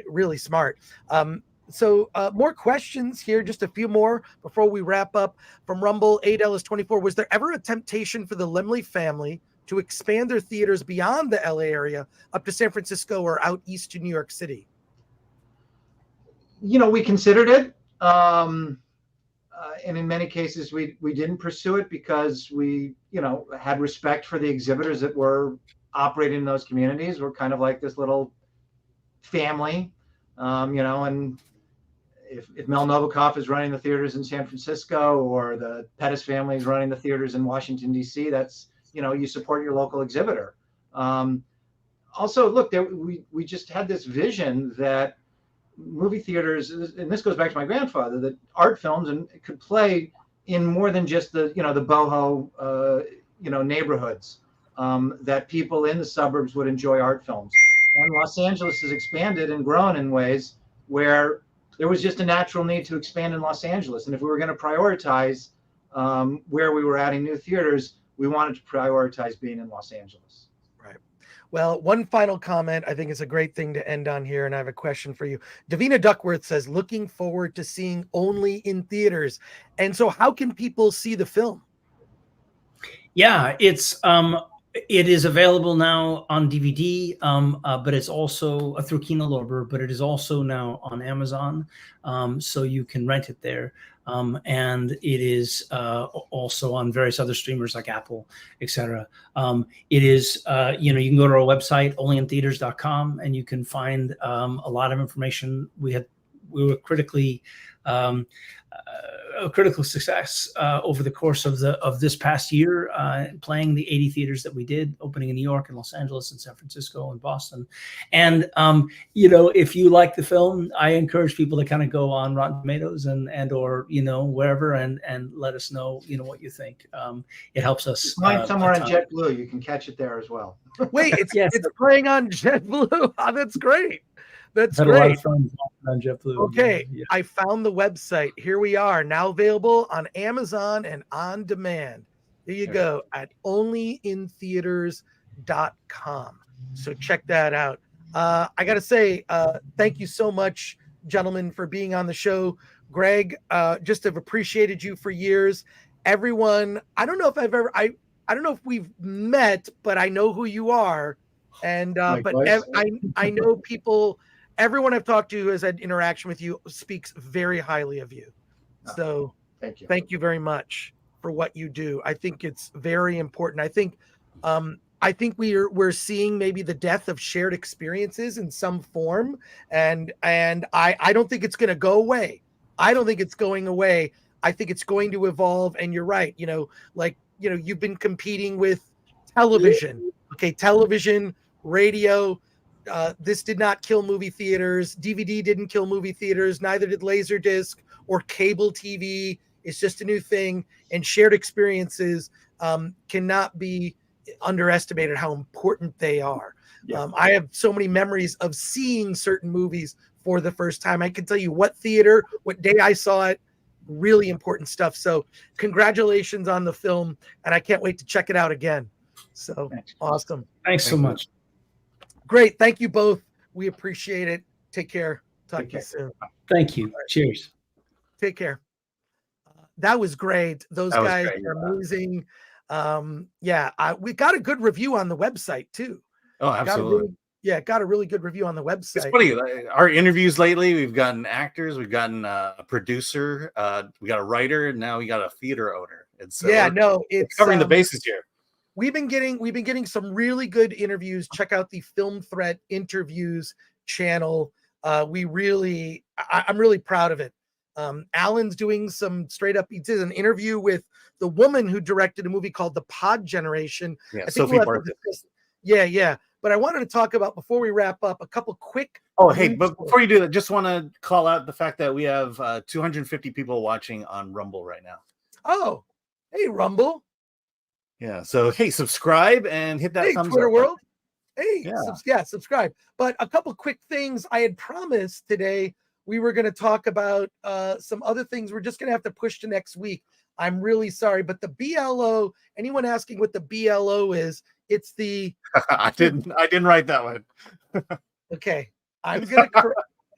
Really smart. So more questions here. Just a few more before we wrap up. From Rumble, ADellis24. Was there ever a temptation for the Laemmle family to expand their theaters beyond the LA area up to San Francisco or out east to New York City? We considered it. And in many cases, we didn't pursue it because we, had respect for the exhibitors that were operating in those communities. We're kind of like this little family, and if Mel Novikoff is running the theaters in San Francisco, or the Pettis family is running the theaters in Washington, D.C., that's, you support your local exhibitor. Also, look, we just had this vision that movie theaters, and this goes back to my grandfather, that art films could play in more than just the boho neighborhoods, that people in the suburbs would enjoy art films. And Los Angeles has expanded and grown in ways where there was just a natural need to expand in Los Angeles. And if we were going to prioritize where we were adding new theaters, we wanted to prioritize being in Los Angeles. Right. Well, one final comment. I think it's a great thing to end on here, and I have a question for you. Davina Duckworth says, looking forward to seeing only in theaters. And so how can people see the film? Yeah, it is available now on DVD, but it's also through Kino Lorber, but it is also now on Amazon, so you can rent it there. And it is also on various other streamers like Apple, etc. It is, you can go to our website, onlyintheaters.com, and you can find a lot of information. We were critically a critical success over the course of this past year, playing the 80 theaters that we did, opening in New York and Los Angeles and San Francisco and Boston. And if you like the film, I encourage people to kind of go on Rotten Tomatoes and or wherever and let us know what you think. It helps us. Find somewhere on JetBlue. You can catch it there as well. Wait, it's playing on JetBlue. Oh, that's great. That's had great. A lot of fun on JetBlue. Okay, yeah. I found the website. Here we are, now available on Amazon and on demand. There you go, at onlyintheaters.com. So check that out. I got to say, thank you so much, gentlemen, for being on the show. Greg, just have appreciated you for years. Everyone, I don't know if I don't know if we've met, but I know who you are. And I know people, everyone I've talked to who has had interaction with you speaks very highly of you. So thank you very much for what you do. I think it's very important. I think we're seeing maybe the death of shared experiences in some form, and I don't think it's going to go away. I don't think it's going away. I think it's going to evolve. And you're right. You've been competing with television. Okay, television, radio. This did not kill movie theaters. DVD didn't kill movie theaters. Neither did Laserdisc or cable TV. It's just a new thing. And shared experiences cannot be underestimated how important they are. Yeah. I have so many memories of seeing certain movies for the first time. I can tell you what theater, what day I saw it. Really important stuff. So congratulations on the film. And I can't wait to check it out again. So awesome. Thanks so much. Great. Thank you both. We appreciate it. Take care. Talk to you soon. Thank you. Cheers. Take care. That was great. Those guys are amazing. We got a good review on the website too. Oh, absolutely. Got a really good review on the website. It's funny. Our interviews lately, we've gotten actors, we've gotten a producer, we got a writer, and now we got a theater owner. It's covering the bases here. We've been getting some really good interviews. Check out the Film Threat interviews channel. I'm really proud of it. Alan's doing some straight up. He did an interview with the woman who directed a movie called The Pod Generation. Yeah, Sophie Barton. Yeah. But I wanted to talk about, before we wrap up, a couple quick. But before you do that, just want to call out the fact that we have 250 people watching on Rumble right now. Oh, hey, Rumble. Yeah. So, hey, subscribe and hit that thumbs Twitter up. world. Hey, subscribe. But a couple quick things I had promised today. We were going to talk about some other things. We're just going to have to push to next week. I'm really sorry, but the BLO, anyone asking what the BLO is, it's the... I didn't write that one. Okay. I'm going to...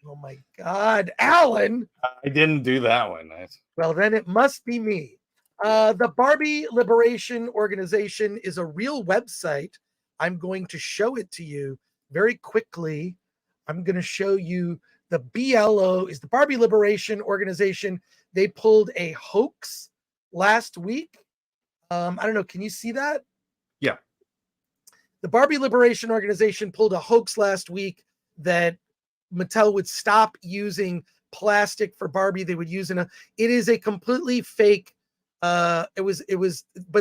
Oh my God, Alan. I didn't do that one. Well, then it must be me. The Barbie Liberation Organization is a real website. I'm going to show it to you very quickly. I'm going to show you the BLO is the Barbie Liberation Organization. They pulled a hoax last week. I don't know. Can you see that? Yeah. The Barbie Liberation Organization pulled a hoax last week that Mattel would stop using plastic for Barbie. They would use it is a completely fake. But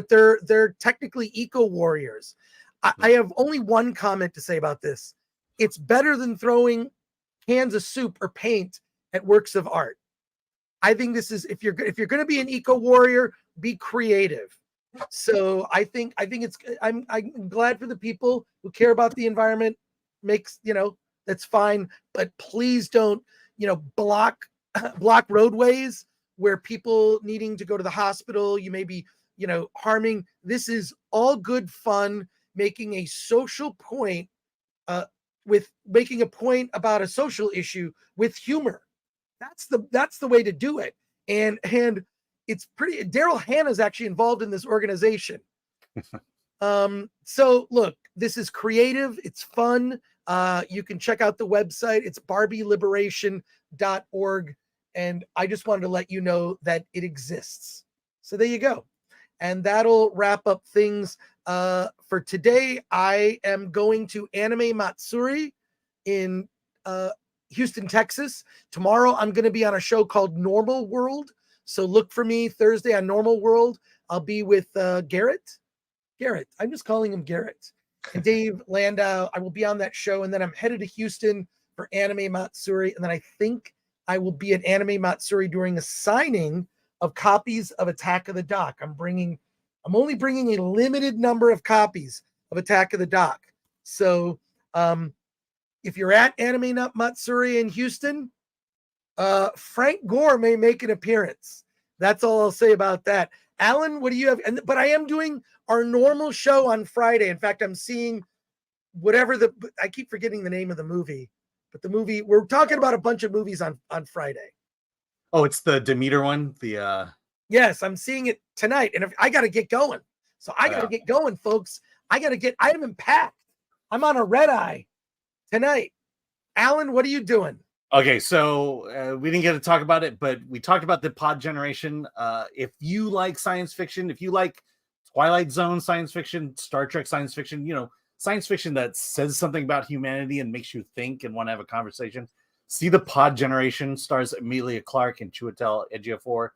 they're technically eco warriors. I have only one comment to say about this. It's better than throwing cans of soup or paint at works of art. I think this is, if you're going to be an eco warrior, be creative. So I think I'm glad for the people who care about the environment. That's fine, but please don't block roadways where people needing to go to the hospital, you may be harming. This is all good fun, making a social point with making a point about a social issue with humor. That's the way to do it. And it's pretty. Daryl Hannah's actually involved in this organization. So look, this is creative. It's fun. You can check out the website. It's barbieliberation.org. And I just wanted to let you know that it exists. So there you go. And that'll wrap up things for today. I am going to Anime Matsuri in Houston, Texas. Tomorrow, I'm going to be on a show called Normal World. So look for me Thursday on Normal World. I'll be with Garrett. I'm just calling him Garrett. And Dave Landau. I will be on that show. And then I'm headed to Houston for Anime Matsuri. And then I think I will be at Anime Matsuri during a signing of copies of Attack of the Dock. I'm only bringing a limited number of copies of Attack of the Dock. So if you're at Anime Matsuri in Houston, Frank Gore may make an appearance. That's all I'll say about that. Alan, what do you have? But I am doing our normal show on Friday. In fact, I'm seeing I keep forgetting the name of the movie, But the movie, we're talking about a bunch of movies on Friday. Oh, it's the Demeter one. The Yes, I'm seeing it tonight, and I got to get going. So I got to get going, folks. I am packed. I'm on a red eye tonight. Alan, what are you doing? Okay, so we didn't get to talk about it, but we talked about the pod generation. If you like science fiction, if you like Twilight Zone science fiction, Star Trek science fiction, science fiction that says something about humanity and makes you think and want to have a conversation, see the pod generation. Stars Emilia Clarke and Chiwetel Ejiofor.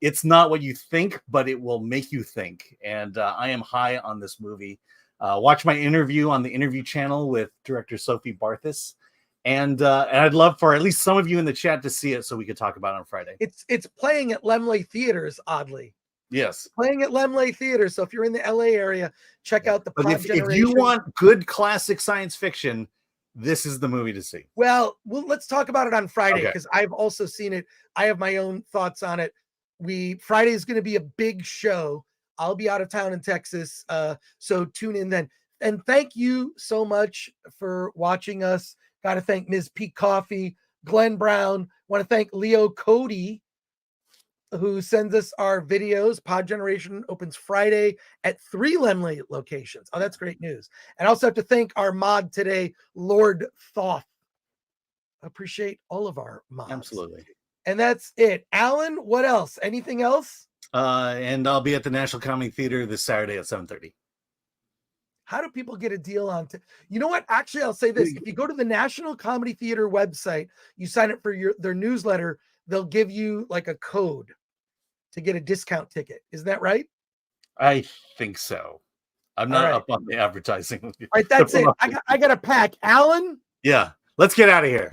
It's not what you think, but it will make you think. And I am high on this movie. Watch my interview on the Interview channel with director Sophie Barthis. And I'd love for at least some of you in the chat to see it so we could talk about it on Friday. It's playing at Laemmle Theaters, oddly. Yes. Playing at Laemmle Theaters. So if you're in the LA area, check out the pod generation. If you want good classic science fiction, this is the movie to see. Well, let's talk about it on Friday because I've also seen it. I have my own thoughts on it. Friday is going to be a big show. I'll be out of town in Texas, so tune in then. And thank you so much for watching us. Got to thank Ms. Pete Coffee, Glenn Brown. Want to thank Leo Cody, who sends us our videos. Pod Generation opens Friday at 3 Laemmle locations. Oh, that's great news. And I also have to thank our mod today, Lord Thoth. Appreciate all of our mods. Absolutely. And that's it. Alan, what else? Anything else? And I'll be at the National Comedy Theater this Saturday at 7:30. How do people get a deal on? You know what? Actually, I'll say this. If you go to the National Comedy Theater website, you sign up for their newsletter, they'll give you like a code to get a discount ticket. Isn't that right? I think so. I'm not up on the advertising. All right, that's it. I got to pack. Alan? Yeah, let's get out of here.